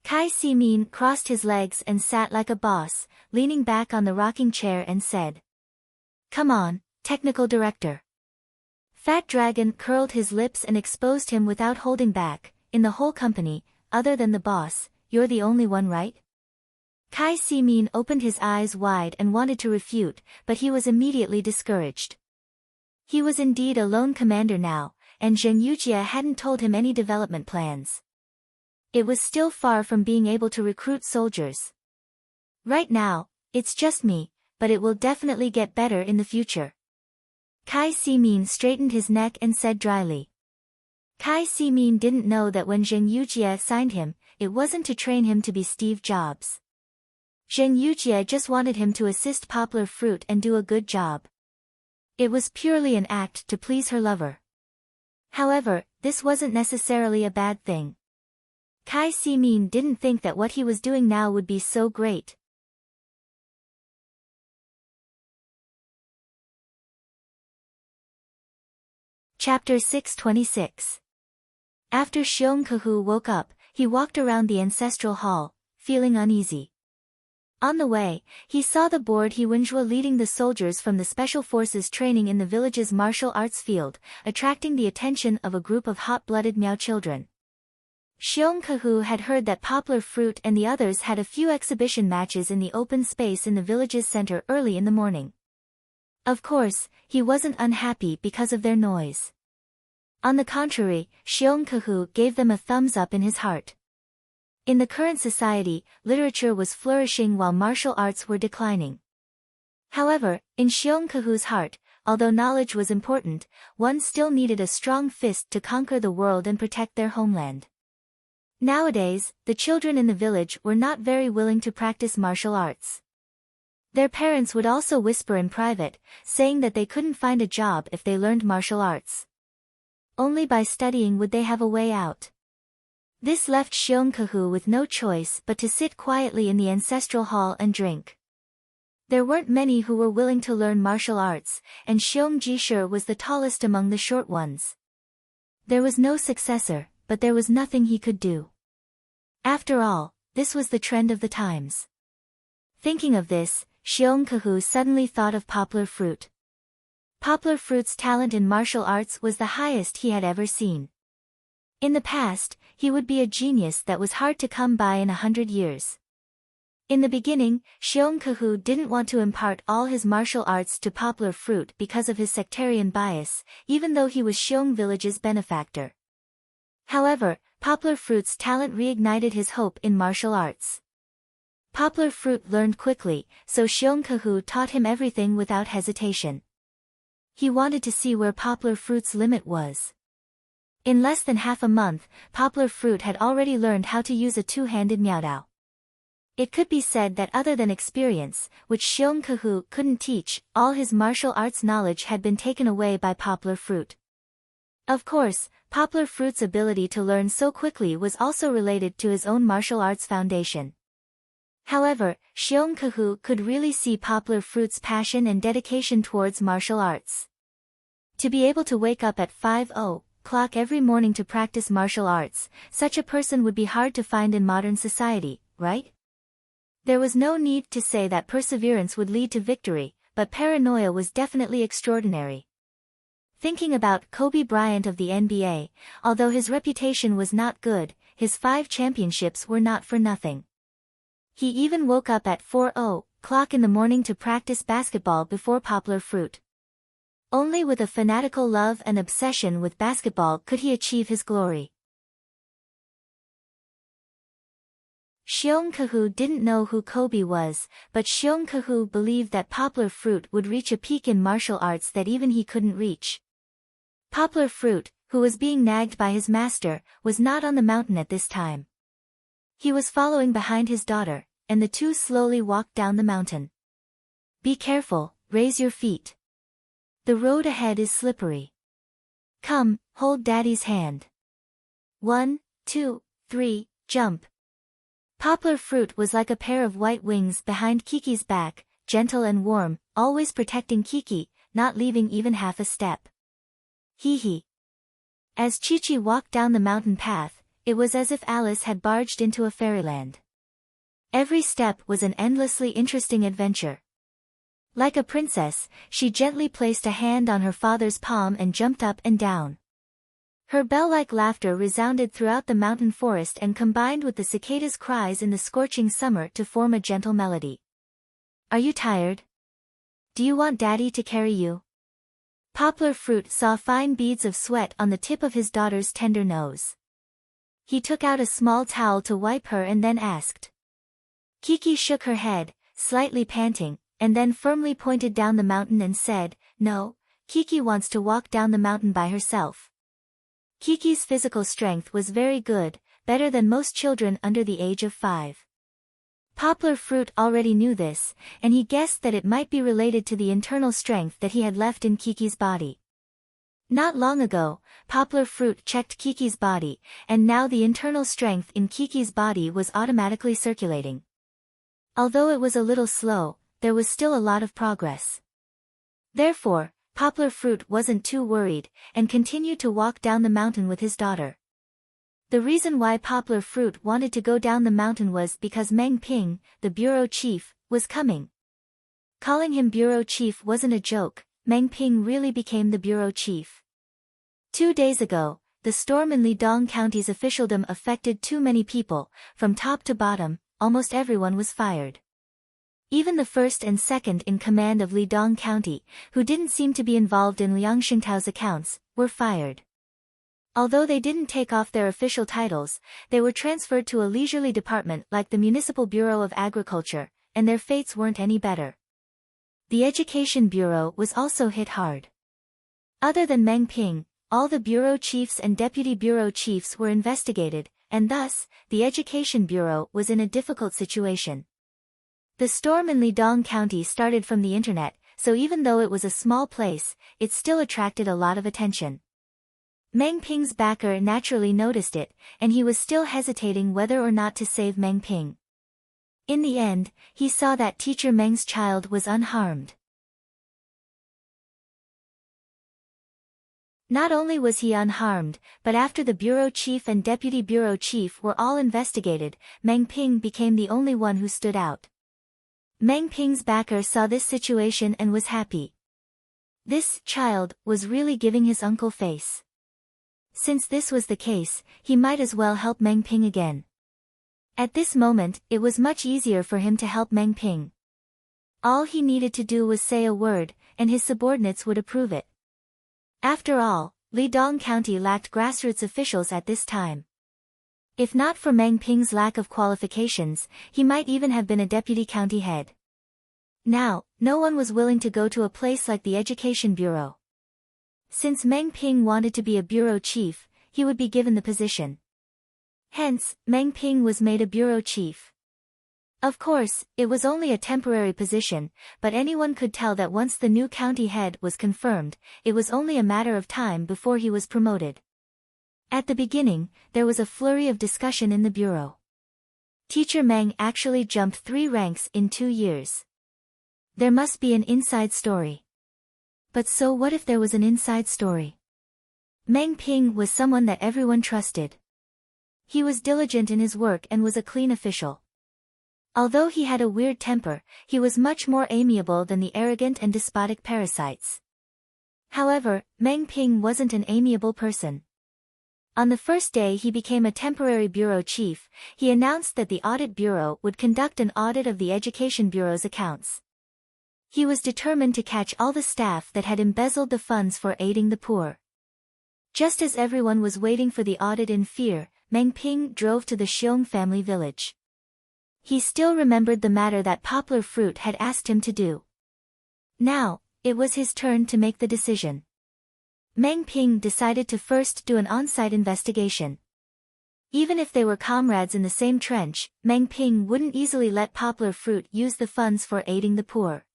Kai Simin crossed his legs and sat like a boss, leaning back on the rocking chair and said, "Come on, technical director." Fat Dragon curled his lips and exposed him without holding back. "In the whole company, other than the boss, you're the only one, right?" Kai Simin opened his eyes wide and wanted to refute, but he was immediately discouraged. He was indeed a lone commander now, and Zheng Yujie hadn't told him any development plans. It was still far from being able to recruit soldiers. "Right now, it's just me, but it will definitely get better in the future." Kai Simin straightened his neck and said dryly. Kai Simin didn't know that when Zheng Yujie signed him, it wasn't to train him to be Steve Jobs. Zheng Yujie just wanted him to assist Poplar Fruit and do a good job. It was purely an act to please her lover. However, this wasn't necessarily a bad thing. Kai Simin didn't think that what he was doing now would be so great. Chapter 626. After Xiong Kahu woke up, he walked around the ancestral hall, feeling uneasy. On the way, he saw the board Huinjua leading the soldiers from the special forces training in the village's martial arts field, attracting the attention of a group of hot-blooded Miao children. Xiong Kahu had heard that Poplar Fruit and the others had a few exhibition matches in the open space in the village's center early in the morning. Of course, he wasn't unhappy because of their noise. On the contrary, Xiong Kahu gave them a thumbs up in his heart. In the current society, literature was flourishing while martial arts were declining. However, in Xiong Kahu's heart, although knowledge was important, one still needed a strong fist to conquer the world and protect their homeland. Nowadays, the children in the village were not very willing to practice martial arts. Their parents would also whisper in private, saying that they couldn't find a job if they learned martial arts. Only by studying would they have a way out. This left Xiong Kahu with no choice but to sit quietly in the ancestral hall and drink. There weren't many who were willing to learn martial arts, and Xiong Jishe was the tallest among the short ones. There was no successor, but there was nothing he could do. After all, this was the trend of the times. Thinking of this, Xiongkahu suddenly thought of Poplar Fruit. Poplar Fruit's talent in martial arts was the highest he had ever seen. In the past, he would be a genius that was hard to come by in 100 years. In the beginning, Xiongkahu didn't want to impart all his martial arts to Poplar Fruit because of his sectarian bias, even though he was Xiong village's benefactor. However, Poplar Fruit's talent reignited his hope in martial arts. Poplar Fruit learned quickly, so Xiongkahu taught him everything without hesitation. He wanted to see where Poplar Fruit's limit was. In less than half a month, Poplar Fruit had already learned how to use a two-handed miaodao. It could be said that other than experience, which Xiongkahu couldn't teach, all his martial arts knowledge had been taken away by Poplar Fruit. Of course, Poplar Fruit's ability to learn so quickly was also related to his own martial arts foundation. However, Xiongkahu could really see Poplar Fruit's passion and dedication towards martial arts. To be able to wake up at 5:00 every morning to practice martial arts, such a person would be hard to find in modern society, right? There was no need to say that perseverance would lead to victory, but paranoia was definitely extraordinary. Thinking about Kobe Bryant of the NBA, although his reputation was not good, his 5 championships were not for nothing. He even woke up at 4:00 in the morning to practice basketball before Poplar Fruit. Only with a fanatical love and obsession with basketball could he achieve his glory. Xiongkahu didn't know who Kobe was, but Xiongkahu believed that Poplar Fruit would reach a peak in martial arts that even he couldn't reach. Poplar Fruit, who was being nagged by his master, was not on the mountain at this time. He was following behind his daughter, and the two slowly walked down the mountain. Be careful, raise your feet. The road ahead is slippery. Come, hold Daddy's hand. 1, 2, 3, jump. Poplar Fruit was like a pair of white wings behind Kiki's back, gentle and warm, always protecting Kiki, not leaving even half a step. Hee hee. As Chi-Chi walked down the mountain path, it was as if Alice had barged into a fairyland. Every step was an endlessly interesting adventure. Like a princess, she gently placed a hand on her father's palm and jumped up and down. Her bell-like laughter resounded throughout the mountain forest and combined with the cicadas' cries in the scorching summer to form a gentle melody. Are you tired? Do you want Daddy to carry you? Poplar Fruit saw fine beads of sweat on the tip of his daughter's tender nose. He took out a small towel to wipe her and then asked. Kiki shook her head, slightly panting, and then firmly pointed down the mountain and said, No, Kiki wants to walk down the mountain by herself. Kiki's physical strength was very good, better than most children under the age of 5. Poplar Fruit already knew this, and he guessed that it might be related to the internal strength that he had left in Kiki's body. Not long ago, Poplar Fruit checked Kiki's body, and now the internal strength in Kiki's body was automatically circulating. Although it was a little slow, there was still a lot of progress. Therefore, Poplar Fruit wasn't too worried, and continued to walk down the mountain with his daughter. The reason why Poplar Fruit wanted to go down the mountain was because Meng Ping, the bureau chief, was coming. Calling him bureau chief wasn't a joke, Meng Ping really became the bureau chief. 2 days ago, the storm in Lidong County's officialdom affected too many people, from top to bottom, almost everyone was fired. Even the first and second in command of Lidong County, who didn't seem to be involved in Liang Xingtao's accounts, were fired. Although they didn't take off their official titles, they were transferred to a leisurely department like the Municipal Bureau of Agriculture, and their fates weren't any better. The Education Bureau was also hit hard. Other than Meng Ping, all the bureau chiefs and deputy bureau chiefs were investigated, and thus, the Education Bureau was in a difficult situation. The storm in Lidong County started from the internet, so even though it was a small place, it still attracted a lot of attention. Meng Ping's backer naturally noticed it, and he was still hesitating whether or not to save Meng Ping. In the end, he saw that teacher Meng's child was unharmed. Not only was he unharmed, but after the bureau chief and deputy bureau chief were all investigated, Meng Ping became the only one who stood out. Meng Ping's backer saw this situation and was happy. This child was really giving his uncle face. Since this was the case, he might as well help Meng Ping again. At this moment, it was much easier for him to help Meng Ping. All he needed to do was say a word, and his subordinates would approve it. After all, Lidong County lacked grassroots officials at this time. If not for Meng Ping's lack of qualifications, he might even have been a deputy county head. Now, no one was willing to go to a place like the Education Bureau. Since Meng Ping wanted to be a bureau chief, he would be given the position. Hence, Meng Ping was made a bureau chief. Of course, it was only a temporary position, but anyone could tell that once the new county head was confirmed, it was only a matter of time before he was promoted. At the beginning, there was a flurry of discussion in the bureau. Teacher Meng actually jumped 3 ranks in 2 years. There must be an inside story. But so what if there was an inside story? Meng Ping was someone that everyone trusted. He was diligent in his work and was a clean official. Although he had a weird temper, he was much more amiable than the arrogant and despotic parasites. However, Meng Ping wasn't an amiable person. On the first day he became a temporary bureau chief, he announced that the Audit Bureau would conduct an audit of the Education Bureau's accounts. He was determined to catch all the staff that had embezzled the funds for aiding the poor. Just as everyone was waiting for the audit in fear, Meng Ping drove to the Xiong family village. He still remembered the matter that Poplar Fruit had asked him to do. Now, it was his turn to make the decision. Meng Ping decided to first do an on-site investigation. Even if they were comrades in the same trench, Meng Ping wouldn't easily let Poplar Fruit use the funds for aiding the poor.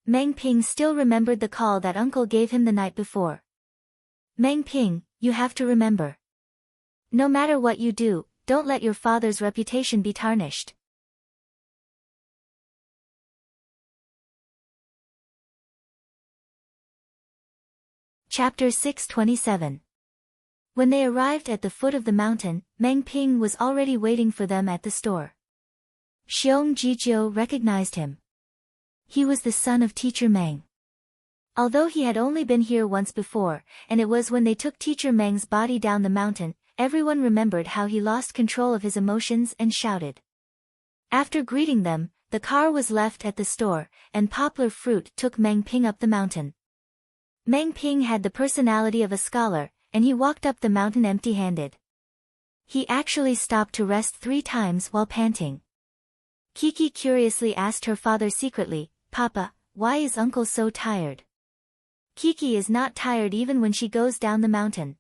Meng Ping still remembered the call that uncle gave him the night before. Meng Ping, you have to remember. No matter what you do, don't let your father's reputation be tarnished. Chapter 627. When they arrived at the foot of the mountain, Meng Ping was already waiting for them at the store. Xiong Jijiu recognized him. He was the son of Teacher Meng. Although he had only been here once before, and it was when they took Teacher Meng's body down the mountain, everyone remembered how he lost control of his emotions and shouted. After greeting them, the car was left at the store, and Poplar Fruit took Meng Ping up the mountain. Meng Ping had the personality of a scholar, and he walked up the mountain empty-handed. He actually stopped to rest 3 times while panting. Kiki curiously asked her father secretly, "Papa, why is uncle so tired?" Kiki is not tired even when she goes down the mountain.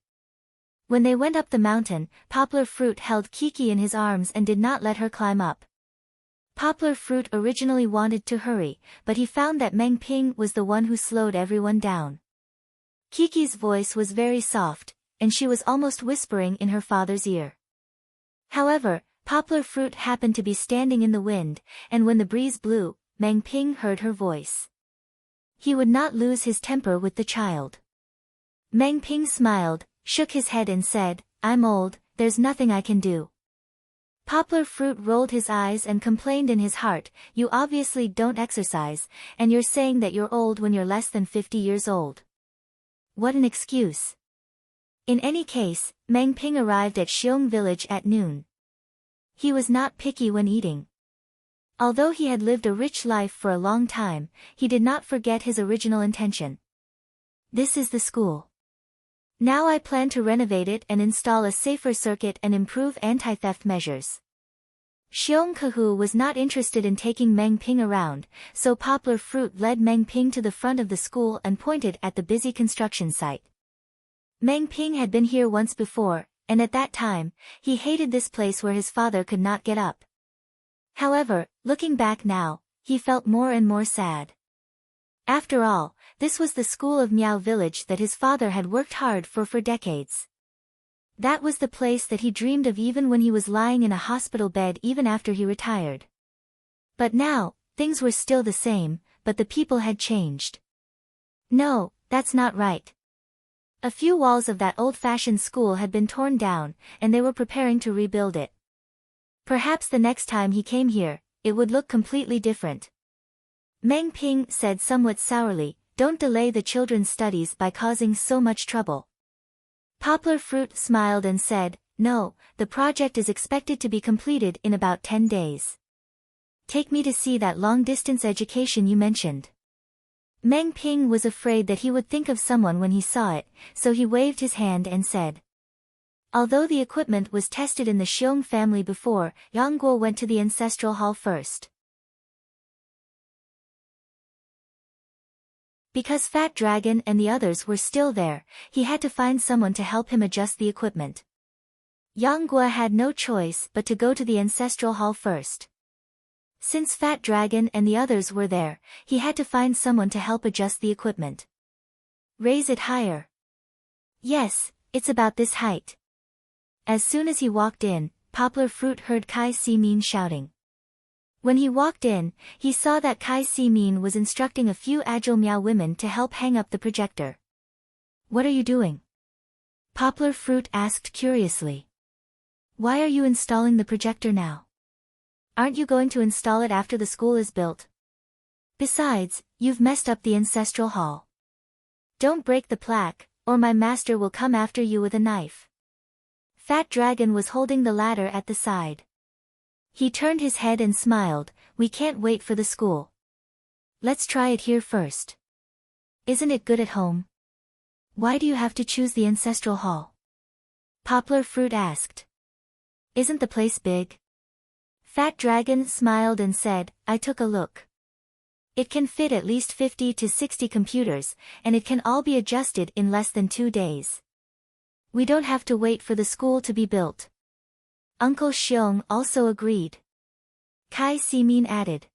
When they went up the mountain, Poplar Fruit held Kiki in his arms and did not let her climb up. Poplar Fruit originally wanted to hurry, but he found that Meng Ping was the one who slowed everyone down. Kiki's voice was very soft, and she was almost whispering in her father's ear. However, Poplar Fruit happened to be standing in the wind, and when the breeze blew, Meng Ping heard her voice. He would not lose his temper with the child. Meng Ping smiled, shook his head and said, "I'm old, there's nothing I can do." Poplar Fruit rolled his eyes and complained in his heart, "You obviously don't exercise, and you're saying that you're old when you're less than 50 years old. What an excuse." In any case, Meng Ping arrived at Xiong village at noon. He was not picky when eating. Although he had lived a rich life for a long time, he did not forget his original intention. This is the school. Now I plan to renovate it and install a safer circuit and improve anti-theft measures. Xiong Kahu was not interested in taking Meng Ping around, so Poplar Fruit led Meng Ping to the front of the school and pointed at the busy construction site. Meng Ping had been here once before, and at that time, he hated this place where his father could not get up. However, looking back now, he felt more and more sad. After all, this was the school of Miao Village that his father had worked hard for decades. That was the place that he dreamed of even when he was lying in a hospital bed even after he retired. But now, things were still the same, but the people had changed. No, that's not right. A few walls of that old-fashioned school had been torn down, and they were preparing to rebuild it. Perhaps the next time he came here, it would look completely different. Meng Ping said somewhat sourly, don't delay the children's studies by causing so much trouble. Poplar Fruit smiled and said, no, the project is expected to be completed in about 10 days. Take me to see that long-distance education you mentioned. Meng Ping was afraid that he would think of someone when he saw it, so he waved his hand and said. Although the equipment was tested in the Xiong family before, Yang Guo went to the ancestral hall first. Because Fat Dragon and the others were still there, he had to find someone to help him adjust the equipment. Yang Guo had no choice but to go to the ancestral hall first. Since Fat Dragon and the others were there, he had to find someone to help adjust the equipment. Raise it higher. Yes, it's about this height. As soon as he walked in, Poplar Fruit heard Kai Si-min shouting. When he walked in, he saw that Kai Si-min was instructing a few agile Miao women to help hang up the projector. What are you doing? Poplar Fruit asked curiously. Why are you installing the projector now? Aren't you going to install it after the school is built? Besides, you've messed up the ancestral hall. Don't break the plaque, or my master will come after you with a knife. Fat Dragon was holding the ladder at the side. He turned his head and smiled, we can't wait for the school. Let's try it here first. Isn't it good at home? Why do you have to choose the ancestral hall? Poplar Fruit asked. Isn't the place big? Fat Dragon smiled and said, I took a look. It can fit at least 50 to 60 computers, and it can all be adjusted in less than 2 days. We don't have to wait for the school to be built. Uncle Xiong also agreed. Kai Si-min added.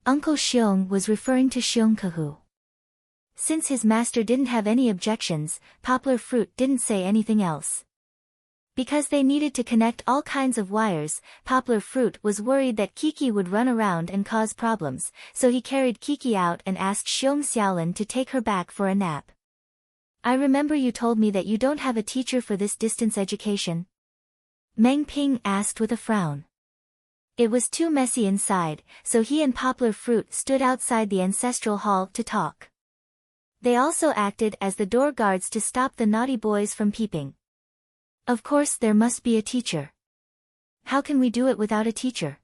Uncle Xiong was referring to Xiong Kahu. Since his master didn't have any objections, Poplar Fruit didn't say anything else. Because they needed to connect all kinds of wires, Poplar Fruit was worried that Kiki would run around and cause problems, so he carried Kiki out and asked Xiong Xiaolin to take her back for a nap. I remember you told me that you don't have a teacher for this distance education. Meng Ping asked with a frown. It was too messy inside, so he and Poplar Fruit stood outside the ancestral hall to talk. They also acted as the door guards to stop the naughty boys from peeping. Of course there must be a teacher. How can we do it without a teacher?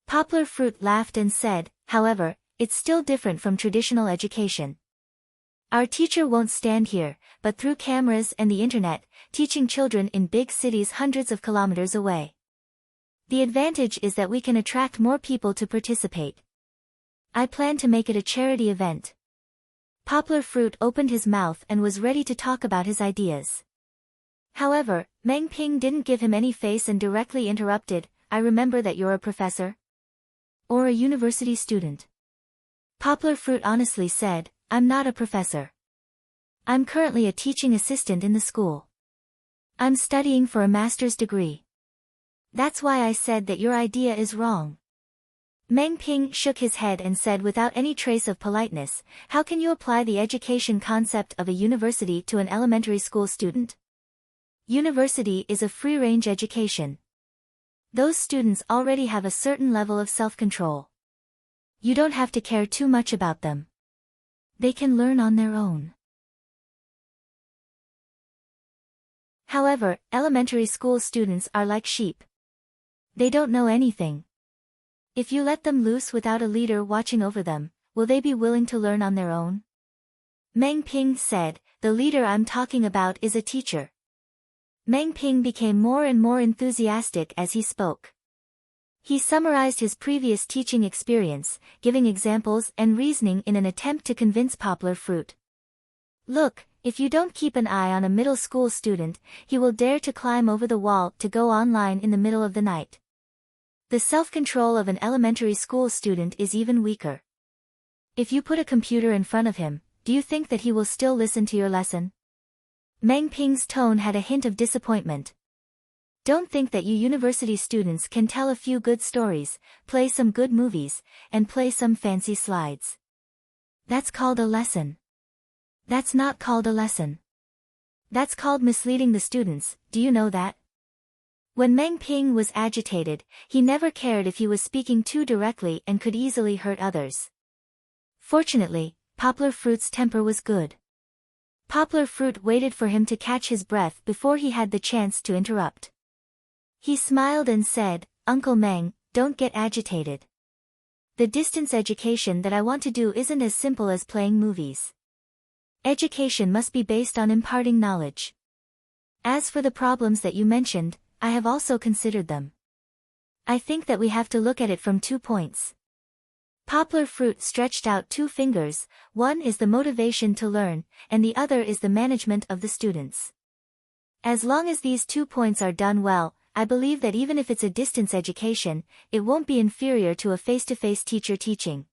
Poplar Fruit laughed and said, however, it's still different from traditional education. Our teacher won't stand here, but through cameras and the internet, teaching children in big cities hundreds of kilometers away. The advantage is that we can attract more people to participate. I plan to make it a charity event. Poplar Fruit opened his mouth and was ready to talk about his ideas. However, Meng Ping didn't give him any face and directly interrupted, I remember that you're a professor? Or a university student. Poplar Fruit honestly said, I'm not a professor. I'm currently a teaching assistant in the school. I'm studying for a master's degree. That's why I said that your idea is wrong. Meng Ping shook his head and said without any trace of politeness, how can you apply the education concept of a university to an elementary school student? University is a free-range education. Those students already have a certain level of self-control. You don't have to care too much about them. They can learn on their own. However, elementary school students are like sheep. They don't know anything. If you let them loose without a leader watching over them, will they be willing to learn on their own? Meng Ping said, the leader I'm talking about is a teacher. Meng Ping became more and more enthusiastic as he spoke. He summarized his previous teaching experience, giving examples and reasoning in an attempt to convince Poplar Fruit. Look, if you don't keep an eye on a middle school student, he will dare to climb over the wall to go online in the middle of the night. The self-control of an elementary school student is even weaker. If you put a computer in front of him, do you think that he will still listen to your lesson? Meng Ping's tone had a hint of disappointment. Don't think that you university students can tell a few good stories, play some good movies, and play some fancy slides. That's called a lesson. That's not called a lesson. That's called misleading the students, do you know that? When Meng Ping was agitated, he never cared if he was speaking too directly and could easily hurt others. Fortunately, Poplar Fruit's temper was good. Poplar Fruit waited for him to catch his breath before he had the chance to interrupt. He smiled and said, "Uncle Meng, don't get agitated. The distance education that I want to do isn't as simple as playing movies. Education must be based on imparting knowledge. As for the problems that you mentioned, I have also considered them. I think that we have to look at it from 2 points." Poplar Fruit stretched out 2 fingers, one is the motivation to learn, and the other is the management of the students. As long as these 2 points are done well, I believe that even if it's a distance education, it won't be inferior to a face-to-face teacher teaching.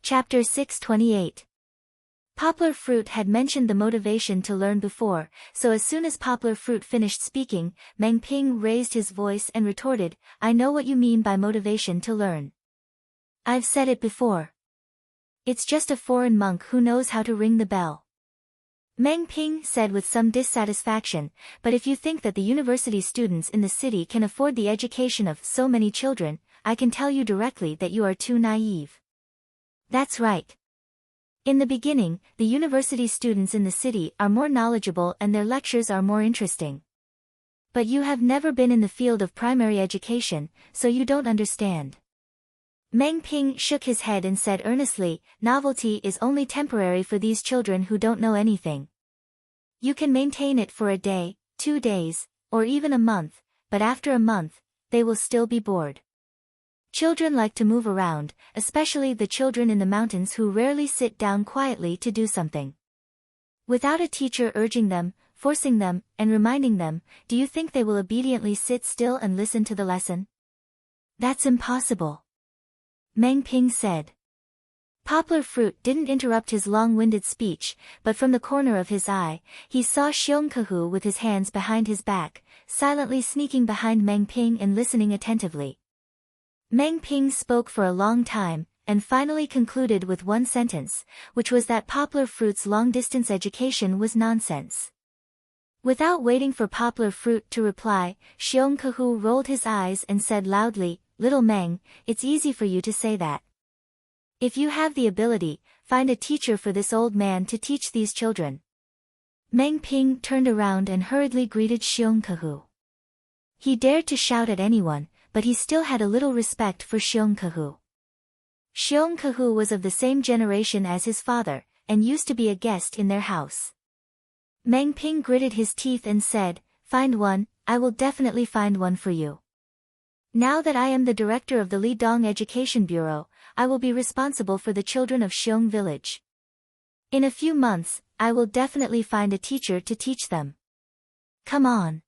Chapter 628. Poplar Fruit had mentioned the motivation to learn before, so as soon as Poplar Fruit finished speaking, Meng Ping raised his voice and retorted, "I know what you mean by motivation to learn. I've said it before. It's just a foreign monk who knows how to ring the bell." Meng Ping said with some dissatisfaction, "But if you think that the university students in the city can afford the education of so many children, I can tell you directly that you are too naive." That's right. In the beginning, the university students in the city are more knowledgeable and their lectures are more interesting. But you have never been in the field of primary education, so you don't understand. Meng Ping shook his head and said earnestly, "Novelty is only temporary for these children who don't know anything. You can maintain it for a day, 2 days, or even a month, but after a month, they will still be bored. Children like to move around, especially the children in the mountains who rarely sit down quietly to do something. Without a teacher urging them, forcing them, and reminding them, do you think they will obediently sit still and listen to the lesson? That's impossible," Meng Ping said. Poplar Fruit didn't interrupt his long-winded speech, but from the corner of his eye, he saw Xiong Kahu with his hands behind his back, silently sneaking behind Meng Ping and listening attentively. Meng Ping spoke for a long time, and finally concluded with one sentence, which was that Poplar Fruit's long-distance education was nonsense. Without waiting for Poplar Fruit to reply, Xiong Kahu rolled his eyes and said loudly, "Little Meng, it's easy for you to say that. If you have the ability, find a teacher for this old man to teach these children." Meng Ping turned around and hurriedly greeted Xiong Kahu. He dared to shout at anyone, but he still had a little respect for Xiong Kahu. Xiong Kahu was of the same generation as his father, and used to be a guest in their house. Meng Ping gritted his teeth and said, "Find one, I will definitely find one for you. Now that I am the director of the Lidong Education Bureau, I will be responsible for the children of Xiong village. In a few months, I will definitely find a teacher to teach them. Come on.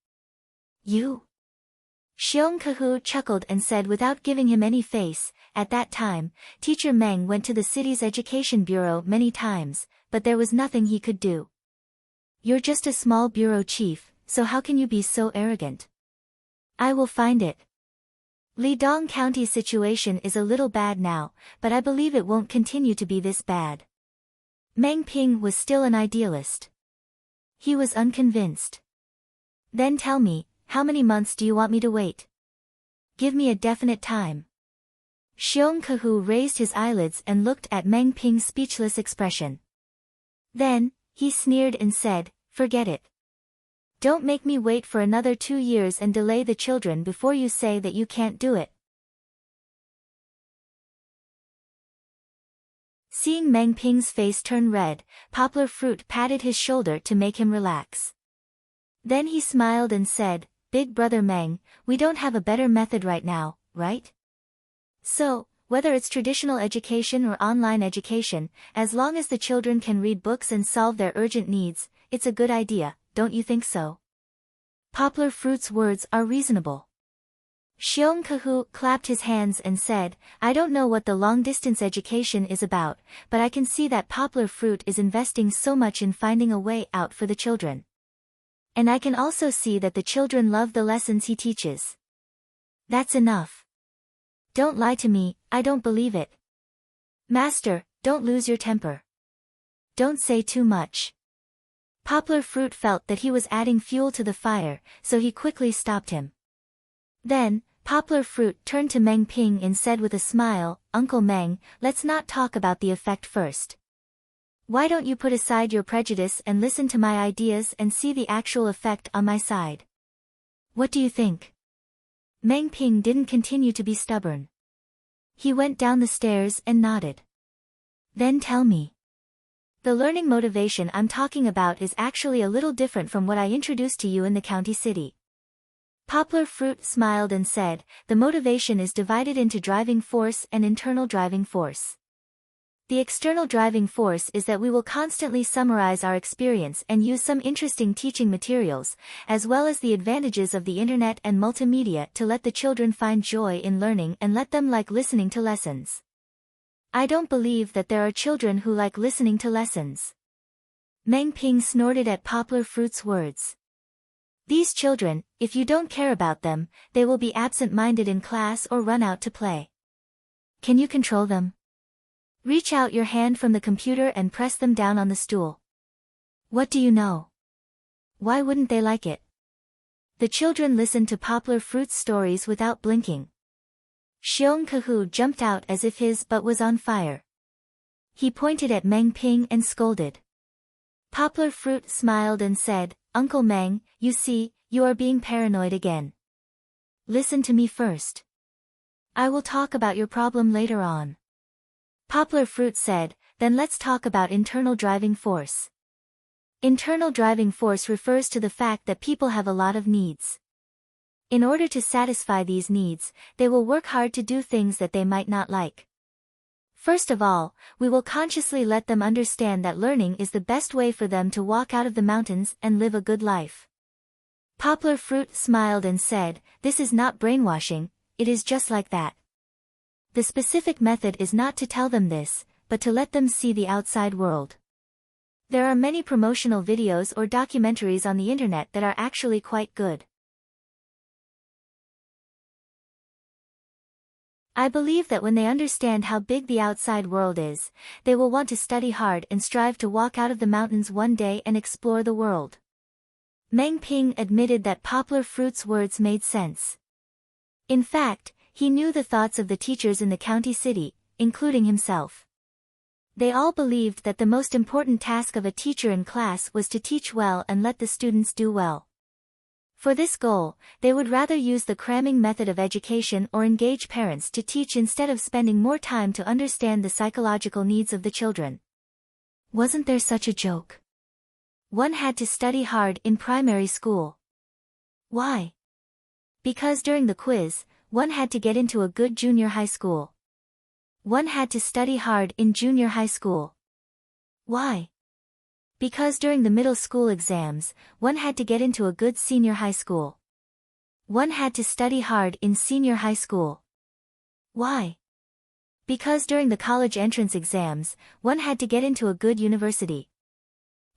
You." Xiong Kahu chuckled and said without giving him any face, "At that time, Teacher Meng went to the city's education bureau many times, but there was nothing he could do. You're just a small bureau chief, so how can you be so arrogant? I will find it. Lidong County's situation is a little bad now, but I believe it won't continue to be this bad." Meng Ping was still an idealist. He was unconvinced. "Then tell me, how many months do you want me to wait? Give me a definite time." Xiong Kahu raised his eyelids and looked at Meng Ping's speechless expression. Then, he sneered and said, "Forget it. Don't make me wait for another 2 years and delay the children before you say that you can't do it." Seeing Meng Ping's face turn red, Poplar Fruit patted his shoulder to make him relax. Then he smiled and said, "Big brother Meng, we don't have a better method right now, right? So, whether it's traditional education or online education, as long as the children can read books and solve their urgent needs, it's a good idea, don't you think so?" Poplar Fruit's words are reasonable. Xiong Kahu clapped his hands and said, "I don't know what the long-distance education is about, but I can see that Poplar Fruit is investing so much in finding a way out for the children. And I can also see that the children love the lessons he teaches. That's enough. Don't lie to me, I don't believe it. Master, don't lose your temper. Don't say too much." Poplar Fruit felt that he was adding fuel to the fire, so he quickly stopped him. Then, Poplar Fruit turned to Meng Ping and said with a smile, "Uncle Meng, let's not talk about the effect first. Why don't you put aside your prejudice and listen to my ideas and see the actual effect on my side? What do you think?" Meng Ping didn't continue to be stubborn. He went down the stairs and nodded. "Then tell me. The learning motivation I'm talking about is actually a little different from what I introduced to you in the county city." Poplar Fruit smiled and said, "The motivation is divided into driving force and internal driving force. The external driving force is that we will constantly summarize our experience and use some interesting teaching materials, as well as the advantages of the internet and multimedia to let the children find joy in learning and let them like listening to lessons. I don't believe that there are children who like listening to lessons." Meng Ping snorted at Poplar Fruit's words. "These children, if you don't care about them, they will be absent-minded in class or run out to play. Can you control them? Reach out your hand from the computer and press them down on the stool. What do you know? Why wouldn't they like it?" The children listened to Poplar Fruit's stories without blinking. Xiong Kahu jumped out as if his butt was on fire. He pointed at Meng Ping and scolded. Poplar Fruit smiled and said, "Uncle Meng, you see, you are being paranoid again. Listen to me first. I will talk about your problem later on." Poplar Fruit said, "Then let's talk about internal driving force." Internal driving force refers to the fact that people have a lot of needs. In order to satisfy these needs, they will work hard to do things that they might not like. First of all, we will consciously let them understand that learning is the best way for them to walk out of the mountains and live a good life. Poplar Fruit smiled and said, "This is not brainwashing, it is just like that. The specific method is not to tell them this, but to let them see the outside world. There are many promotional videos or documentaries on the internet that are actually quite good. I believe that when they understand how big the outside world is, they will want to study hard and strive to walk out of the mountains one day and explore the world." Meng Ping admitted that Poplar Fruit's words made sense. In fact, he knew the thoughts of the teachers in the county city, including himself. They all believed that the most important task of a teacher in class was to teach well and let the students do well. For this goal, they would rather use the cramming method of education or engage parents to teach instead of spending more time to understand the psychological needs of the children. Wasn't there such a joke? One had to study hard in primary school. Why? Because during the quiz, one had to get into a good junior high school. One had to study hard in junior high school. Why? Because during the middle school exams, one had to get into a good senior high school. One had to study hard in senior high school. Why? Because during the college entrance exams, one had to get into a good university.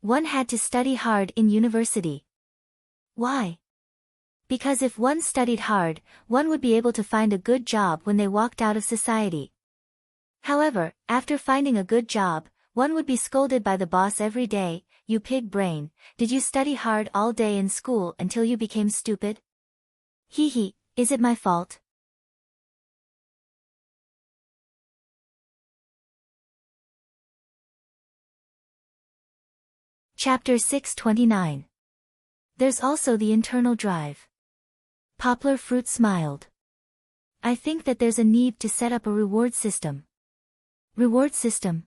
One had to study hard in university. Why? Because if one studied hard, one would be able to find a good job when they walked out of society. However, after finding a good job, one would be scolded by the boss every day. "You pig brain, did you study hard all day in school until you became stupid? Hee hee, is it my fault?" Chapter 629. There's also the internal drive. Poplar Fruit smiled. "I think that there's a need to set up a reward system." "Reward system?"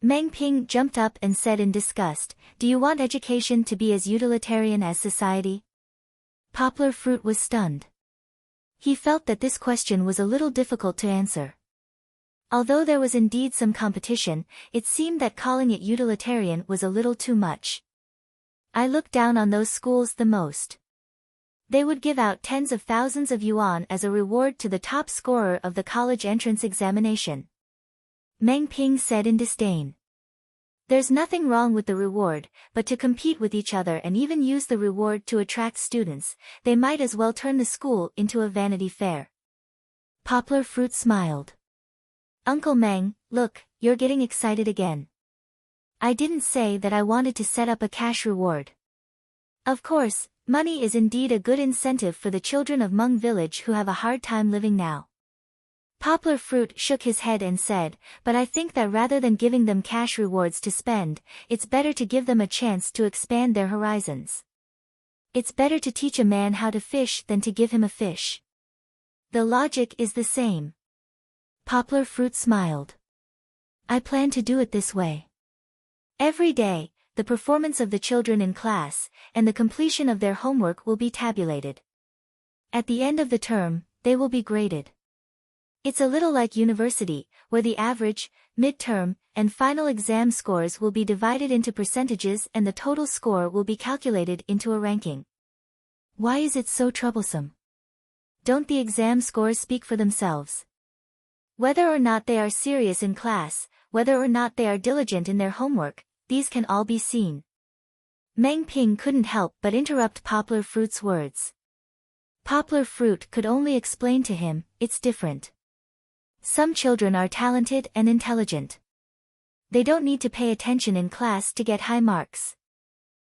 Meng Ping jumped up and said in disgust, "Do you want education to be as utilitarian as society?" Poplar Fruit was stunned. He felt that this question was a little difficult to answer. Although there was indeed some competition, it seemed that calling it utilitarian was a little too much. "I look down on those schools the most. They would give out tens of thousands of yuan as a reward to the top scorer of the college entrance examination." Meng Ping said in disdain. "There's nothing wrong with the reward, but to compete with each other and even use the reward to attract students, they might as well turn the school into a vanity fair." Poplar Fruit smiled. "Uncle Meng, look, you're getting excited again. I didn't say that I wanted to set up a cash reward. Of course, Money is indeed a good incentive for the children of Mung village who have a hard time living now. Poplar Fruit shook his head and said, but I think that rather than giving them cash rewards to spend, it's better to give them a chance to expand their horizons. It's better to teach a man how to fish than to give him a fish. The logic is the same. Poplar Fruit smiled. I plan to do it this way. Every day, the performance of the children in class, and the completion of their homework will be tabulated. At the end of the term, they will be graded. It's a little like university, where the average, midterm, and final exam scores will be divided into percentages and the total score will be calculated into a ranking. Why is it so troublesome? Don't the exam scores speak for themselves? Whether or not they are serious in class, whether or not they are diligent in their homework, these can all be seen. Meng Ping couldn't help but interrupt Poplar Fruit's words. Poplar Fruit could only explain to him, it's different. Some children are talented and intelligent. They don't need to pay attention in class to get high marks.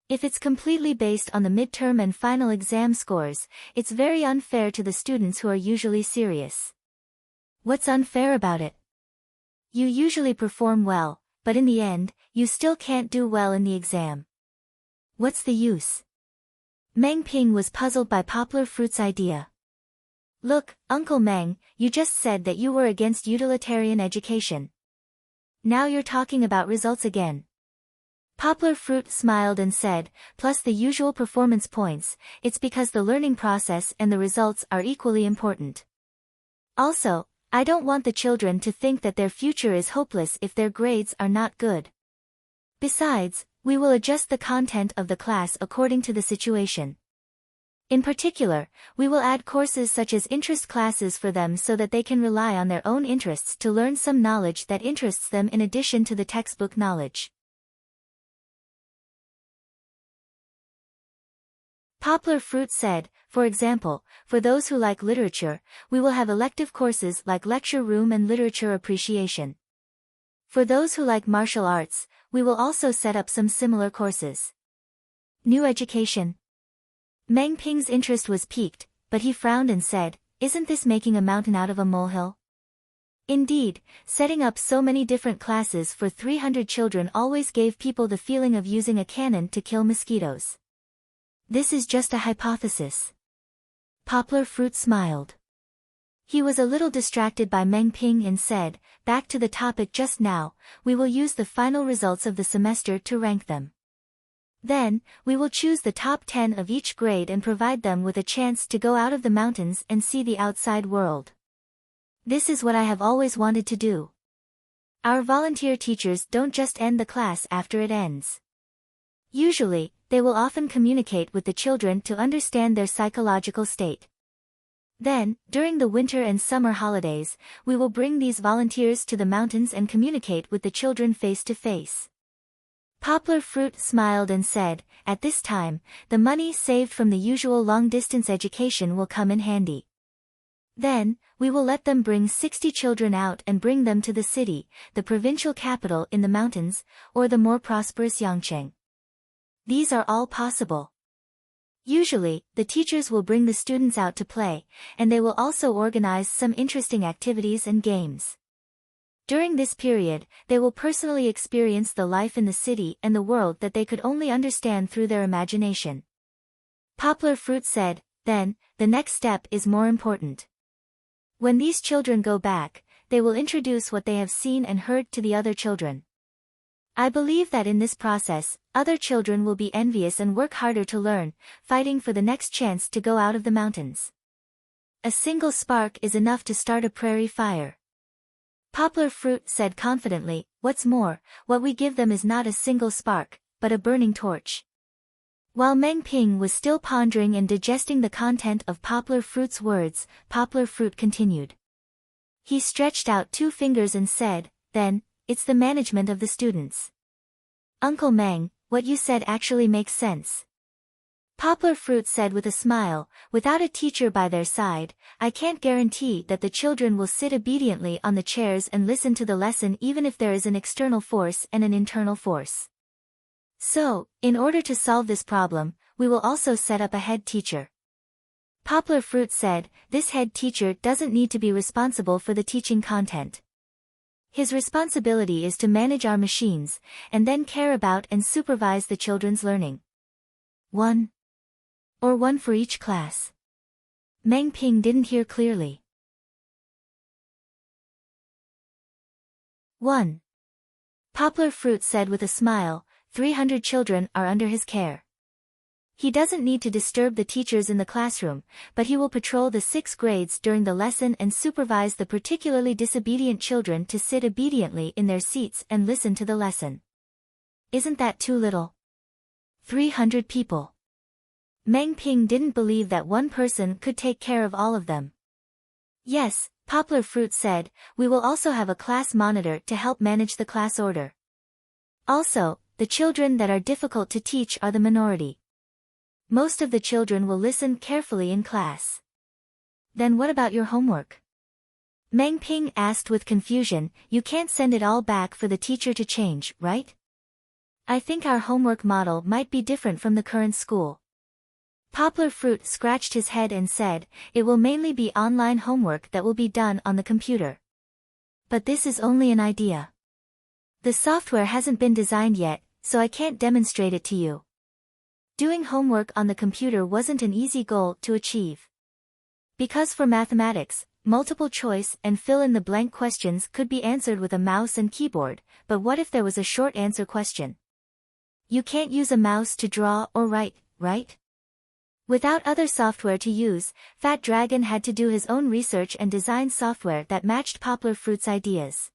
If it's completely based on the midterm and final exam scores, it's very unfair to the students who are usually serious. What's unfair about it? You usually perform well, but in the end, you still can't do well in the exam. What's the use? Meng Ping was puzzled by Poplar Fruit's idea. Look, Uncle Meng, you just said that you were against utilitarian education. Now you're talking about results again. Poplar Fruit smiled and said, plus the usual performance points, it's because the learning process and the results are equally important. Also, I don't want the children to think that their future is hopeless if their grades are not good. Besides, we will adjust the content of the class according to the situation. In particular, we will add courses such as interest classes for them so that they can rely on their own interests to learn some knowledge that interests them in addition to the textbook knowledge. Poplar Fruit said, for example, for those who like literature, we will have elective courses like lecture room and literature appreciation. For those who like martial arts, we will also set up some similar courses. New education. Meng Ping's interest was piqued, but he frowned and said, isn't this making a mountain out of a molehill? Indeed, setting up so many different classes for 300 children always gave people the feeling of using a cannon to kill mosquitoes. This is just a hypothesis. Poplar Fruit smiled. He was a little distracted by Meng Ping and said, back to the topic just now, we will use the final results of the semester to rank them. Then, we will choose the top 10 of each grade and provide them with a chance to go out of the mountains and see the outside world. This is what I have always wanted to do. Our volunteer teachers don't just end the class after it ends. Usually, they will often communicate with the children to understand their psychological state. Then, during the winter and summer holidays, we will bring these volunteers to the mountains and communicate with the children face to face. Poplar Fruit smiled and said, at this time, the money saved from the usual long-distance education will come in handy. Then, we will let them bring 60 children out and bring them to the city, the provincial capital in the mountains, or the more prosperous Yangcheng. These are all possible. Usually, the teachers will bring the students out to play, and they will also organize some interesting activities and games. During this period, they will personally experience the life in the city and the world that they could only understand through their imagination. Poplar Fruit said, then, the next step is more important. When these children go back, they will introduce what they have seen and heard to the other children. I believe that in this process, other children will be envious and work harder to learn, fighting for the next chance to go out of the mountains. A single spark is enough to start a prairie fire. Poplar Fruit said confidently, what's more, what we give them is not a single spark, but a burning torch. While Meng Ping was still pondering and digesting the content of Poplar Fruit's words, Poplar Fruit continued. He stretched out 2 fingers and said, then, it's the management of the students. Uncle Meng, what you said actually makes sense. Poplar Fruit said with a smile, without a teacher by their side, I can't guarantee that the children will sit obediently on the chairs and listen to the lesson even if there is an external force and an internal force. So, in order to solve this problem, we will also set up a head teacher. Poplar Fruit said, this head teacher doesn't need to be responsible for the teaching content. His responsibility is to manage our machines, and then care about and supervise the children's learning. One for each class. Meng Ping didn't hear clearly. 1. Poplar Fruit said with a smile, 300 children are under his care. He doesn't need to disturb the teachers in the classroom, but he will patrol the 6 grades during the lesson and supervise the particularly disobedient children to sit obediently in their seats and listen to the lesson. Isn't that too little? 300 people. Meng Ping didn't believe that one person could take care of all of them. Yes, Poplar Fruit said, we will also have a class monitor to help manage the class order. Also, the children that are difficult to teach are the minority. Most of the children will listen carefully in class. Then what about your homework? Meng Ping asked with confusion. You can't send it all back for the teacher to change, right? I think our homework model might be different from the current school. Poplar Fruit scratched his head and said, it will mainly be online homework that will be done on the computer. But this is only an idea. The software hasn't been designed yet, so I can't demonstrate it to you. Doing homework on the computer wasn't an easy goal to achieve. Because for mathematics, multiple choice and fill-in-the-blank questions could be answered with a mouse and keyboard, but what if there was a short answer question? You can't use a mouse to draw or write, right? Without other software to use, Fat Dragon had to do his own research and design software that matched Poplar Fruit's ideas.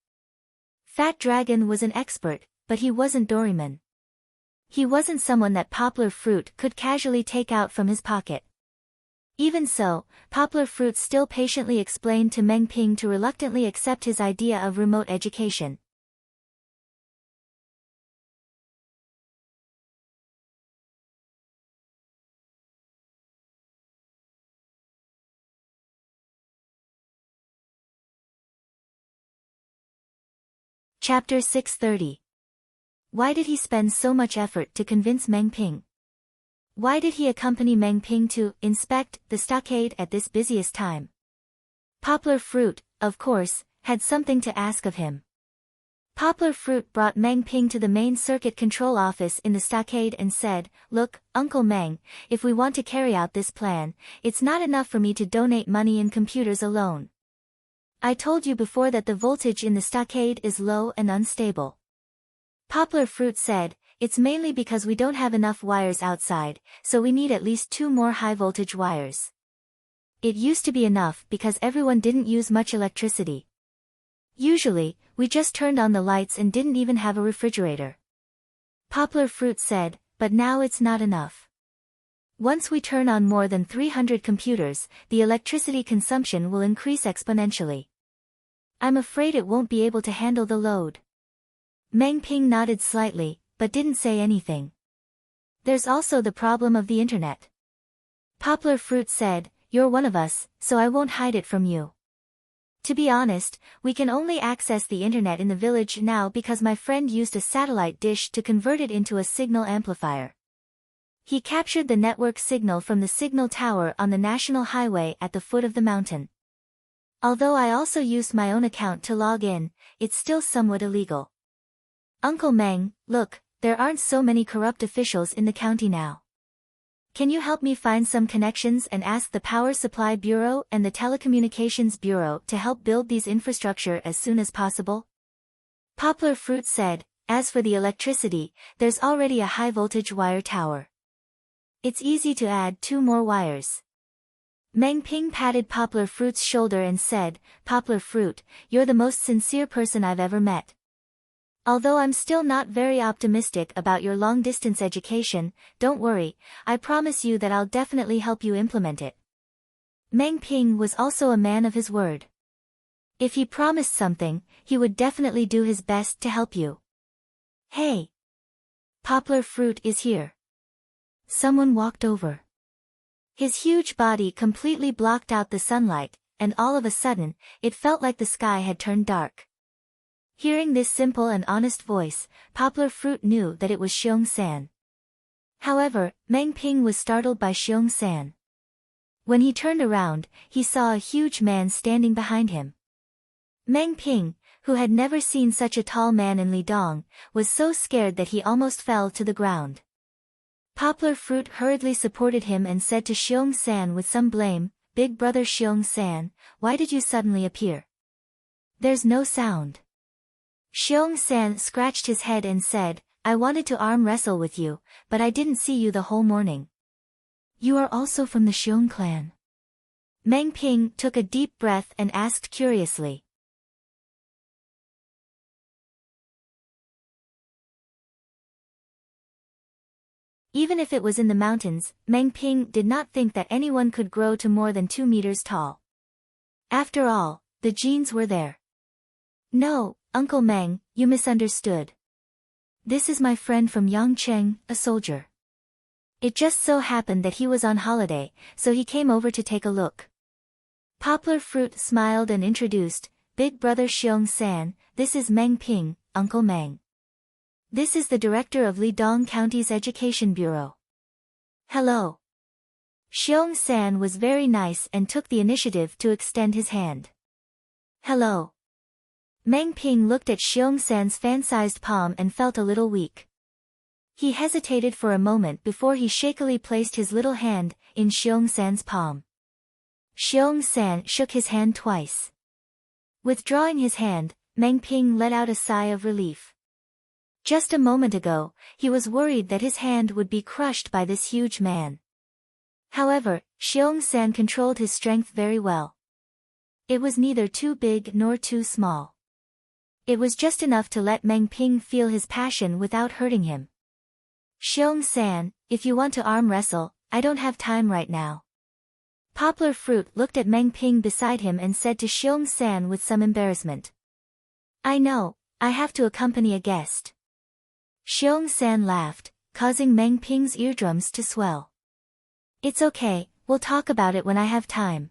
Fat Dragon was an expert, but he wasn't Doraemon. He wasn't someone that Poplar Fruit could casually take out from his pocket. Even so, Poplar Fruit still patiently explained to Meng Ping to reluctantly accept his idea of remote education. Chapter 630. Why did he spend so much effort to convince Meng Ping? Why did he accompany Meng Ping to inspect the stockade at this busiest time? Poplar Fruit, of course, had something to ask of him. Poplar Fruit brought Meng Ping to the main circuit control office in the stockade and said, look, Uncle Meng, if we want to carry out this plan, it's not enough for me to donate money in computers alone. I told you before that the voltage in the stockade is low and unstable. Poplar Fruit said, it's mainly because we don't have enough wires outside, so we need at least 2 more high-voltage wires. It used to be enough because everyone didn't use much electricity. Usually, we just turned on the lights and didn't even have a refrigerator. Poplar Fruit said, but now it's not enough. Once we turn on more than 300 computers, the electricity consumption will increase exponentially. I'm afraid it won't be able to handle the load. Meng Ping nodded slightly, but didn't say anything. There's also the problem of the internet. Poplar Fruit said, you're one of us, so I won't hide it from you. To be honest, we can only access the internet in the village now because my friend used a satellite dish to convert it into a signal amplifier. He captured the network signal from the signal tower on the national highway at the foot of the mountain. Although I also used my own account to log in, it's still somewhat illegal. Uncle Meng, look, there aren't so many corrupt officials in the county now. Can you help me find some connections and ask the Power Supply Bureau and the Telecommunications Bureau to help build these infrastructure as soon as possible? Poplar Fruit said, as for the electricity, there's already a high-voltage wire tower. It's easy to add 2 more wires. Meng Ping patted Poplar Fruit's shoulder and said, Poplar Fruit, you're the most sincere person I've ever met. Although I'm still not very optimistic about your long-distance education, don't worry, I promise you that I'll definitely help you implement it. Meng Ping was also a man of his word. If he promised something, he would definitely do his best to help you. Hey! Poplar Fruit is here. Someone walked over. His huge body completely blocked out the sunlight, and all of a sudden, it felt like the sky had turned dark. Hearing this simple and honest voice, Poplar Fruit knew that it was Xiong San. However, Meng Ping was startled by Xiong San. When he turned around, he saw a huge man standing behind him. Meng Ping, who had never seen such a tall man in Lidong, was so scared that he almost fell to the ground. Poplar Fruit hurriedly supported him and said to Xiong San with some blame, "Big brother Xiong San, why did you suddenly appear? There's no sound." Xiong San scratched his head and said, "I wanted to arm wrestle with you, but I didn't see you the whole morning." "You are also from the Xiong clan?" Meng Ping took a deep breath and asked curiously. Even if it was in the mountains, Meng Ping did not think that anyone could grow to more than 2 meters tall. After all, the genes were there. "No, Uncle Meng, you misunderstood. This is my friend from Yangcheng, a soldier. It just so happened that he was on holiday, so he came over to take a look." Poplar Fruit smiled and introduced, "Big brother Xiong San, this is Meng Ping, Uncle Meng. This is the director of Lidong County's Education Bureau." "Hello." Xiong San was very nice and took the initiative to extend his hand. "Hello." Meng Ping looked at Xiong San's fan-sized palm and felt a little weak. He hesitated for a moment before he shakily placed his little hand in Xiong San's palm. Xiong San shook his hand twice. Withdrawing his hand, Meng Ping let out a sigh of relief. Just a moment ago, he was worried that his hand would be crushed by this huge man. However, Xiong San controlled his strength very well. It was neither too big nor too small. It was just enough to let Meng Ping feel his passion without hurting him. "Xiong San, if you want to arm wrestle, I don't have time right now." Poplar Fruit looked at Meng Ping beside him and said to Xiong San with some embarrassment, "I know, I have to accompany a guest." Xiong San laughed, causing Meng Ping's eardrums to swell. "It's okay, we'll talk about it when I have time.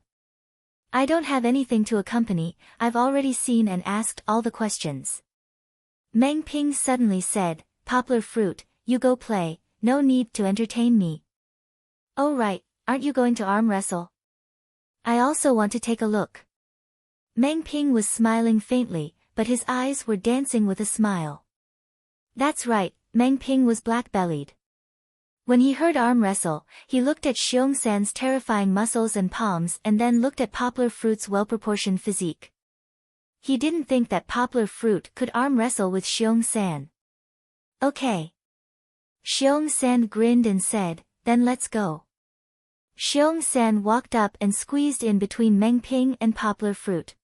I don't have anything to accompany, I've already seen and asked all the questions." Meng Ping suddenly said, "Poplar Fruit, you go play, no need to entertain me." "Oh right, aren't you going to arm wrestle? I also want to take a look." Meng Ping was smiling faintly, but his eyes were dancing with a smile. That's right, Meng Ping was black-bellied. When he heard arm wrestle, he looked at Xiong San's terrifying muscles and palms and then looked at Poplar Fruit's well-proportioned physique. He didn't think that Poplar Fruit could arm wrestle with Xiong San. "Okay." Xiong San grinned and said, "Then let's go." Xiong San walked up and squeezed in between Meng Ping and Poplar Fruit.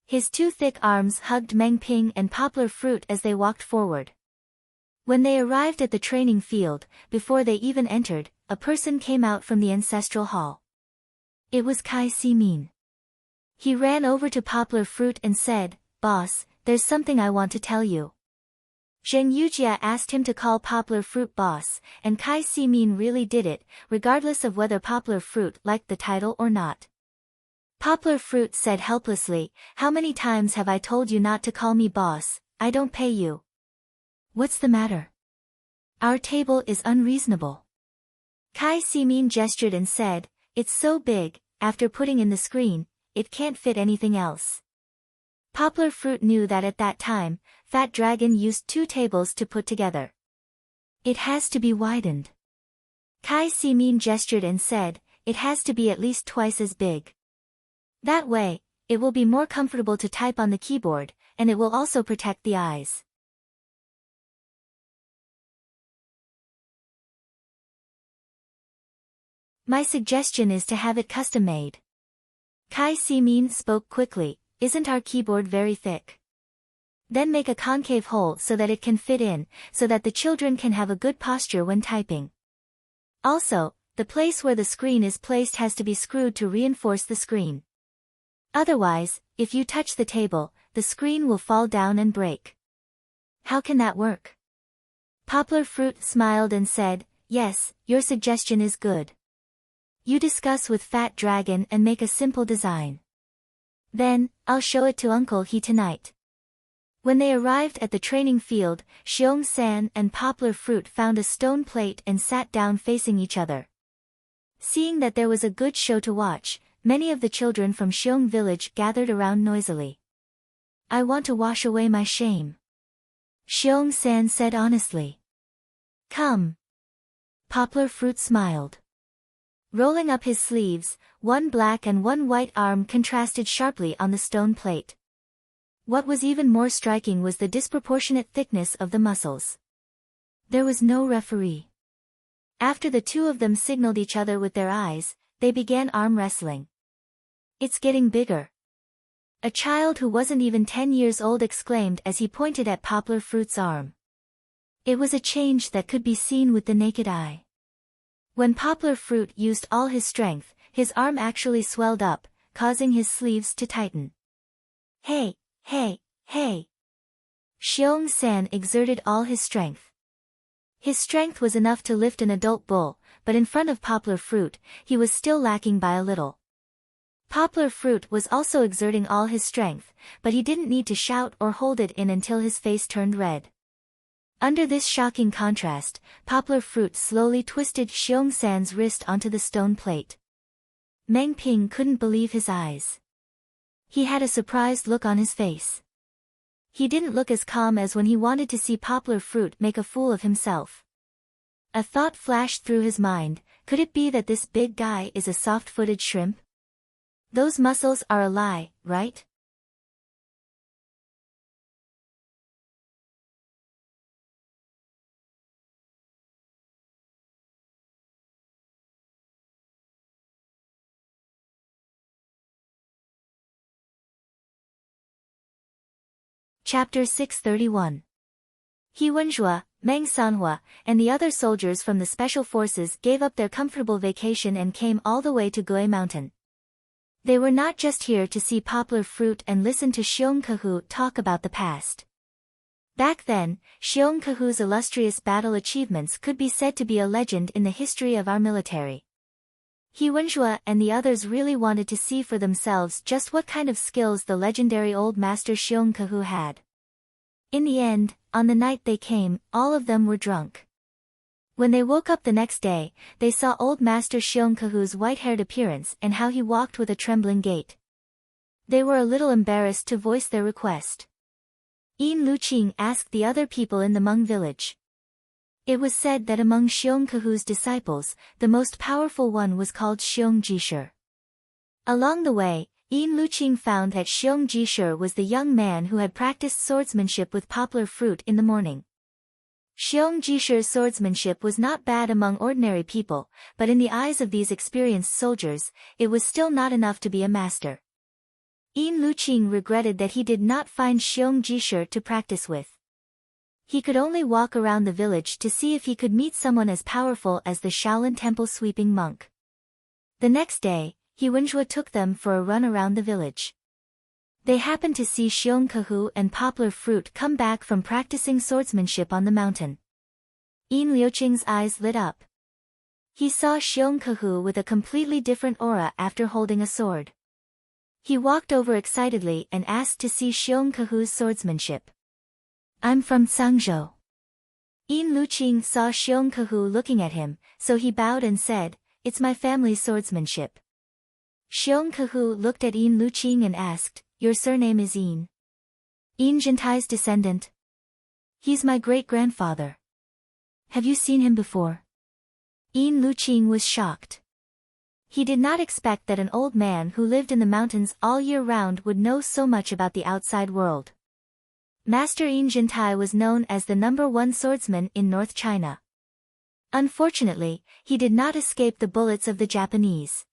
His two thick arms hugged Meng Ping and Poplar Fruit as they walked forward. When they arrived at the training field, before they even entered, a person came out from the ancestral hall. It was Kai Si-min. He ran over to Poplar Fruit and said, "Boss, there's something I want to tell you." Zheng Yujia asked him to call Poplar Fruit boss, and Kai Si-min really did it, regardless of whether Poplar Fruit liked the title or not. Poplar Fruit said helplessly, "How many times have I told you not to call me boss? I don't pay you." "What's the matter? Our table is unreasonable." Kai Si-min gestured and said, "It's so big, after putting in the screen, it can't fit anything else." Poplar Fruit knew that at that time, Fat Dragon used 2 tables to put together. "It has to be widened." Kai Si-min gestured and said, "It has to be at least twice as big. That way, it will be more comfortable to type on the keyboard, and it will also protect the eyes." "My suggestion is to have it custom-made." Kai Si-min spoke quickly, "Isn't our keyboard very thick? Then make a concave hole so that it can fit in, so that the children can have a good posture when typing. Also, the place where the screen is placed has to be screwed to reinforce the screen. Otherwise, if you touch the table, the screen will fall down and break." "How can that work?" Poplar Fruit smiled and said, "Yes, your suggestion is good. You discuss with Fat Dragon and make a simple design. Then, I'll show it to Uncle He tonight." When they arrived at the training field, Xiong San and Poplar Fruit found a stone plate and sat down facing each other. Seeing that there was a good show to watch, many of the children from Xiong village gathered around noisily. I want to wash away my shame, Xiong San said honestly. Come. Poplar Fruit smiled. Rolling up his sleeves, one black and one white arm contrasted sharply on the stone plate. What was even more striking was the disproportionate thickness of the muscles. There was no referee. After the two of them signaled each other with their eyes, they began arm wrestling. It's getting bigger. A child who wasn't even 10 years old exclaimed as he pointed at Poplar Fruit's arm. It was a change that could be seen with the naked eye. When Poplar Fruit used all his strength, his arm actually swelled up, causing his sleeves to tighten. Hey, hey, hey! Xiong San exerted all his strength. His strength was enough to lift an adult bull, but in front of Poplar Fruit, he was still lacking by a little. Poplar Fruit was also exerting all his strength, but he didn't need to shout or hold it in until his face turned red. Under this shocking contrast, Poplar Fruit slowly twisted Xiong San's wrist onto the stone plate. Meng Ping couldn't believe his eyes. He had a surprised look on his face. He didn't look as calm as when he wanted to see Poplar Fruit make a fool of himself. A thought flashed through his mind, could it be that this big guy is a soft-footed shrimp? Those muscles are a lie, right? Chapter 631. He Wenjue, Meng Sanhua, and the other soldiers from the special forces gave up their comfortable vacation and came all the way to Gui Mountain. They were not just here to see Poplar Fruit and listen to Xiong Kehu talk about the past. Back then, Xiong Kehu's illustrious battle achievements could be said to be a legend in the history of our military. He Wenjue and the others really wanted to see for themselves just what kind of skills the legendary old master Xiong Kehu had. In the end, on the night they came, all of them were drunk. When they woke up the next day, they saw old master Xiong Kehu's white-haired appearance and how he walked with a trembling gait. They were a little embarrassed to voice their request. Yin Luqing asked the other people in the Hmong village. It was said that among Xiong Kehu's disciples, the most powerful one was called Xiong Jisher. Along the way, Yin Luqing found that Xiong Jisher was the young man who had practiced swordsmanship with Poplar Fruit in the morning. Xiong Jisher's swordsmanship was not bad among ordinary people, but in the eyes of these experienced soldiers, it was still not enough to be a master. Yin Luqing regretted that he did not find Xiong Jisher to practice with. He could only walk around the village to see if he could meet someone as powerful as the Shaolin Temple sweeping monk. The next day, He Wenjue took them for a run around the village. They happened to see Xiong Kehu and Poplar Fruit come back from practicing swordsmanship on the mountain. Yin Liuqing's eyes lit up. He saw Xiong Kehu with a completely different aura after holding a sword. He walked over excitedly and asked to see Xiong Kehu's swordsmanship. I'm from Zhangzhou. Yin Luqing saw Xiong Kehu looking at him, so he bowed and said, It's my family's swordsmanship. Xiong Kehu looked at Yin Luqing and asked, Your surname is Yin? Yin Jintai's descendant? He's my great-grandfather. Have you seen him before? Yin Luqing was shocked. He did not expect that an old man who lived in the mountains all year round would know so much about the outside world. Master Yin Jintai was known as the #1 swordsman in North China. Unfortunately, he did not escape the bullets of the Japanese.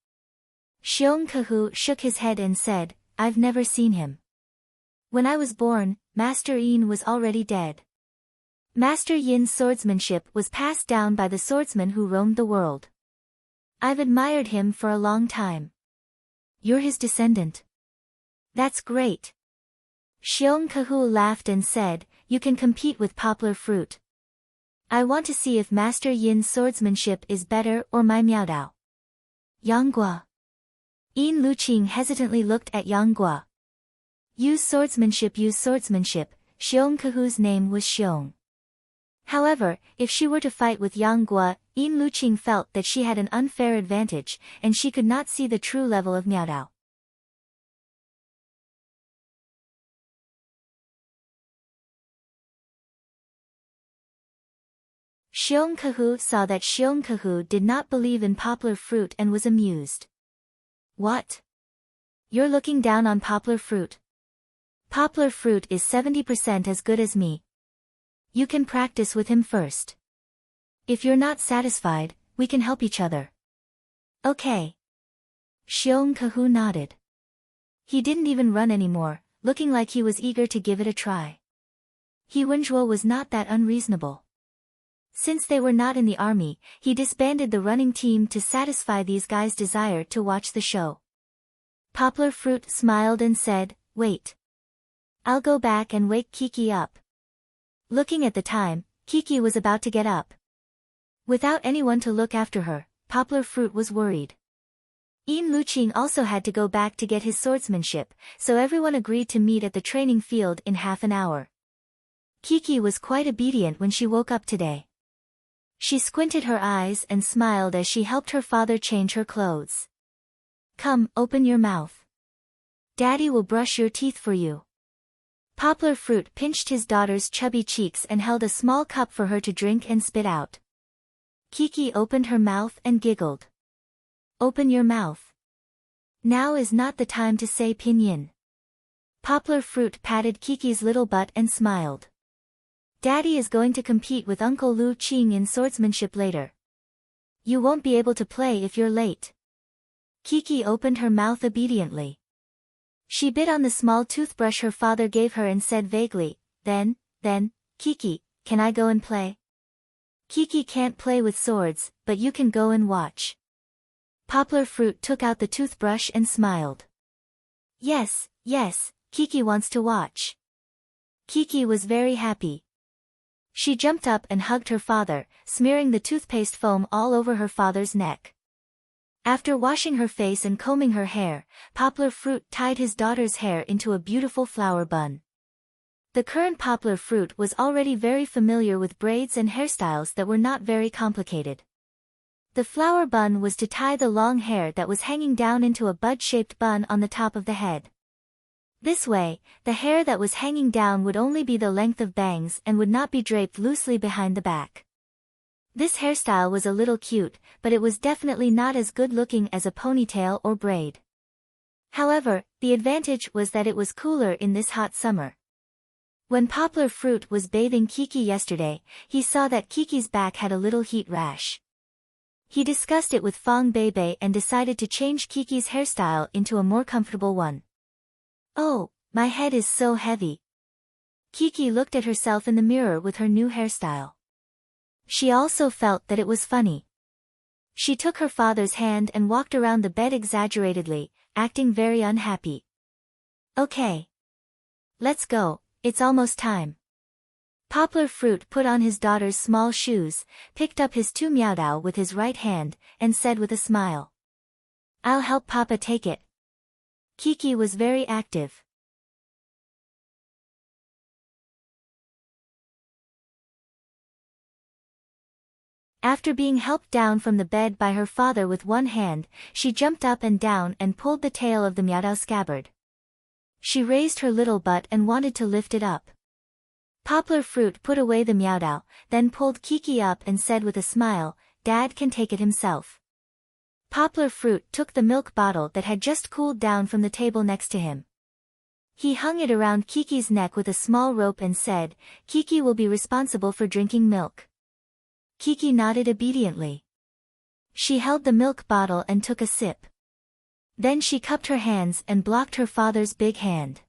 Xiong Kehu shook his head and said, I've never seen him. When I was born, Master Yin was already dead. Master Yin's swordsmanship was passed down by the swordsmen who roamed the world. I've admired him for a long time. You're his descendant. That's great. Xiong Kehu laughed and said, You can compete with Poplar Fruit. I want to see if Master Yin's swordsmanship is better or my Miaodao. Yanggua. Yin Luqing hesitantly looked at Yanggua. Use swordsmanship, Xiongkehu's name was Xiong. However, if she were to fight with Yang Guo, Yin Luqing felt that she had an unfair advantage, and she could not see the true level of Miaodao. Xiongkehu saw that Xiongkehu did not believe in poplar fruit and was amused. What? You're looking down on poplar fruit? Poplar fruit is 70% as good as me. You can practice with him first. If you're not satisfied, we can help each other. Okay. Xiongkehu nodded. He didn't even run anymore, looking like he was eager to give it a try. He Wenzhuo was not that unreasonable. Since they were not in the army, he disbanded the running team to satisfy these guys' desire to watch the show. Poplar Fruit smiled and said, "Wait. I'll go back and wake Kiki up." Looking at the time, Kiki was about to get up. Without anyone to look after her, Poplar Fruit was worried. Yin Luqing also had to go back to get his swordsmanship, so everyone agreed to meet at the training field in half an hour. Kiki was quite obedient when she woke up today. She squinted her eyes and smiled as she helped her father change her clothes. "Come, open your mouth. Daddy will brush your teeth for you." Poplar Fruit pinched his daughter's chubby cheeks and held a small cup for her to drink and spit out. Kiki opened her mouth and giggled. "Open your mouth. Now is not the time to say pinyin." Poplar Fruit patted Kiki's little butt and smiled. "Daddy is going to compete with Uncle Lu Qing in swordsmanship later. You won't be able to play if you're late." Kiki opened her mouth obediently. She bit on the small toothbrush her father gave her and said vaguely, Then, Kiki, can I go and play?" "Kiki can't play with swords, but you can go and watch." Poplar Fruit took out the toothbrush and smiled. Yes, Kiki wants to watch." Kiki was very happy. She jumped up and hugged her father, smearing the toothpaste foam all over her father's neck. After washing her face and combing her hair, Poplar Fruit tied his daughter's hair into a beautiful flower bun. The current Poplar Fruit was already very familiar with braids and hairstyles that were not very complicated. The flower bun was to tie the long hair that was hanging down into a bud-shaped bun on the top of the head. This way, the hair that was hanging down would only be the length of bangs and would not be draped loosely behind the back. This hairstyle was a little cute, but it was definitely not as good-looking as a ponytail or braid. However, the advantage was that it was cooler in this hot summer. When Poplar Fruit was bathing Kiki yesterday, he saw that Kiki's back had a little heat rash. He discussed it with Fong Beibei and decided to change Kiki's hairstyle into a more comfortable one. "Oh, my head is so heavy." Kiki looked at herself in the mirror with her new hairstyle. She also felt that it was funny. She took her father's hand and walked around the bed exaggeratedly, acting very unhappy. "Okay. Let's go, it's almost time." Poplar Fruit put on his daughter's small shoes, picked up his two Miaodao with his right hand, and said with a smile, "I'll help Papa take it." Kiki was very active. After being helped down from the bed by her father with one hand, she jumped up and down and pulled the tail of the Miaodao scabbard. She raised her little butt and wanted to lift it up. Poplar Fruit put away the Miaodao, then pulled Kiki up and said with a smile, "Dad can take it himself." Poplar Fruit took the milk bottle that had just cooled down from the table next to him. He hung it around Kiki's neck with a small rope and said, "Kiki will be responsible for drinking milk." Kiki nodded obediently. She held the milk bottle and took a sip. Then she cupped her hands and blocked her father's big hand.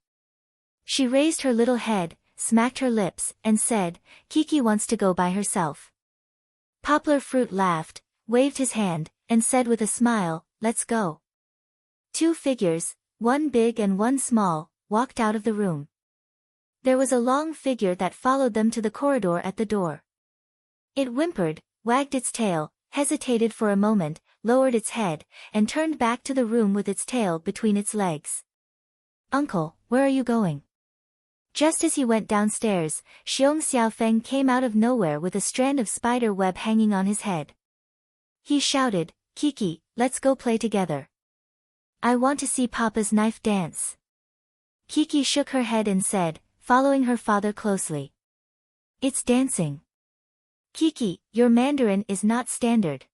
She raised her little head, smacked her lips, and said, "Kiki wants to go by herself." Poplar Fruit laughed, waved his hand, and said with a smile, "Let's go." Two figures, one big and one small, walked out of the room. There was a long figure that followed them to the corridor at the door. It whimpered, wagged its tail, hesitated for a moment, lowered its head, and turned back to the room with its tail between its legs. "Uncle, where are you going?" Just as he went downstairs, Xiong Xiaofeng came out of nowhere with a strand of spider web hanging on his head. He shouted, "Kiki, let's go play together. I want to see Papa's knife dance." Kiki shook her head and said, following her father closely, "It's dancing." "Kiki, your Mandarin is not standard,"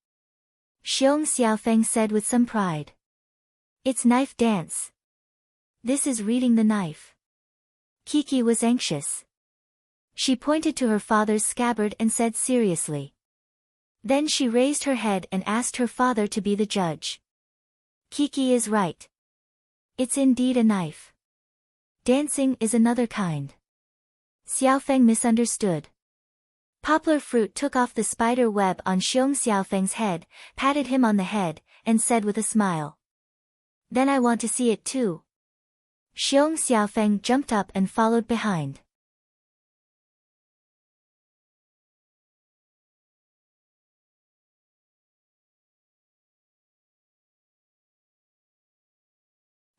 Xiong Xiaofeng said with some pride. "It's knife dance. This is reading the knife." Kiki was anxious. She pointed to her father's scabbard and said seriously. Then she raised her head and asked her father to be the judge. "Kiki is right. It's indeed a knife. Dancing is another kind." Xiaofeng misunderstood. Poplar Fruit took off the spider web on Xiong Xiaofeng's head, patted him on the head, and said with a smile, "Then I want to see it too." Xiong Xiaofeng jumped up and followed behind.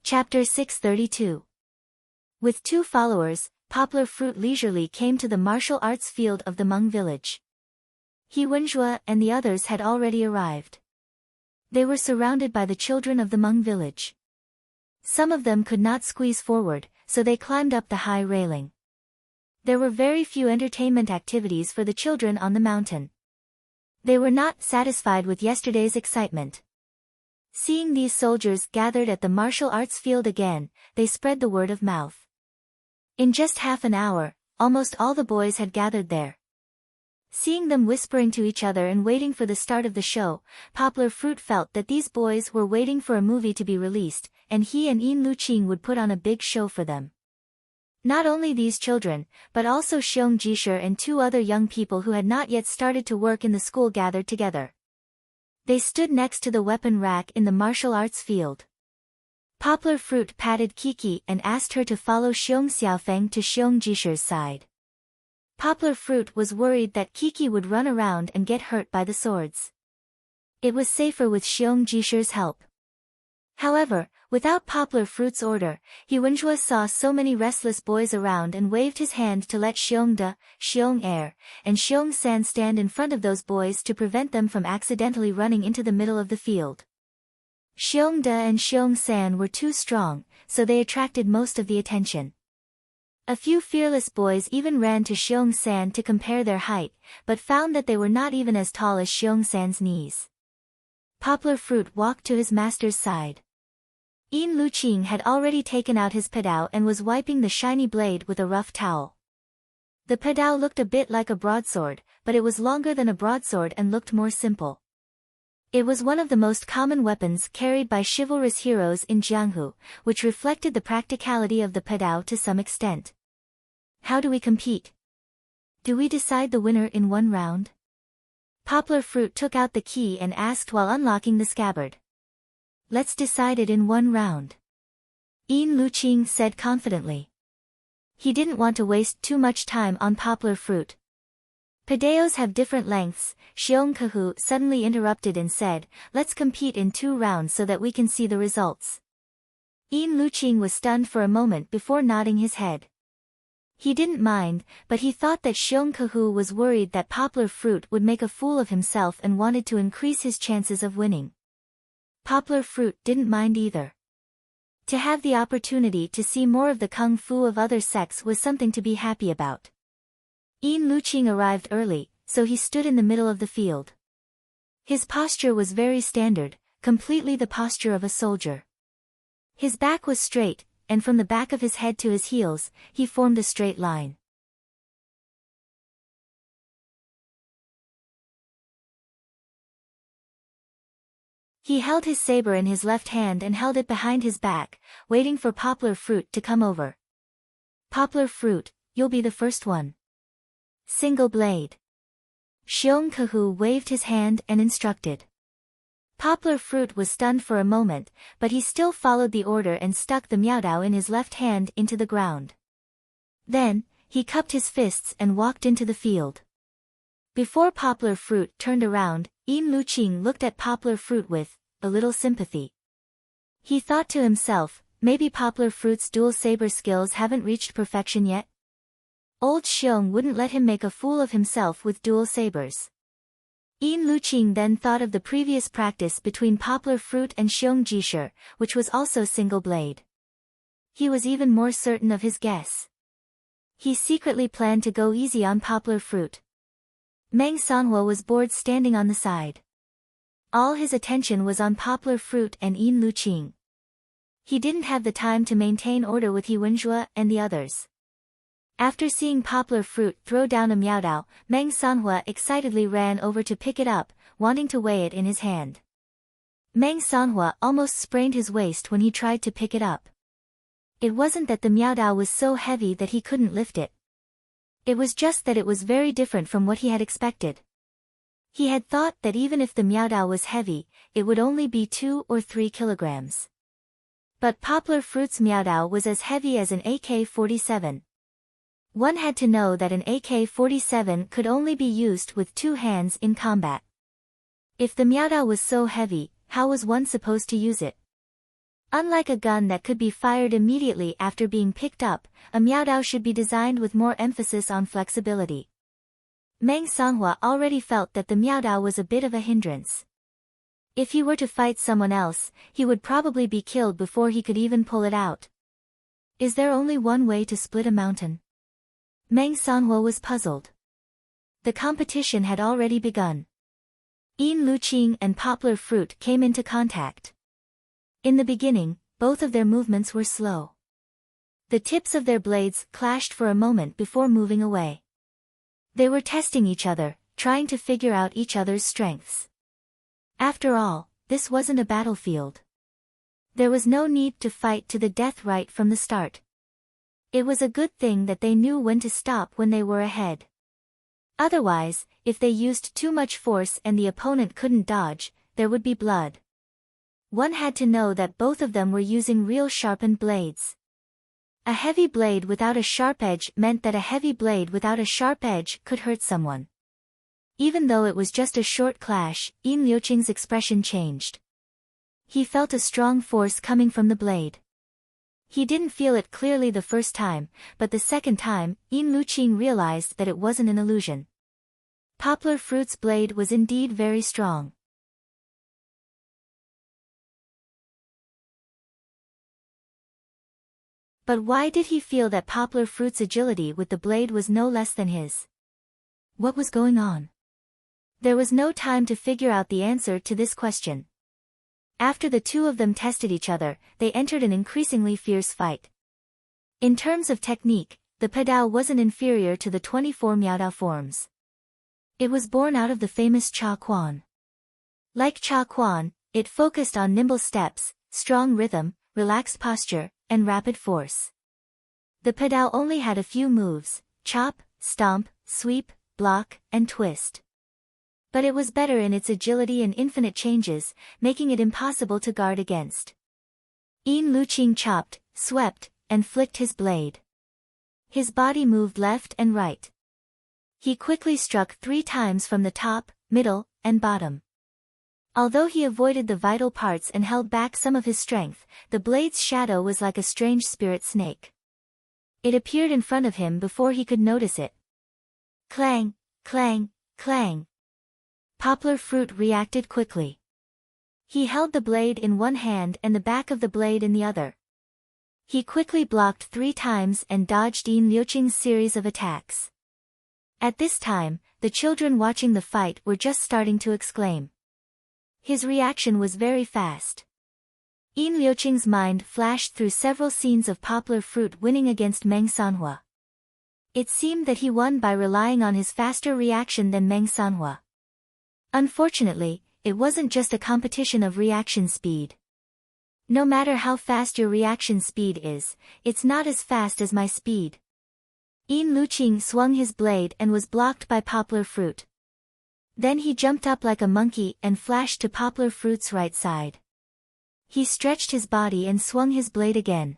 Chapter 632. With 2 followers, Poplar Fruit leisurely came to the martial arts field of the Hmong village. He Wenjue and the others had already arrived. They were surrounded by the children of the Hmong village. Some of them could not squeeze forward, so they climbed up the high railing. There were very few entertainment activities for the children on the mountain. They were not satisfied with yesterday's excitement. Seeing these soldiers gathered at the martial arts field again, they spread the word of mouth. In just half an hour, almost all the boys had gathered there. Seeing them whispering to each other and waiting for the start of the show, Poplar Fruit felt that these boys were waiting for a movie to be released, and he and Yin Luqing would put on a big show for them. Not only these children, but also Xiong Jisher and 2 other young people who had not yet started to work in the school gathered together. They stood next to the weapon rack in the martial arts field. Poplar Fruit patted Kiki and asked her to follow Xiong Xiaofeng to Xiong Jisher's side. Poplar Fruit was worried that Kiki would run around and get hurt by the swords. It was safer with Xiong Jisher's help. However, without Poplar Fruit's order, he Wenjue saw so many restless boys around and waved his hand to let Xiong De, Xiong Air, and Xiong San stand in front of those boys to prevent them from accidentally running into the middle of the field. Xiong De and Xiong San were too strong, so they attracted most of the attention. A few fearless boys even ran to Xiong San to compare their height, but found that they were not even as tall as Xiong San's knees. Poplar Fruit walked to his master's side. Yin Luqing had already taken out his padao and was wiping the shiny blade with a rough towel. The padao looked a bit like a broadsword, but it was longer than a broadsword and looked more simple. It was one of the most common weapons carried by chivalrous heroes in Jianghu, which reflected the practicality of the padao to some extent. "How do we compete? Do we decide the winner in one round?" Poplar Fruit took out the key and asked while unlocking the scabbard. "Let's decide it in one round," Yin Luqing said confidently. He didn't want to waste too much time on Poplar Fruit. "Padaos have different lengths," Xiong Kahu suddenly interrupted and said, "Let's compete in 2 rounds so that we can see the results." Yin Luqing was stunned for a moment before nodding his head. He didn't mind, but he thought that Xiong Kahu was worried that Poplar Fruit would make a fool of himself and wanted to increase his chances of winning. Poplar Fruit didn't mind either. To have the opportunity to see more of the kung fu of other sects was something to be happy about. Yin Luqing arrived early, so he stood in the middle of the field. His posture was very standard, completely the posture of a soldier. His back was straight, and from the back of his head to his heels, he formed a straight line. He held his saber in his left hand and held it behind his back, waiting for Poplar Fruit to come over. "Poplar Fruit, you'll be the first one. Single blade." Xiong Kahu waved his hand and instructed. Poplar Fruit was stunned for a moment, but he still followed the order and stuck the miaodao in his left hand into the ground. Then, he cupped his fists and walked into the field. Before Poplar Fruit turned around, Yin Luqing looked at Poplar Fruit with a little sympathy. He thought to himself, maybe Poplar Fruit's dual saber skills haven't reached perfection yet. Old Xiong wouldn't let him make a fool of himself with dual sabers. Yin Luqing then thought of the previous practice between Poplar Fruit and Xiong Jisher, which was also single blade. He was even more certain of his guess. He secretly planned to go easy on Poplar Fruit. Meng Sanhua was bored standing on the side. All his attention was on Poplar Fruit and Yin Luqing. He didn't have the time to maintain order with He Wenjue and the others. After seeing Poplar Fruit throw down a Miaodao, Meng Sanhua excitedly ran over to pick it up, wanting to weigh it in his hand. Meng Sanhua almost sprained his waist when he tried to pick it up. It wasn't that the Miaodao was so heavy that he couldn't lift it. It was just that it was very different from what he had expected. He had thought that even if the Miaodao was heavy, it would only be 2 or 3 kilograms. But Poplar Fruit's Miaodao was as heavy as an AK-47. One had to know that an AK-47 could only be used with 2 hands in combat. If the Miaodao was so heavy, how was one supposed to use it? Unlike a gun that could be fired immediately after being picked up, a Miaodao should be designed with more emphasis on flexibility. Meng Sanhua already felt that the Miaodao was a bit of a hindrance. If he were to fight someone else, he would probably be killed before he could even pull it out. Is there only one way to split a mountain? Meng Sanhua was puzzled. The competition had already begun. Yin Luqing and Poplar Fruit came into contact. In the beginning, both of their movements were slow. The tips of their blades clashed for a moment before moving away. They were testing each other, trying to figure out each other's strengths. After all, this wasn't a battlefield. There was no need to fight to the death right from the start. It was a good thing that they knew when to stop when they were ahead. Otherwise, if they used too much force and the opponent couldn't dodge, there would be blood. One had to know that both of them were using real sharpened blades. A heavy blade without a sharp edge meant that a heavy blade without a sharp edge could hurt someone. Even though it was just a short clash, Yin Luqing's expression changed. He felt a strong force coming from the blade. He didn't feel it clearly the first time, but the second time, Yin Luqing realized that it wasn't an illusion. Poplar Fruit's blade was indeed very strong. But why did he feel that Poplar Fruit's agility with the blade was no less than his? What was going on? There was no time to figure out the answer to this question. After the two of them tested each other, they entered an increasingly fierce fight. In terms of technique, the Padao wasn't inferior to the 24 Miaodao forms. It was born out of the famous Cha Quan. Like Cha Quan, it focused on nimble steps, strong rhythm, relaxed posture, and rapid force. The Padao only had a few moves: chop, stomp, sweep, block, and twist. But it was better in its agility and infinite changes, making it impossible to guard against. Yin Luqing chopped, swept, and flicked his blade. His body moved left and right. He quickly struck 3 times from the top, middle, and bottom. Although he avoided the vital parts and held back some of his strength, the blade's shadow was like a strange spirit snake. It appeared in front of him before he could notice it. Clang, clang, clang. Poplar Fruit reacted quickly. He held the blade in one hand and the back of the blade in the other. He quickly blocked 3 times and dodged Yin Luqing's series of attacks. At this time, the children watching the fight were just starting to exclaim. His reaction was very fast. Yin Luqing's mind flashed through several scenes of Poplar Fruit winning against Meng Sanhua. It seemed that he won by relying on his faster reaction than Meng Sanhua. Unfortunately, it wasn't just a competition of reaction speed. No matter how fast your reaction speed is, it's not as fast as my speed. Yin Luqing swung his blade and was blocked by Poplar Fruit. Then he jumped up like a monkey and flashed to Poplar Fruit's right side. He stretched his body and swung his blade again.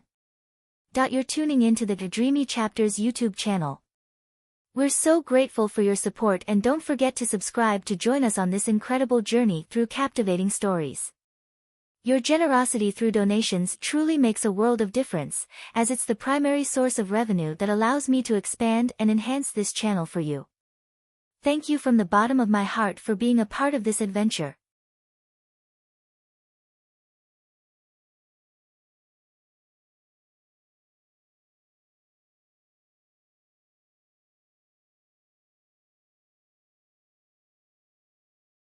You're tuning into the Dreamy Chapters YouTube channel. We're so grateful for your support, and don't forget to subscribe to join us on this incredible journey through captivating stories. Your generosity through donations truly makes a world of difference, as it's the primary source of revenue that allows me to expand and enhance this channel for you. Thank you from the bottom of my heart for being a part of this adventure.